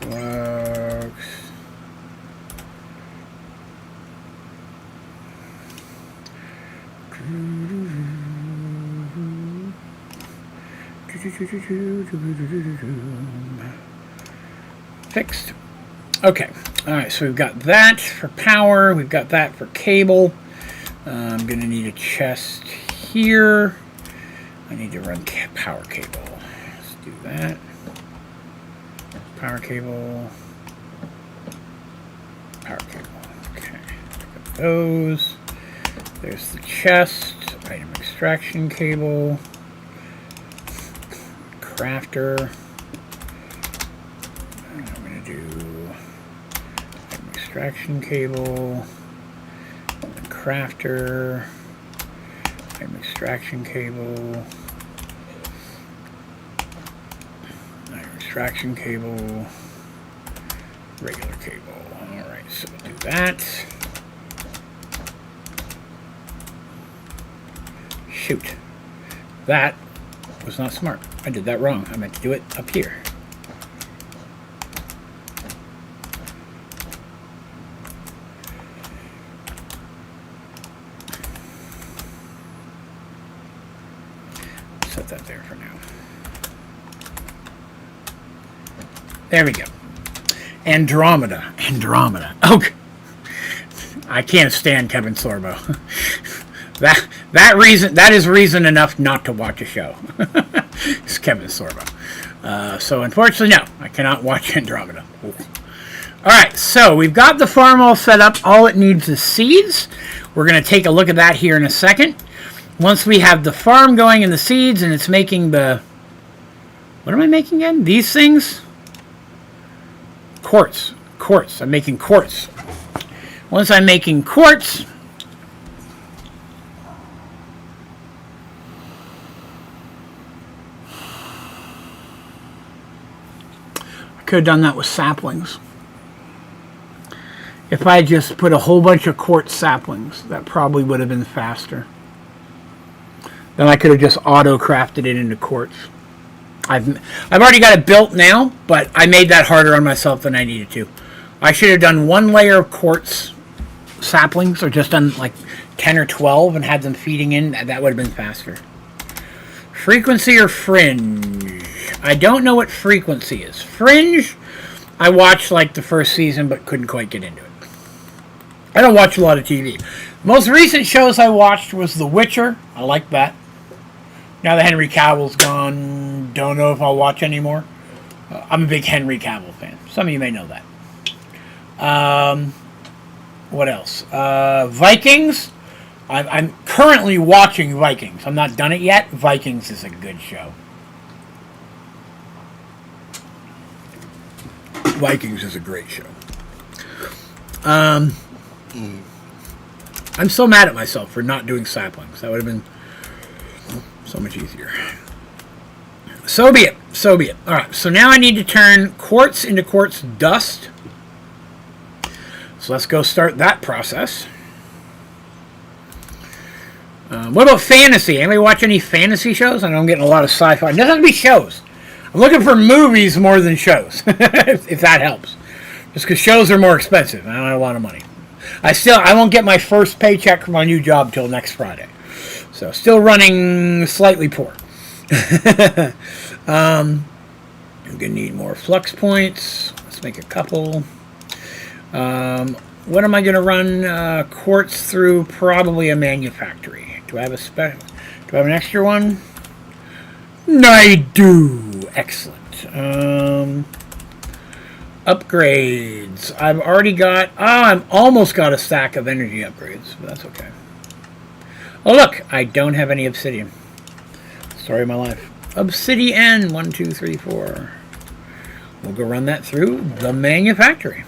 Flux. Fixed. Okay. Alright, so we've got that for power. We've got that for cable. I'm going to need a chest here. I need to run power cable. Let's do that. Power cable. Power cable. Okay. Got those. There's the chest. Item extraction cable. Crafter. I'm going to do item extraction cable. Crafter. Item extraction cable. Item extraction cable. Regular cable. Alright, so we'll do that. Shoot. That was not smart. I did that wrong. I meant to do it up here. Set that there for now. There we go. Andromeda. Andromeda. Okay. I can't stand Kevin Sorbo. That is reason enough not to watch a show. It's Kevin Sorbo. So unfortunately, no, I cannot watch Andromeda. Alright, so we've got the farm all set up. All it needs is seeds. We're going to take a look at that here in a second. Once we have the farm going and the seeds, and it's making the... What am I making again? These things? Quartz. Quartz. I'm making quartz. Once I'm making quartz... I could have done that with saplings. If I just put a whole bunch of quartz saplings, that probably would have been faster. Then I could have just auto-crafted it into quartz. I've already got it built now, but I made that harder on myself than I needed to. I should have done one layer of quartz saplings, or just done like 10 or 12 and had them feeding in. That would have been faster. Frequency or fringe? I don't know what frequency is. Fringe, I watched like the first season, but couldn't quite get into it. I don't watch a lot of TV. Most recent shows I watched was The Witcher. I like that. Now that Henry Cavill's gone, don't know if I'll watch anymore. I'm a big Henry Cavill fan. Some of you may know that. What else? Vikings. I'm currently watching Vikings. I'm not done it yet. Vikings is a good show. Vikings is a great show. I'm so mad at myself for not doing saplings. That would have been so much easier. So be it. So be it. Alright, so now I need to turn quartz into quartz dust. So let's go start that process. What about fantasy? Anybody watch any fantasy shows? I know I'm getting a lot of sci-fi. It doesn't have to be shows. I'm looking for movies more than shows, if that helps. Just because shows are more expensive. I don't have a lot of money. I won't get my first paycheck from my new job till next Friday. So still running slightly poor. I'm going to need more flux points. Let's make a couple. What am I going to run quartz through? Probably a manufactory. Do I have an extra one? I do. Excellent. Upgrades. I've already got... I've almost got a stack of energy upgrades, but that's okay. Oh, look. I don't have any obsidian. Story of my life. Obsidian. 1, 2, 3, 4. We'll go run that through the manufactory.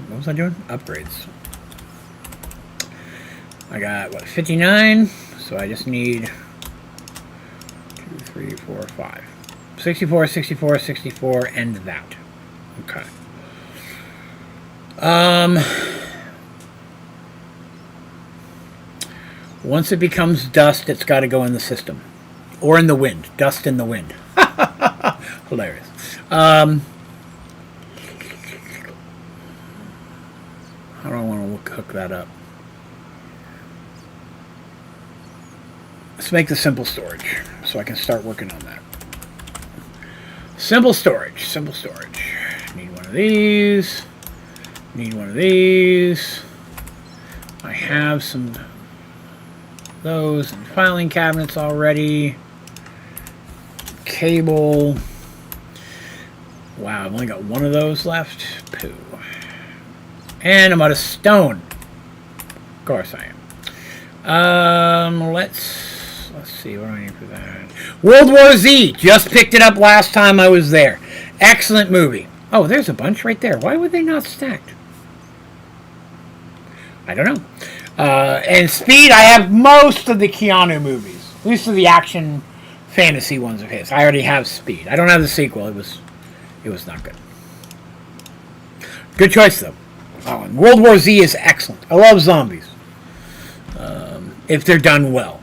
What was I doing? Upgrades. I got, what, 59? So I just need 2, 3, 4, 5. 64, 64, 64, and that. Okay. Once it becomes dust, it's got to go in the system. Or in the wind. Dust in the wind. Hilarious. How do I want to hook that up? Let's make the simple storage so I can start working on that. Simple storage. Simple storage. Need one of these. Need one of these. I have some those and filing cabinets already. Cable. Wow, I've only got one of those left. Pooh. And I'm out of stone. Of course I am. Let's see, what do I need for that? World War Z. Just picked it up last time I was there. Excellent movie. Oh, there's a bunch right there. Why were they not stacked? I don't know. And Speed, I have most of the Keanu movies. At least of the action fantasy ones of his. I already have Speed. I don't have the sequel. It was not good. Good choice, though. Oh, and World War Z is excellent. I love zombies. If they're done well.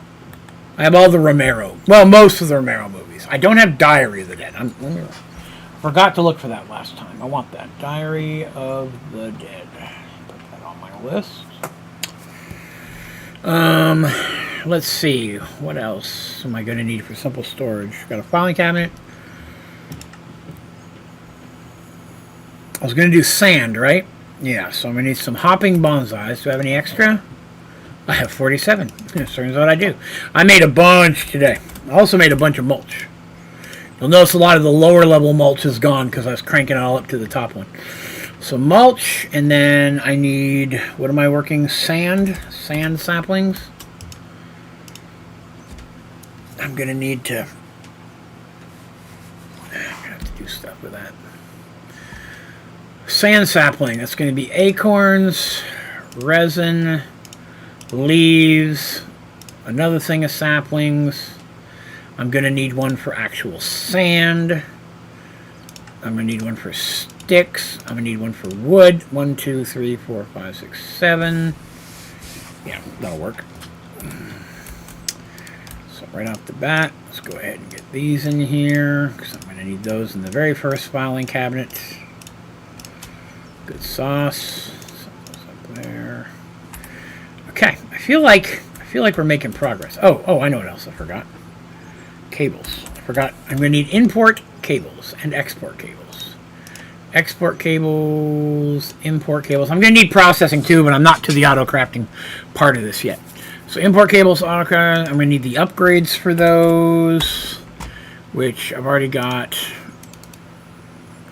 I have all the Romero. Well, most of the Romero movies. I don't have Diary of the Dead. Forgot to look for that last time. I want that. Diary of the Dead. Put that on my list. Let's see. What else am I going to need for simple storage? Got a filing cabinet. I was going to do sand, right? Yeah, so I'm going to need some hopping bonsais. Do I have any extra? I have 47. Turns out I do. I made a bunch today. I also made a bunch of mulch. You'll notice a lot of the lower level mulch is gone because I was cranking it all up to the top one. So mulch, and then I need, what am I working? Sand saplings. I'm going to need to, I'm going to have to do stuff with that. Sand sapling, that's going to be acorns, resin, leaves, another thing of saplings. I'm going to need one for actual sand. I'm going to need one for sticks. I'm going to need one for wood. 1, 2, 3, 4, 5, 6, 7. Yeah, that'll work. So right off the bat, let's go ahead and get these in here, because I'm going to need those in the very first filing cabinet. Good sauce. Up there. Okay, I feel like we're making progress. Oh, I know what else I forgot. Cables. I forgot. I'm going to need import cables and export cables. Export cables, import cables. I'm going to need processing too, but I'm not to the auto crafting part of this yet. So import cables, auto craft. I'm going to need the upgrades for those, which I've already got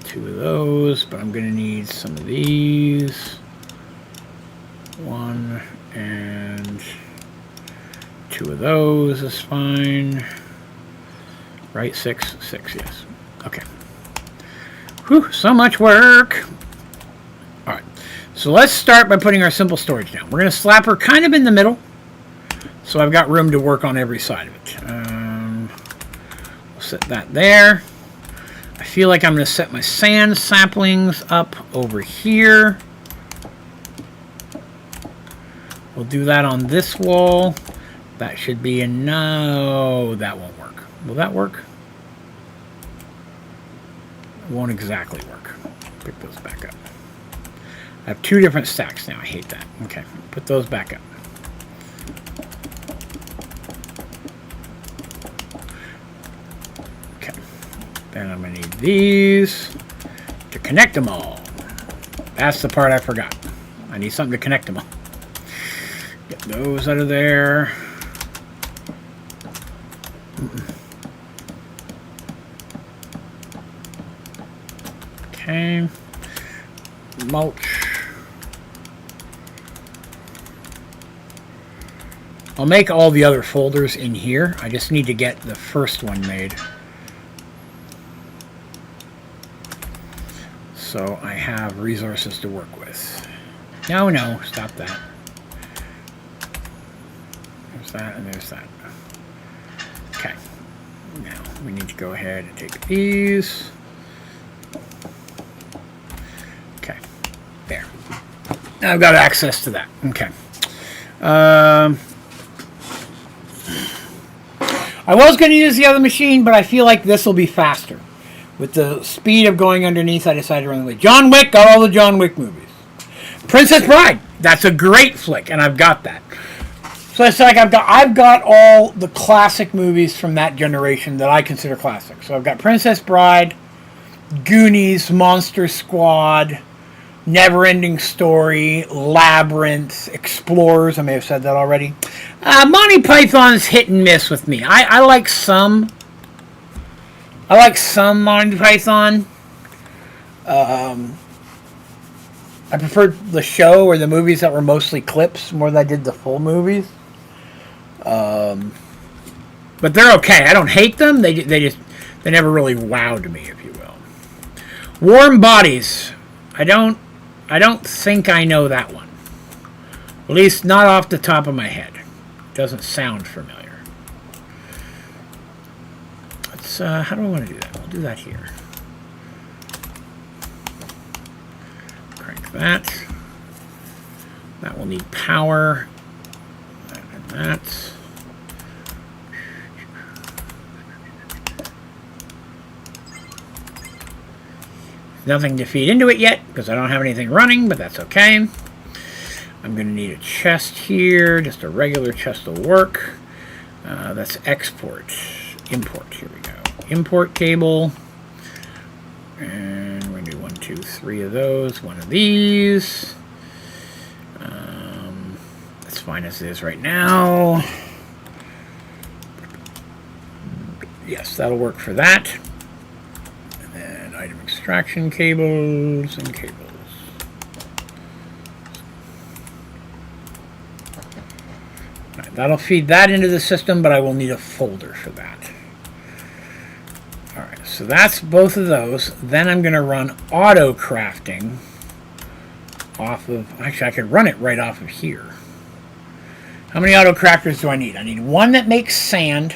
2 of those, but I'm going to need some of these. 1 and 2 of those is fine. Right, 6, yes. Okay. Whew, so much work. All right, so let's start by putting our simple storage down. We're going to slap her kind of in the middle, so I've got room to work on every side of it. We'll set that there. I feel like I'm going to set my sand saplings up over here. We'll do that on this wall. That should be a no. That won't work. Will that work? It won't exactly work. Pick those back up. I have 2 different stacks now. I hate that. Okay, put those back up. Okay. Then I'm going to need these to connect them all. That's the part I forgot. I need something to connect them all. Get those out of there. Okay. Mulch. I'll make all the other folders in here. I just need to get the first one made. So I have resources to work with. No, stop that. There's that and there's that. Okay. Now we need to go ahead and take these. Okay. There. I've got access to that. Okay. I was going to use the other machine, but I feel like this will be faster. With the speed of going underneath, I decided to run away. John Wick, got all the John Wick movies. Princess Bride, that's a great flick, and I've got that. So it's like I've got all the classic movies from that generation that I consider classic. So I've got Princess Bride, Goonies, Monster Squad, Neverending Story, Labyrinth, Explorers. I may have said that already. Monty Python's hit and miss with me. I like some. I like some Monty Python. I preferred the show or the movies that were mostly clips more than I did the full movies. But they're okay. I don't hate them. They never really wowed me, if you will. Warm Bodies. I don't think I know that one. At least not off the top of my head. Doesn't sound familiar. Let's, how do I want to do that? We'll do that here. Crank that. That will need power. And that. Nothing to feed into it yet because I don't have anything running, but that's okay. I'm going to need a chest here. Just a regular chest will work. That's export. Import. Here we go. Import cable. And we're going to do 1, 2, 3 of those. One of these. That's fine as it is right now. Yes, that'll work for that. Item extraction cables and cables. Right, that'll feed that into the system, but I will need a folder for that. Alright, so that's both of those. Then I'm going to run auto crafting off of... Actually, I could run it right off of here. How many auto crafters do I need? I need one that makes sand.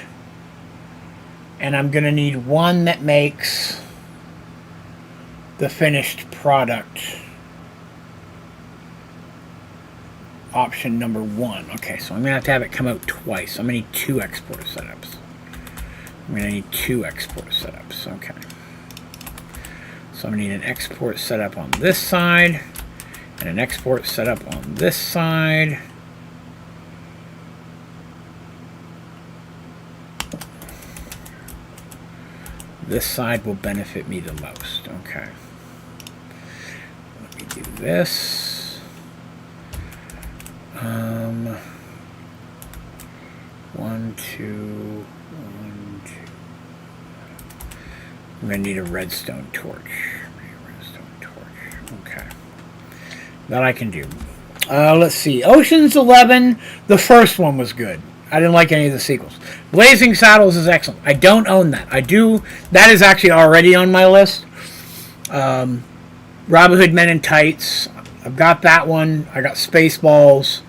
And I'm going to need one that makes... the finished product option number 1. Okay, so I'm going to have it come out twice. I'm going to need 2 export setups. I'm going to need 2 export setups. Okay. So I'm going to need an export setup on this side and an export setup on this side. This side will benefit me the most. Okay. Let me do this. 1, 2, 1, 2. I'm going to need a redstone torch. Okay. That I can do. Let's see. Ocean's 11, the first one was good. I didn't like any of the sequels. Blazing Saddles is excellent. I don't own that. I do. That is actually already on my list. Robin Hood Men in Tights. I've got that one. I got Spaceballs.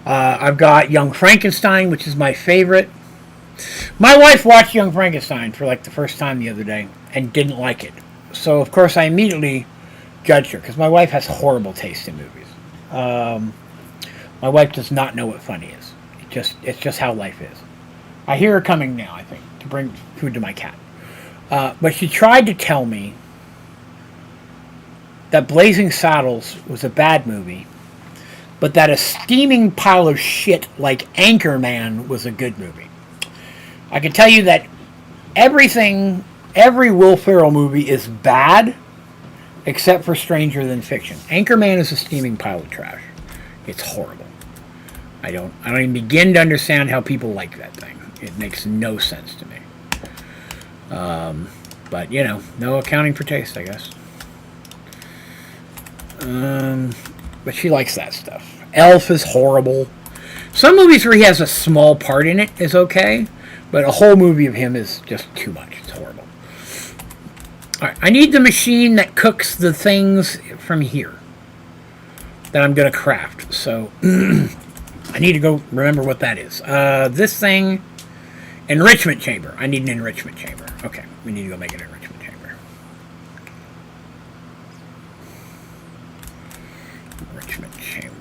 I've got Young Frankenstein, which is my favorite. My wife watched Young Frankenstein for like the first time the other day and didn't like it. So, of course, I immediately judged her because my wife has horrible taste in movies. My wife does not know what funny is. It's just how life is. I hear her coming now, I think, to bring food to my cat. But she tried to tell me that Blazing Saddles was a bad movie, but that a steaming pile of shit like Anchorman was a good movie. I can tell you that every Will Ferrell movie is bad, except for Stranger Than Fiction. Anchorman is a steaming pile of trash. It's horrible. I don't even begin to understand how people like that thing. It makes no sense to me. But, you know, no accounting for taste, I guess. But she likes that stuff. Elf is horrible. Some movies where he has a small part in it is okay, but a whole movie of him is just too much. It's horrible. Alright, I need the machine that cooks the things from here that I'm going to craft. So, I need to go remember what that is. This thing, enrichment chamber. I need an enrichment chamber. Okay, we need to go make an enrichment chamber. Enrichment chamber.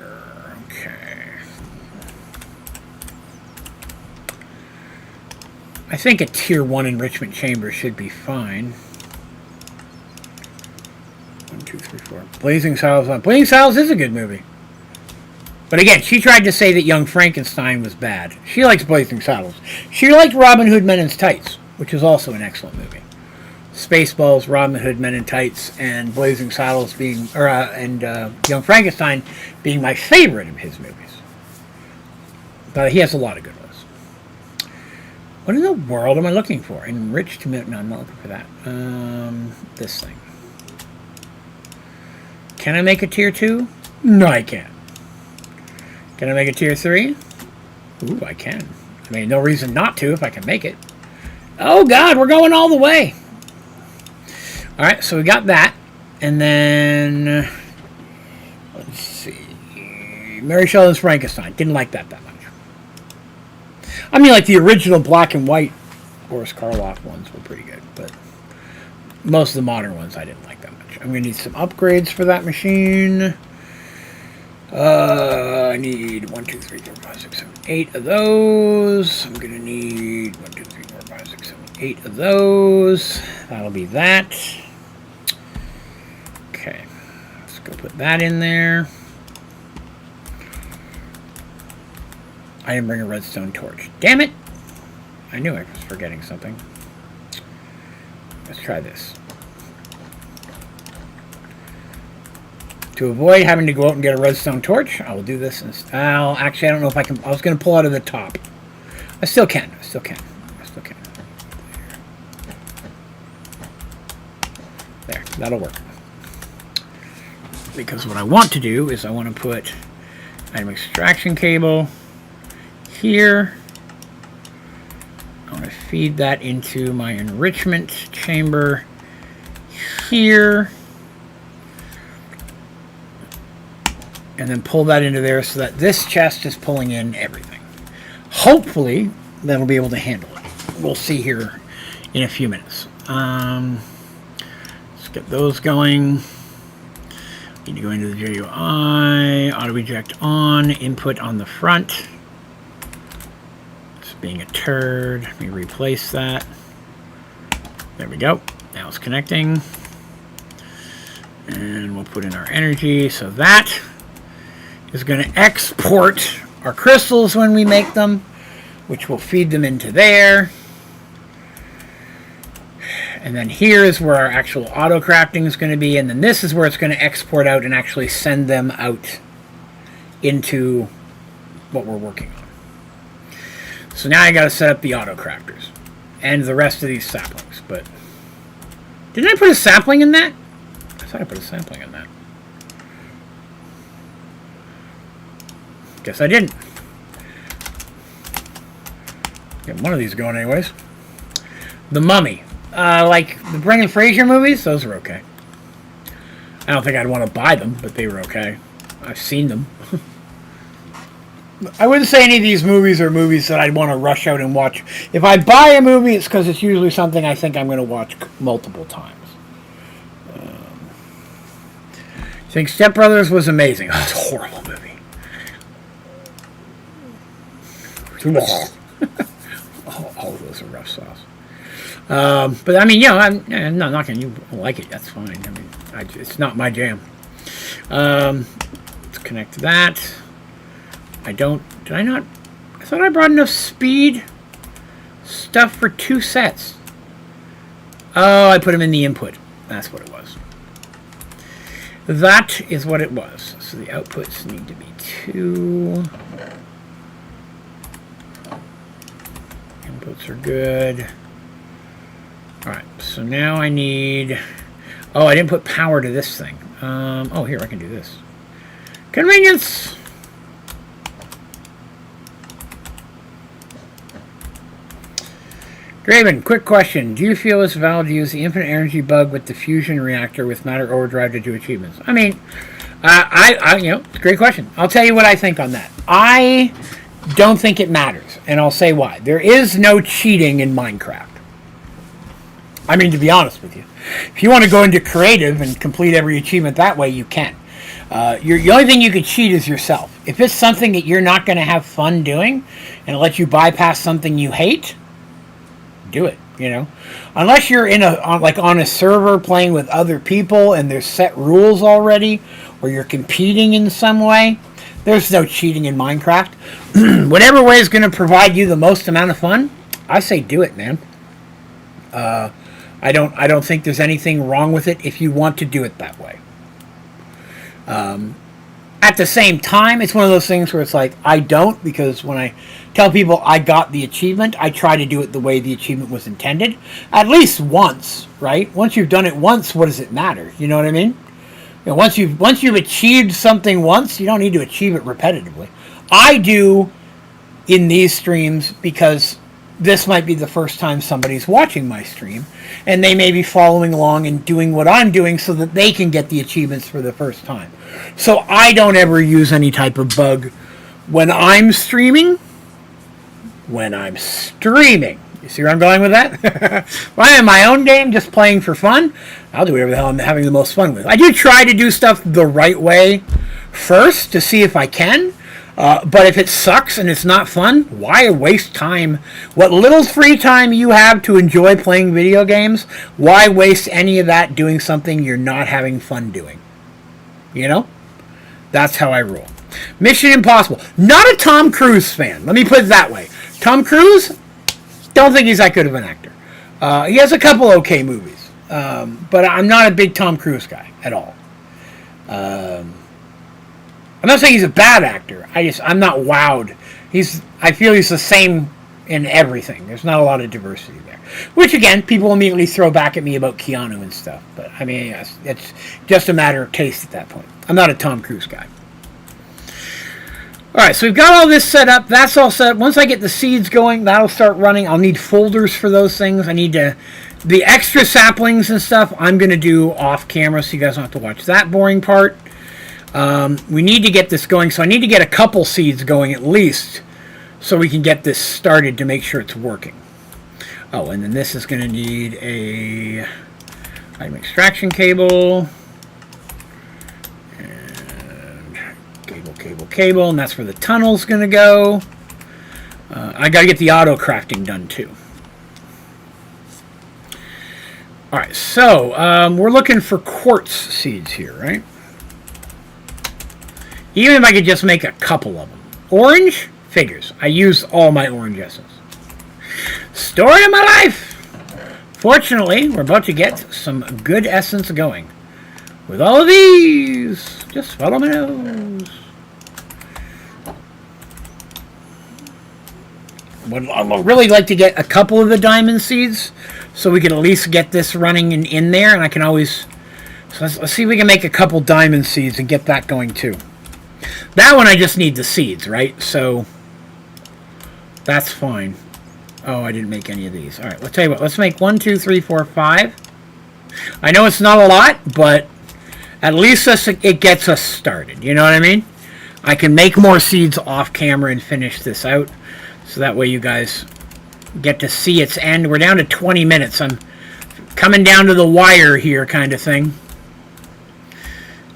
I think a tier 1 enrichment chamber should be fine. 1, 2, 3, 4. Blazing Saddles on. Blazing Saddles is a good movie. But again, she tried to say that Young Frankenstein was bad. She likes Blazing Saddles. She liked Robin Hood Men in Tights, which is also an excellent movie. Spaceballs, Robin Hood Men in Tights, and Blazing Saddles being, Young Frankenstein being my favorite of his movies. But he has a lot of good ones. What in the world am I looking for? Enriched milk. No, I'm not looking for that. This thing. Can I make a tier 2? No, I can't. Can I make a tier 3? Ooh, I can. I mean, no reason not to if I can make it. Oh, God, we're going all the way. All right, so we got that. And then, let's see. Mary Shelley's Frankenstein. Didn't like that much. I mean, like the original black and white Boris Karloff ones were pretty good, but most of the modern ones I didn't like that much. I'm going to need some upgrades for that machine. I need 1, 2, 3, 4, 5, 6, 7, 8 of those. I'm going to need 1, 2, 3, 4, 5, 6, 7, 8 of those. That'll be that. Okay, let's go put that in there. I didn't bring a redstone torch. Damn it! I knew I was forgetting something. Let's try this. To avoid having to go out and get a redstone torch, I will do this. Actually, I don't know if I can. I was going to pull out of the top. I still can. I still can. I still can. There. That'll work. Because what I want to do is I want to put item extraction cable here. I want to feed that into my enrichment chamber here. And then pull that into there so that this chest is pulling in everything. Hopefully, that'll be able to handle it. We'll see here in a few minutes. Let's get those going. Need to go into the GUI. Auto eject on. Input on the front. It's being a turd. Let me replace that. There we go. Now it's connecting. And we'll put in our energy. So that is going to export our crystals when we make them, which will feed them into there. And then here is where our actual auto crafting is going to be, and then this is where it's going to export out and actually send them out into what we're working on. So now I got to set up the auto crafters and the rest of these saplings. But didn't I put a sapling in that? I thought I put a sapling in that. Guess I didn't. Get one of these going anyways. The Mummy. Like the Brendan Fraser movies, those are okay. I don't think I'd want to buy them, but they were okay. I've seen them. I wouldn't say any of these movies are movies that I'd want to rush out and watch. If I buy a movie, it's because it's usually something I think I'm going to watch multiple times. I think Step Brothers was amazing. Oh, it's a horrible movie. All of those are rough sauce. But I mean, I'm not knocking you like it. That's fine. I mean, it's not my jam. Let's connect to that. Did I not? I thought I brought enough speed stuff for 2 sets. Oh, I put them in the input. That's what it was. That is what it was. So the outputs need to be 2. Inputs are good. Alright, so now I need... Oh, I didn't put power to this thing. Oh, here, I can do this. Convenience! Draven, quick question. Do you feel it's valid to use the infinite energy bug with the fusion reactor with matter overdrive to do achievements? I mean, it's a great question. I'll tell you what I think on that. I don't think it matters, and I'll say why. There is no cheating in Minecraft. I mean, to be honest with you. If you want to go into creative and complete every achievement that way, you can. The only thing you can cheat is yourself. If it's something that you're not going to have fun doing, and it lets you bypass something you hate, do it. Unless you're on a server playing with other people and there's set rules already, or you're competing in some way. There's no cheating in Minecraft. Whatever way is going to provide you the most amount of fun, I say do it, man. I don't think there's anything wrong with it if you want to do it that way. At the same time, it's one of those things where it's like, I don't, because when I tell people I got the achievement, I try to do it the way the achievement was intended. At least once, right? Once you've done it once, what does it matter? You know what I mean? Once you've achieved something once, you don't need to achieve it repetitively. I do in these streams because this might be the first time somebody's watching my stream, and they may be following along and doing what I'm doing so that they can get the achievements for the first time. So I don't ever use any type of bug when I'm streaming. You see where I'm going with that? When I'm in my own game, just playing for fun, I'll do whatever the hell I'm having the most fun with. I do try to do stuff the right way first to see if I can. But if it sucks and it's not fun, why waste time? What little free time you have to enjoy playing video games, why waste any of that doing something you're not having fun doing? That's how I rule. Mission Impossible. Not a Tom Cruise fan. Let me put it that way. Tom Cruise, don't think he's that good of an actor. He has a couple okay movies. But I'm not a big Tom Cruise guy at all. I'm not saying he's a bad actor. I'm not wowed. I feel he's the same in everything. There's not a lot of diversity there. Which, again, people immediately throw back at me about Keanu and stuff. But, I mean, it's just a matter of taste at that point. I'm not a Tom Cruise guy. Alright, so we've got all this set up. That's all set up. Once I get the seeds going, that'll start running. I'll need folders for those things. I need to... The extra saplings and stuff, I'm going to do off camera so you guys don't have to watch that boring part. We need to get this going, so I need to get a couple seeds going at least so we can get this started to make sure it's working. Oh, and then this is going to need a item extraction cable. And cable, and that's where the tunnel's going to go. I got to get the auto crafting done too. Alright, so we're looking for quartz seeds here, right? Even if I could just make a couple of them. Orange? Figures. I use all my orange essence. Story of my life! Fortunately, we're about to get some good essence going. With all of these, just follow my nose. I'd really like to get a couple of the diamond seeds so we can at least get this running in there, and I can always... So let's see if we can make a couple diamond seeds and get that going too. That one I just need the seeds, right? So that's fine. Oh, I didn't make any of these. Alright, let's tell you what. Let's make 1, 2, 3, 4, 5. I know it's not a lot, but at least it gets us started. You know what I mean? I can make more seeds off camera and finish this out. So that way you guys get to see its end. We're down to 20 minutes. I'm coming down to the wire here kind of thing.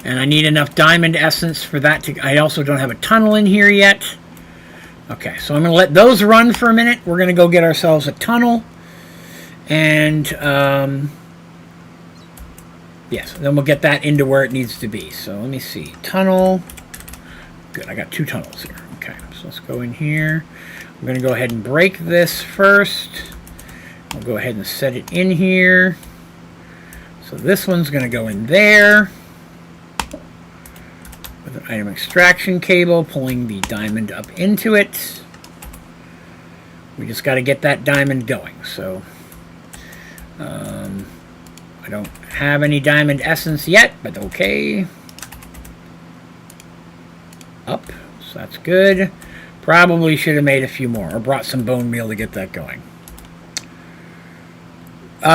And I need enough diamond essence for that to... I also don't have a tunnel in here yet. Okay, so I'm going to let those run for a minute. We're going to go get ourselves a tunnel. And, yes, then we'll get that into where it needs to be. So let me see. Tunnel. Good, I got 2 tunnels here. Okay, so let's go in here. I'm going to go ahead and break this first. I'll go ahead and set it in here. So this one's going to go in there. With an item extraction cable, pulling the diamond up into it. We just got to get that diamond going. So, I don't have any diamond essence yet, but okay. Up, so that's good. Probably should have made a few more, or brought some bone meal to get that going.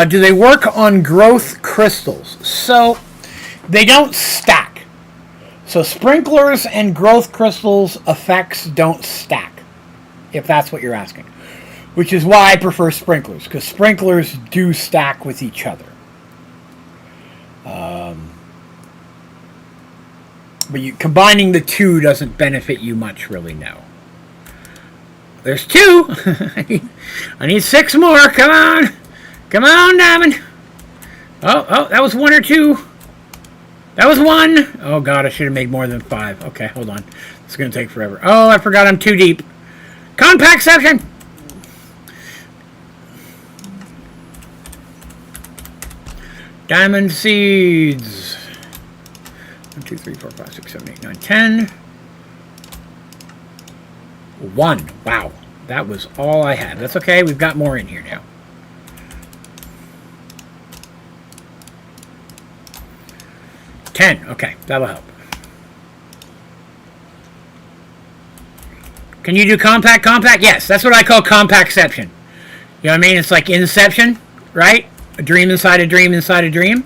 Do they work on growth crystals? So, they don't stack. So sprinklers and growth crystals effects don't stack, if that's what you're asking. Which is why I prefer sprinklers, because sprinklers do stack with each other. But combining the two doesn't benefit you much, really, no. there's 2. I need 6 more. Come on. Come on, diamond. Oh, that was 1 or 2. That was 1. Oh, God, I should have made more than 5. Okay, hold on. It's going to take forever. Oh, I forgot I'm too deep. Compact section. Diamond seeds. 1, 2, 3, 4, 5, 6, 7, 8, 9, 10. 1. Wow. That was all I had. That's okay. We've got more in here now. Okay, that'll help. Can you do compact? Yes, that's what I call compactception. You know what I mean? It's like Inception, right? A dream inside a dream inside a dream.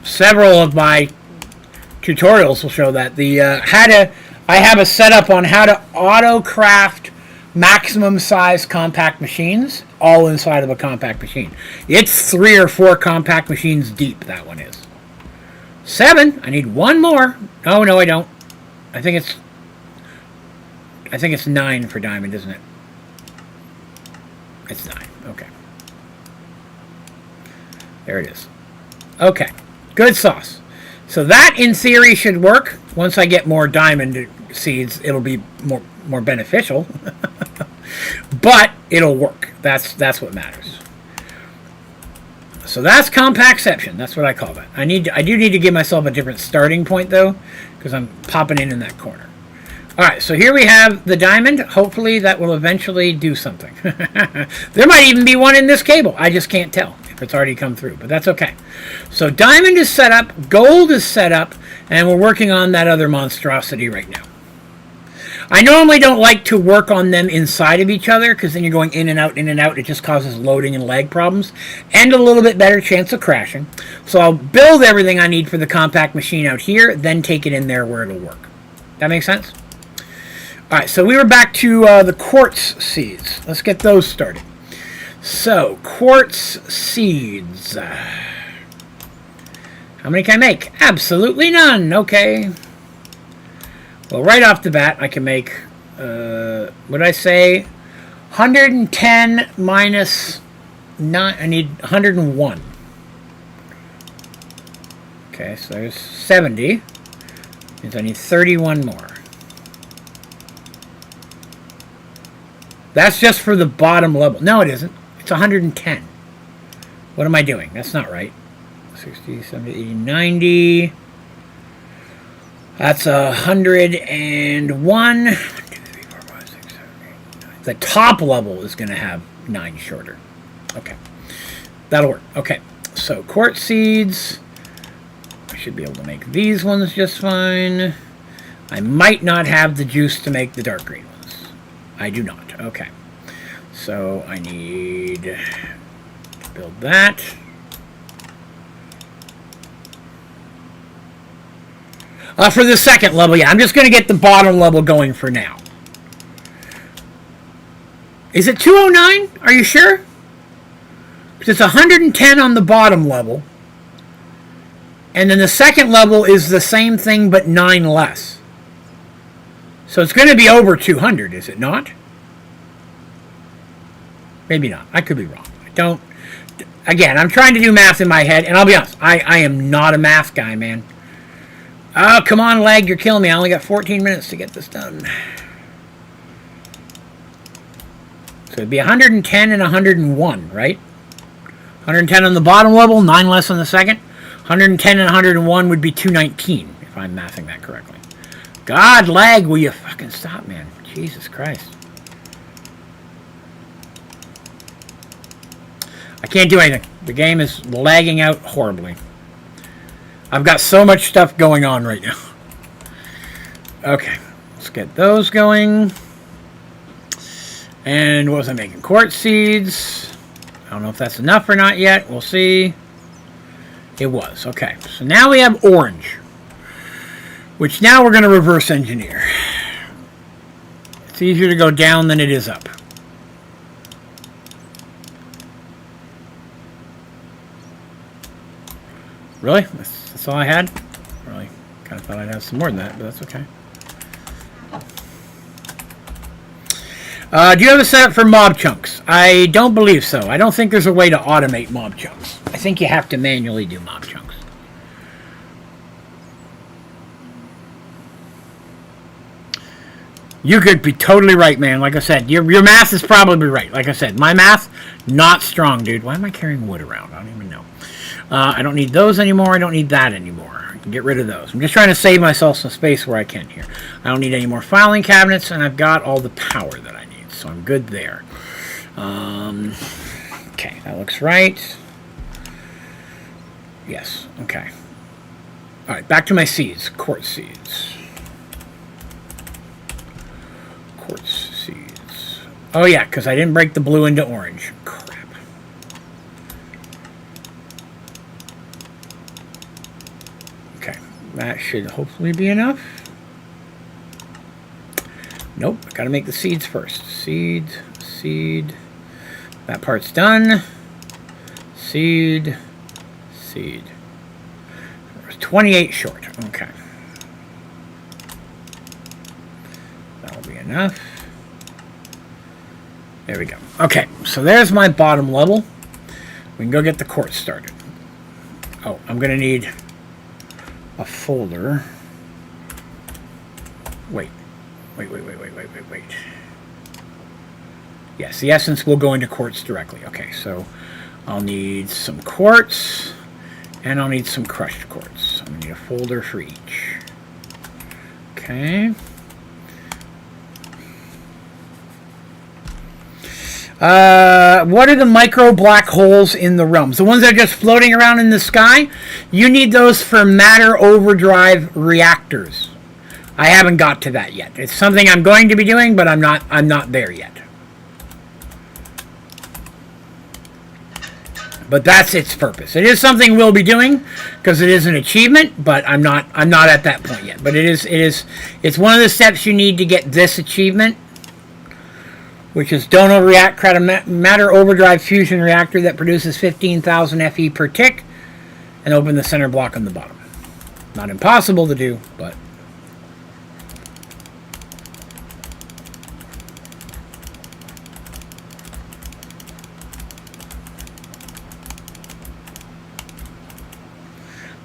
Several of my tutorials will show that. I have a setup on how to auto craft maximum size compact machines all inside of a compact machine. It's 3 or 4 compact machines deep, that one is. 7. I need 1 more. Oh, no, I don't. I think it's 9 for diamond, isn't it? It's 9. Okay. There it is. Okay. Good sauce. So that, in theory, should work. Once I get more diamond seeds, it'll be more beneficial. But it'll work. That's what matters. So that's compactception. That's what I call that. I do need to give myself a different starting point, though, because I'm popping in that corner. All right, so here we have the diamond. Hopefully that will eventually do something. There might even be one in this cable. I just can't tell if it's already come through, but that's okay. So diamond is set up, gold is set up, and we're working on that other monstrosity right now. I normally don't like to work on them inside of each other because then you're going in and out, in and out. It just causes loading and lag problems and a little bit better chance of crashing. So I'll build everything I need for the compact machine out here, then take it in there where it'll work. That makes sense? All right, so we were back to the quartz seeds. Let's get those started. So, quartz seeds. How many can I make? Absolutely none. Okay. Well, right off the bat, I can make, what did I say? 110 minus 9. I need 101. Okay, so there's 70. Means I need 31 more. That's just for the bottom level. No, it isn't. It's 110. What am I doing? That's not right. 60, 70, 80, 90. That's 101. 1, 2, 3, 4, 5, 6, 7, 8, 9. The top level is going to have 9 shorter. Okay. That'll work. Okay. So, quartz seeds. I should be able to make these ones just fine. I might not have the juice to make the dark green ones. I do not. Okay. So, I need to build that. For the second level, yeah, I'm just going to get the bottom level going for now. Is it 209? Are you sure? Because it's 110 on the bottom level. And then the second level is the same thing, but 9 less. So it's going to be over 200, is it not? Maybe not. I could be wrong. I don't... Again, I'm trying to do math in my head, and I'll be honest, I am not a math guy, man. Oh, come on, lag, you're killing me. I only got 14 minutes to get this done. So it'd be 110 and 101, right? 110 on the bottom level, 9 less on the second. 110 and 101 would be 219, if I'm mathing that correctly. God, lag, will you fucking stop, man? Jesus Christ. I can't do anything. The game is lagging out horribly. I've got so much stuff going on right now. Okay, let's get those going. And what was I making? Quartz seeds. I don't know if that's enough or not yet. We'll see. It was. Okay, so now we have orange, which now we're going to reverse engineer. It's easier to go down than it is up. Really? That's all I had? Really? Kind of thought I'd have some more than that, but that's okay. Do you have a setup for mob chunks? I don't believe so. I don't think there's a way to automate mob chunks. I think you have to manually do mob chunks. You could be totally right, man. Like I said, your math is probably right. Like I said, my math, not strong, dude. Why am I carrying wood around? I don't even know. I don't need those anymore. I don't need that anymore. I can get rid of those. I'm just trying to save myself some space where I can here. I don't need any more filing cabinets, and I've got all the power that I need, so I'm good there. Okay, that looks right. Yes, okay. All right, back to my seeds. Quartz seeds. Quartz seeds. Oh, yeah, because I didn't break the blue into orange. Crap. Okay, that should hopefully be enough. Nope, I gotta make the seeds first. Seed, seed. That part's done. Seed, seed. There's 28 short. Okay. That'll be enough. There we go. Okay, so there's my bottom level. We can go get the quartz started. Oh, I'm gonna need a folder. Wait. Yes, the essence will go into quartz directly. Okay, so I'll need some quartz, and I'll need some crushed quartz. I'm going to need a folder for each. Okay. What are the micro black holes in the realms? The ones that are just floating around in the sky? You need those for matter overdrive reactors. I haven't got to that yet. It's something I'm going to be doing, but I'm not there yet. But that's its purpose. It is something we'll be doing because it is an achievement, but I'm not at that point yet. But it's one of the steps you need to get this achievement, which is don't overreact, create a matter overdrive fusion reactor that produces 15,000 FE per tick, and open the center block on the bottom. Not impossible to do, but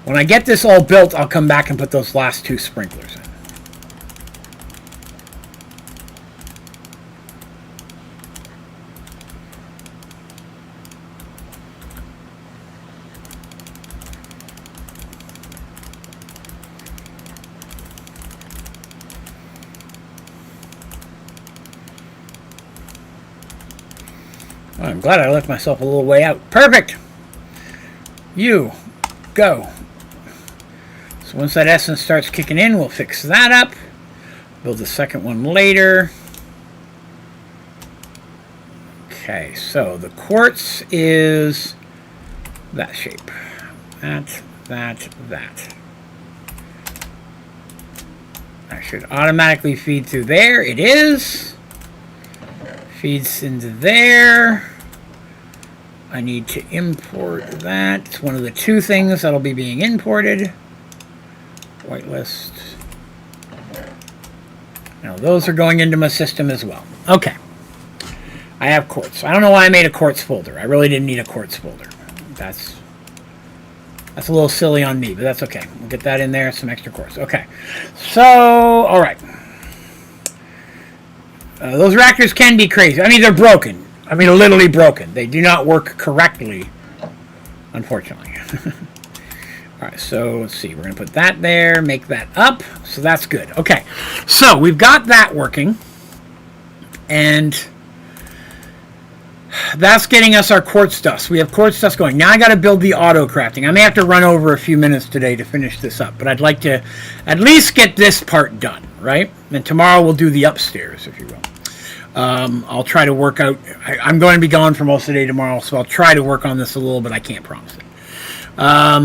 when I get this all built, I'll come back and put those last two sprinklers in. Oh, I'm glad I left myself a little way out. Perfect! You, go. So once that essence starts kicking in, we'll fix that up. Build the second one later. Okay, so the quartz is that shape. That. That should automatically feed through there. It is. Feeds into there. I need to import that. It's one of the two things that'll be being imported. Whitelist. Now those are going into my system as well. Okay. I have quartz. I don't know why I made a quartz folder. I really didn't need a quartz folder. That's a little silly on me, but that's okay. We'll get that in there. Some extra quartz. Okay. So, all right. Those reactors can be crazy. I mean, they're broken. I mean, literally broken. They do not work correctly, unfortunately. All right, so let's see. We're going to put that there, make that up. So that's good. Okay, so we've got that working. And that's getting us our quartz dust. We have quartz dust going. Now I got to build the auto crafting. I may have to run over a few minutes today to finish this up. But I'd like to at least get this part done, right? And tomorrow we'll do the upstairs, if you will. I'll try to work out. I'm going to be gone for most of the day tomorrow, so I'll try to work on this a little, but I can't promise it.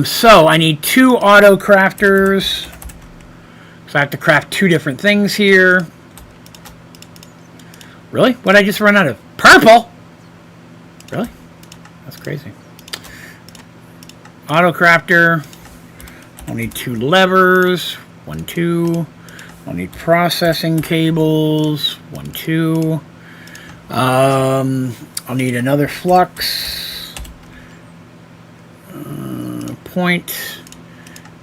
So I need 2 auto crafters. So I have to craft 2 different things here. Really? What did I just run out of? Purple? Really? That's crazy. Auto crafter. I'll need 2 levers. 1, 2. I'll need processing cables. 1, 2. I'll need another flux point,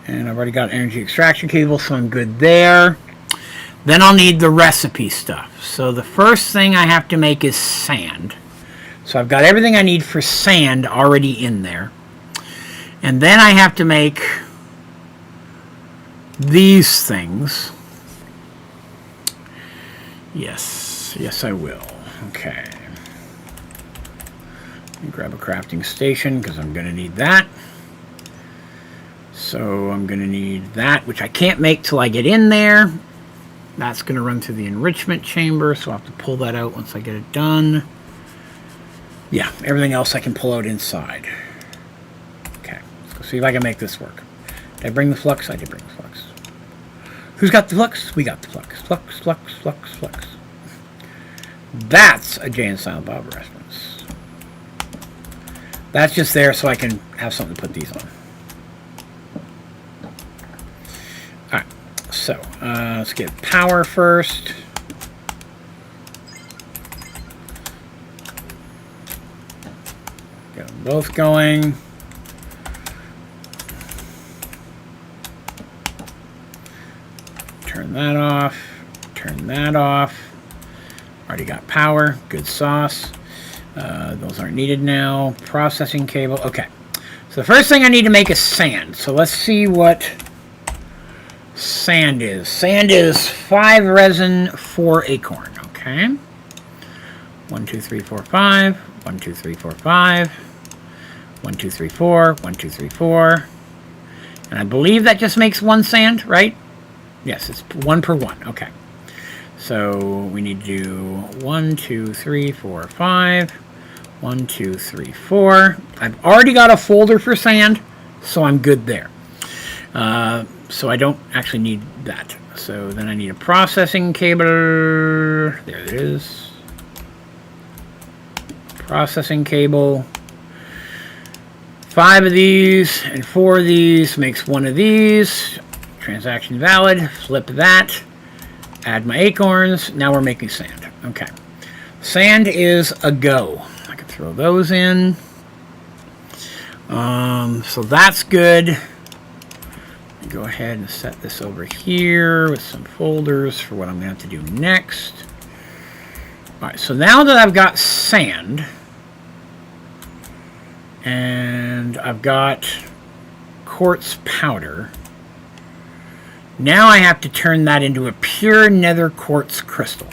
and I've already got energy extraction cable, so I'm good there. Then I'll need the recipe stuff. So the first thing I have to make is sand. So I've got everything I need for sand already in there. And then I have to make these things. Yes I will. Okay. Grab a crafting station because I'm going to need that. So I'm going to need that, which I can't make till I get in there. That's going to run through the enrichment chamber, so I'll have to pull that out once I get it done. Yeah, everything else I can pull out inside. Okay, let's go see if I can make this work. Did I bring the flux? I did bring the flux. Who's got the flux? We got the flux. Flux, flux, flux, flux. That's a Jay and Silent Bob reference. That's just there so I can have something to put these on. Alright, so let's get power first. Get them both going. Turn that off. Turn that off. Already got power. Good sauce. Those aren't needed now. Processing cable. Okay. So the first thing I need to make is sand. So let's see what sand is. Sand is 5 resin, 4 acorn. Okay. 1, 2, 3, 4, 5. 1, 2, 3, 4, 5. 1, 2, 3, 4. 1, 2, 3, 4. And I believe that just makes 1 sand, right? Yes, it's 1 per 1. Okay. So we need to do 1, 2, 3, 4, 5. 1, 2, 3, 4. I've already got a folder for sand, so I'm good there. So I don't actually need that. So then I need a processing cable. There it is. Processing cable. 5 of these and 4 of these makes 1 of these. Transaction valid. Flip that. Add my acorns. Now we're making sand. Okay. Sand is a go. I can throw those in. So that's good. Go ahead and set this over here with some folders for what I'm going to have to do next. Alright, so now that I've got sand, and I've got quartz powder, now I have to turn that into a pure nether quartz crystal.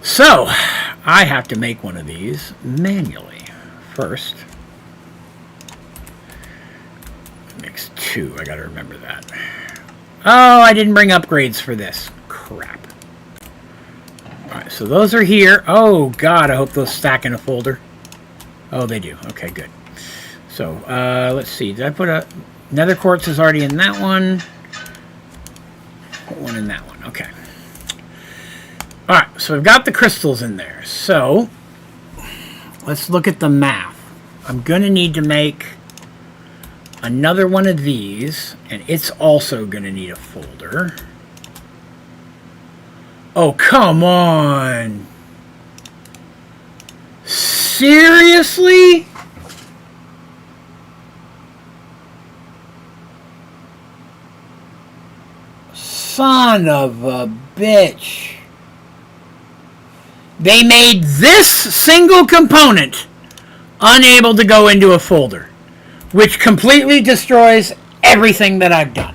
So, I have to make one of these manually first. Mix 2, I gotta remember that. Oh, I didn't bring upgrades for this. Crap. Alright, so those are here. Oh, God, I hope those stack in a folder. Oh, they do. Okay, good. So, let's see. Did I put a... Nether quartz is already in that one. Put one in that one. Okay. Alright, so I've got the crystals in there. So, let's look at the math. I'm going to need to make another one of these, and it's also going to need a folder. Oh, come on! Seriously? Son of a bitch. They made this single component unable to go into a folder, which completely destroys everything that I've done.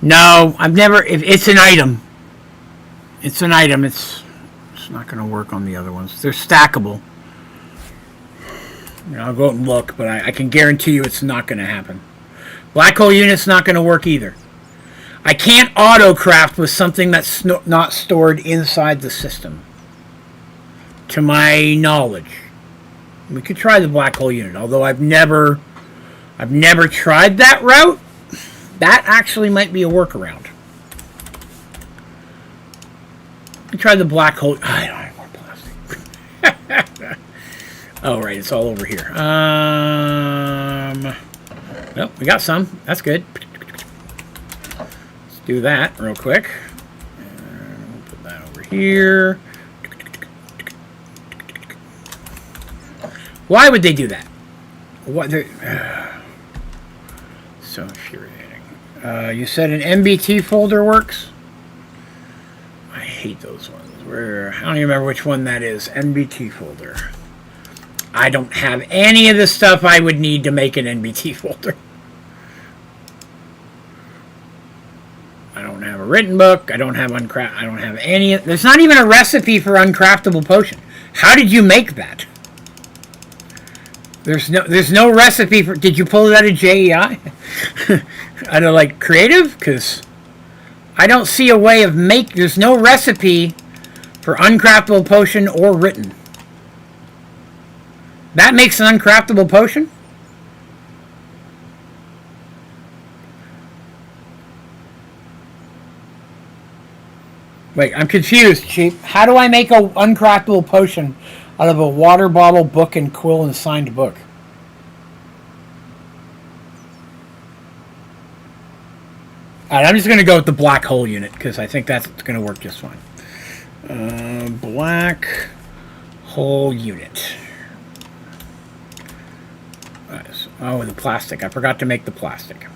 No, I've never... It's an item. It's an item. It's not going to work on the other ones. They're stackable. You know, I'll go out and look, but I can guarantee you it's not going to happen. Black hole unit's not going to work either. I can't auto-craft with something that's not stored inside the system. To my knowledge. We could try the black hole unit, although I've never tried that route. That actually might be a workaround. We try the black hole. I don't have more plastic. Oh, right, it's all over here. Well, we got some. That's good. Let's do that real quick. We'll put that over here. Why would they do that? What? So infuriating. You said an MBT folder works? I hate those ones. I don't even remember which one that is. MBT folder. I don't have any of the stuff I would need to make an NBT folder. I don't have a written book. I don't have I don't have any. There's not even a recipe for uncraftable potion. How did you make that? There's no recipe for. Did you pull it out of JEI? Out of like creative? Because I don't see a way of There's no recipe for uncraftable potion or written. That makes an uncraftable potion? Wait, I'm confused, Sheep. How do I make an uncraftable potion out of a water bottle, book, and quill and signed book? Alright, I'm just going to go with the black hole unit, because I think that's going to work just fine. Black hole unit. Oh, the plastic. I forgot to make the plastic.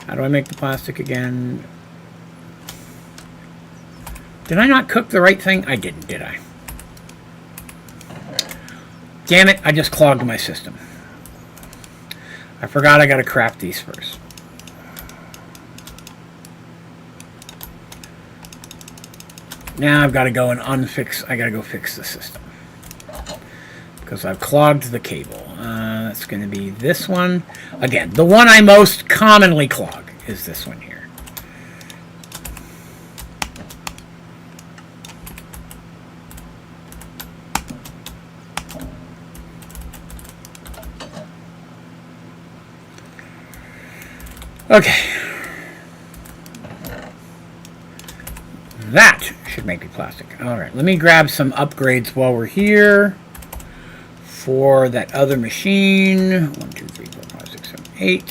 How do I make the plastic again? Did I not cook the right thing? I didn't, did I? Damn it, I just clogged my system. I forgot I gotta craft these first. Now I've got to go and I gotta go fix the system. Because I've clogged the cable. That's going to be this one. Again, the one I most commonly clog is this one here. Okay. That should make it plastic. Alright, let me grab some upgrades while we're here. For that other machine. 1, 2, 3, 4, 5, 6, 7, 8.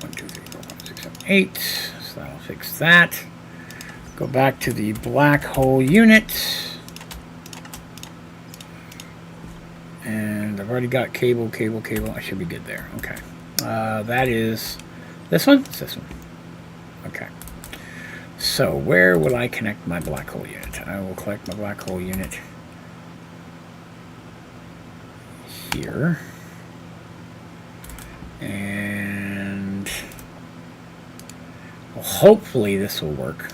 1, 2, 3, 4, 5, 6, 7, 8. So that'll fix that. Go back to the black hole unit. And I've already got cable. I should be good there. Okay. That is this one? It's this one. Okay. So where will I connect my black hole unit? I will collect my black hole unit here, and well, hopefully this will work.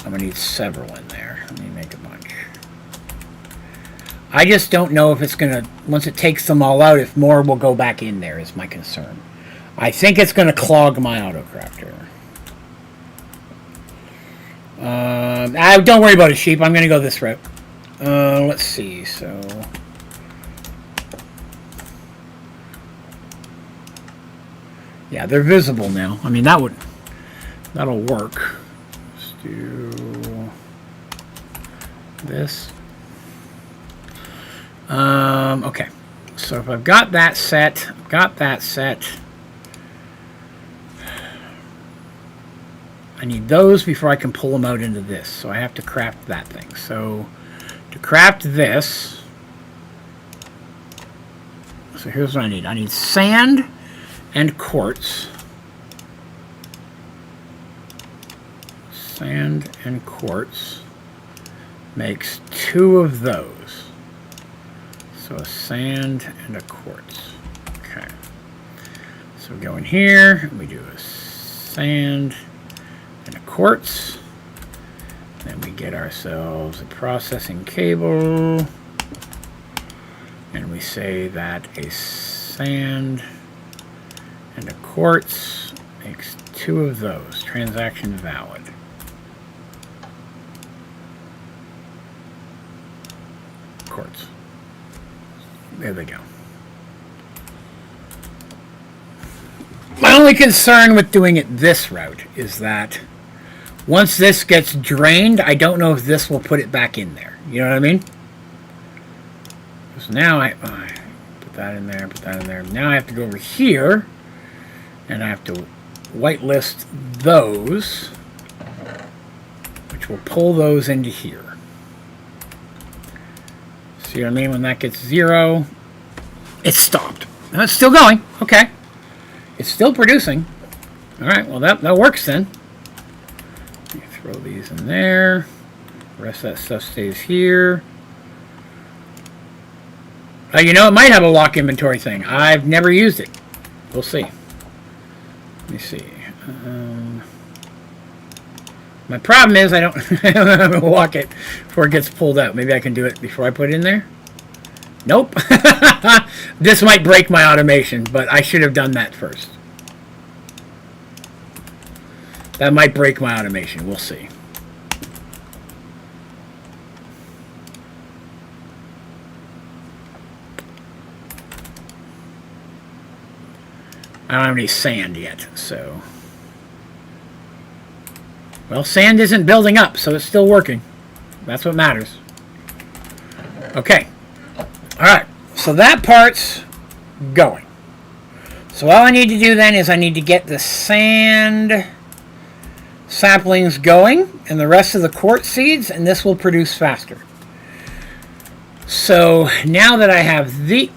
I'm gonna need several in there. Let me make a bunch. I just don't know if it's gonna, once it takes them all out, if more will go back in there is my concern. I think it's gonna clog my autocrafter. Don't worry about it, Sheep. I'm gonna go this route. Let's see, so yeah, they're visible now. I mean, that'll work. Let's do this. Okay, so if I've got that set, I need those before I can pull them out into this, so I have to craft that thing. So to craft this, so here's what I need. I need sand and quartz. Sand and quartz makes 2 of those. So a sand and a quartz. Okay. So we go in here, and we do a sand and a quartz. Then we get ourselves a processing cable, and we say that a sand and a quartz makes 2 of those. Transaction valid. quartz. There they go. My only concern with doing it this route is that once this gets drained, I don't know if this will put it back in there. You know what I mean? Because now I put that in there, put that in there. Now I have to go over here, and I have to whitelist those, which will pull those into here. See what I mean? When that gets 0, it's stopped. Now it's still going. Okay. It's still producing. All right, well, that works then. Let me throw these in there. The rest of that stuff stays here. You know, it might have a lock inventory thing. I've never used it. We'll see. Let me see. My problem is I don't have to lock it before it gets pulled out. Maybe I can do it before I put it in there. Nope. This might break my automation, but I should have done that first. That might break my automation. We'll see. I don't have any sand yet, so... Well, sand isn't building up, so it's still working. That's what matters. Okay. Alright, so that part's going. So all I need to do then is I need to get the sand saplings going and the rest of the quartz seeds, and this will produce faster. So now that I have the...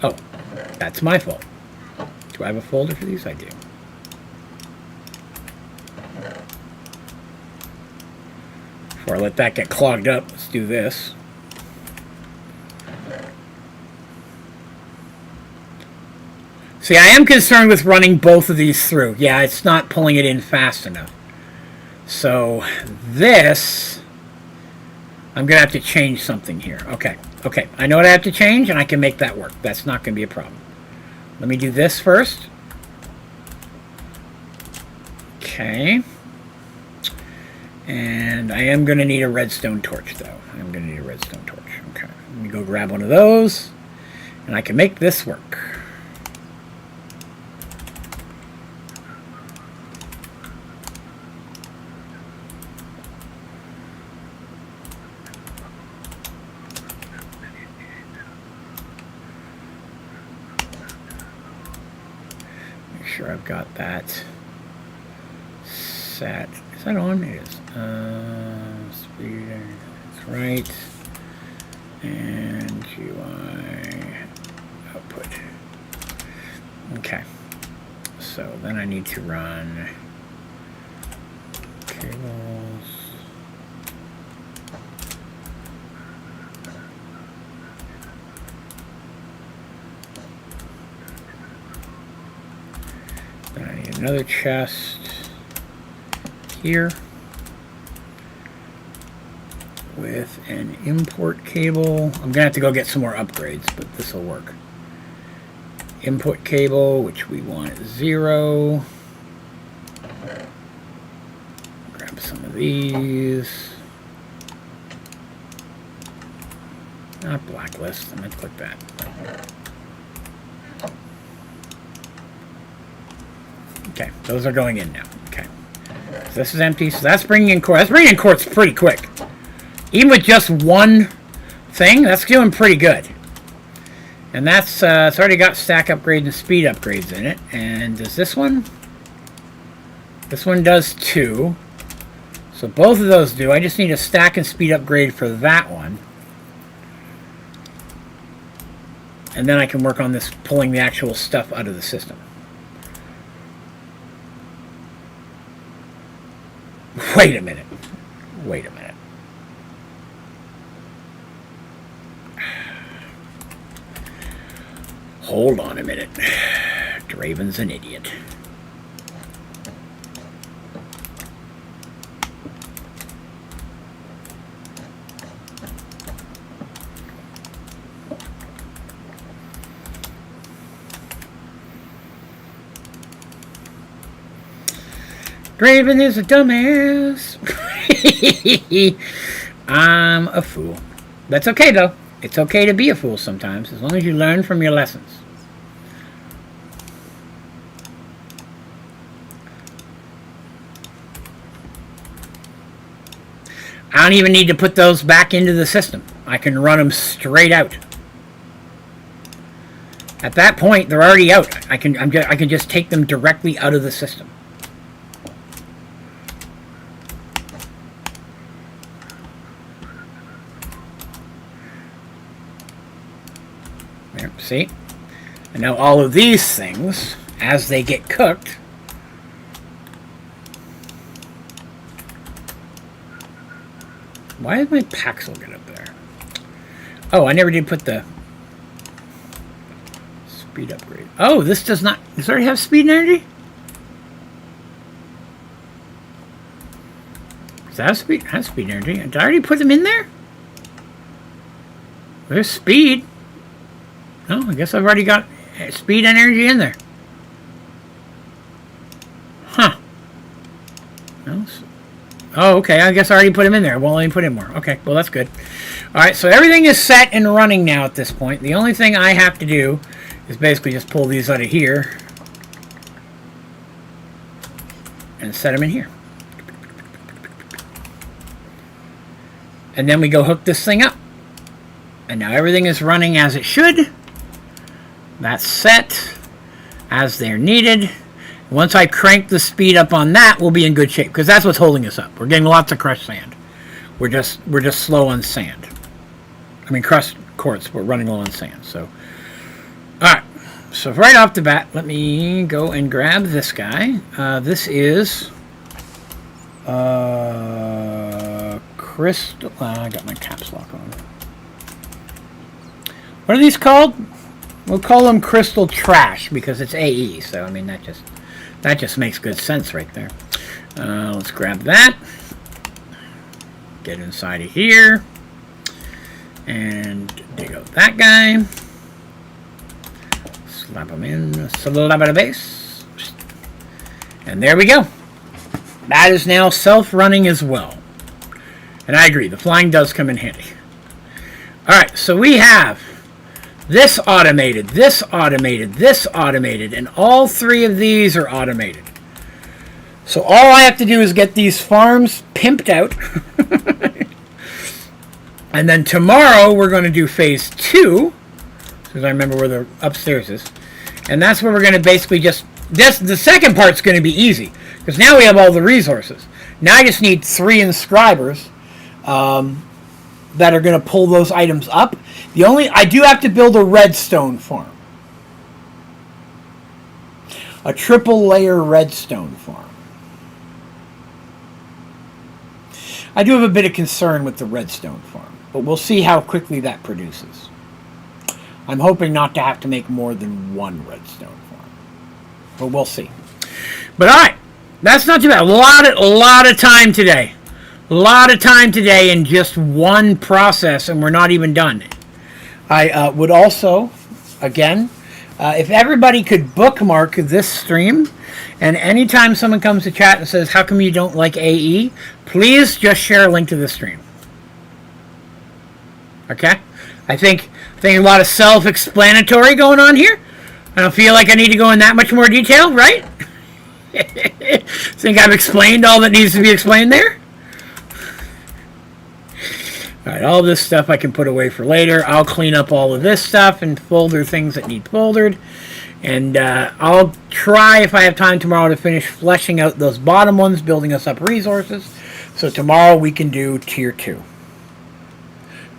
Oh, that's my fault. Do I have a folder for these? I do. Before I let that get clogged up, let's do this. See, I am concerned with running both of these through. Yeah, it's not pulling it in fast enough. So this, I'm going to have to change something here. Okay, okay. I know what I have to change, and I can make that work. That's not going to be a problem. Let me do this first. Okay. And I am going to need a redstone torch, though. I'm going to need a redstone torch. Okay. Let me go grab one of those, and I can make this work. Make sure I've got that set. Is that on? It is. Speed, that's right. And GUI output. Okay. So then I need to run cables. Then I need another chest here with an import cable. I'm gonna have to go get some more upgrades, but this will work. Input cable, which we want at 0. Grab some of these. Not blacklist. I'm gonna click that. Okay, those are going in now. Okay. So this is empty, so that's bringing in quartz. That's bringing in quartz pretty quick. Even with just one thing, that's doing pretty good. And that's, it's already got stack upgrades and speed upgrades in it. And does this one? This one does 2. So both of those do. I just need a stack and speed upgrade for that one. And then I can work on this, pulling the actual stuff out of the system. Wait a minute. Wait a minute. Hold on a minute. Draven's an idiot. Draven is a dumbass. I'm a fool. That's okay, though. It's okay to be a fool sometimes, as long as you learn from your lessons. I don't even need to put those back into the system. I can run them straight out. At that point, they're already out. I can just take them directly out of the system. There, see? And now all of these things, as they get cooked, why did my Paxel get up there? Oh, I never did put the speed upgrade. Oh, this does not... Does it already have speed and energy? Does that have speed? It has speed and energy. Did I already put them in there? There's speed. Oh, I guess I've already got speed and energy in there. Huh. No, oh, okay. I guess I already put them in there. Well, let me put in more. Okay, well, that's good. All right, so everything is set and running now at this point. The only thing I have to do is basically just pull these out of here and set them in here. And then we go hook this thing up. And now everything is running as it should. That's set as they're needed. Once I crank the speed up on that, we'll be in good shape, because that's what's holding us up. We're getting lots of crushed sand. We're just slow on sand. I mean, crushed quartz. We're running low on sand. So, all right. So right off the bat, let me go and grab this guy. This is crystal. I got my caps lock on. What are these called? We'll call them crystal trash because it's AE. So I mean that just makes good sense right there. Let's grab that. Get inside of here and dig out that guy. Slap him in. Slap at a base. And there we go. That is now self-running as well. And I agree, the flying does come in handy. Alright, so we have this automated, this automated, this automated, and all three of these are automated. So all I have to do is get these farms pimped out. And then tomorrow we're going to do phase 2, because I remember where the upstairs is. And that's where we're going to basically just... the second part's going to be easy, because now we have all the resources. Now I just need 3 inscribers that are going to pull those items up. I do have to build a redstone farm. A triple layer redstone farm. I do have a bit of concern with the redstone farm, but we'll see how quickly that produces. I'm hoping not to have to make more than 1 redstone farm, but we'll see. But all right, that's not too bad. A lot of time today. A lot of time today in just one process, and we're not even done. I would also, again, if everybody could bookmark this stream, and anytime someone comes to chat and says, how come you don't like AE, please just share a link to the stream. Okay? I think a lot of self-explanatory going on here. I don't feel like I need to go in that much more detail, right? Think I've explained all that needs to be explained there? Alright, all this stuff I can put away for later. I'll clean up all of this stuff and folder things that need foldered. And I'll try, if I have time tomorrow, to finish fleshing out those bottom ones, building us up resources. So tomorrow we can do tier 2.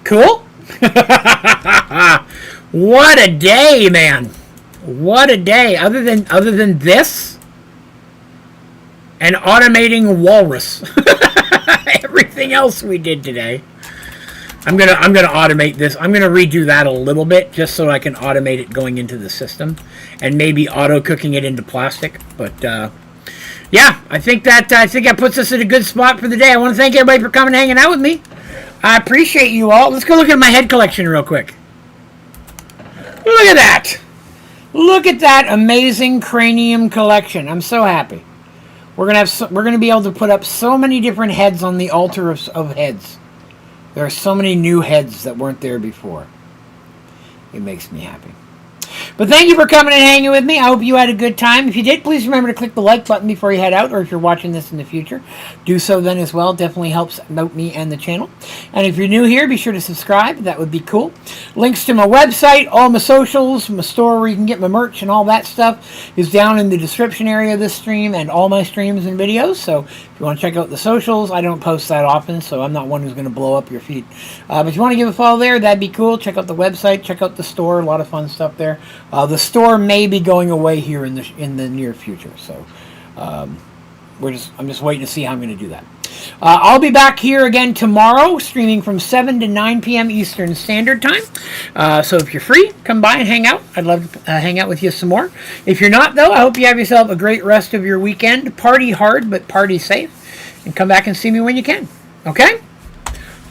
Cool? What a day, man. What a day. Other than this and automating walrus. Everything else we did today. I'm gonna automate this. I'm gonna redo that a little bit just so I can automate it going into the system, and maybe auto cooking it into plastic. But yeah, I think that puts us in a good spot for the day. I want to thank everybody for coming and hanging out with me. I appreciate you all. Let's go look at my head collection real quick. Look at that! Look at that amazing cranium collection. I'm so happy. We're gonna be able to put up so many different heads on the altar of heads. There are so many new heads that weren't there before. It makes me happy. But thank you for coming and hanging with me. I hope you had a good time. If you did, please remember to click the like button before you head out, or if you're watching this in the future, do so then as well. Definitely helps out me and the channel. And if you're new here, be sure to subscribe. That would be cool. Links to my website, all my socials, my store where you can get my merch and all that stuff is down in the description area of this stream and all my streams and videos. So if you want to check out the socials, I don't post that often, so I'm not one who's going to blow up your feed. But if you want to give a follow there, that'd be cool. Check out the website. Check out the store. A lot of fun stuff there. The store may be going away here in the near future, so I'm just waiting to see how I'm going to do that. I'll be back here again tomorrow, streaming from 7 to 9 p.m. Eastern Standard Time. So if you're free, come by and hang out. I'd love to hang out with you some more. If you're not, though, I hope you have yourself a great rest of your weekend. Party hard, but party safe. And come back and see me when you can. Okay?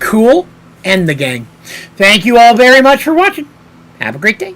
Cool. And the gang. Thank you all very much for watching. Have a great day.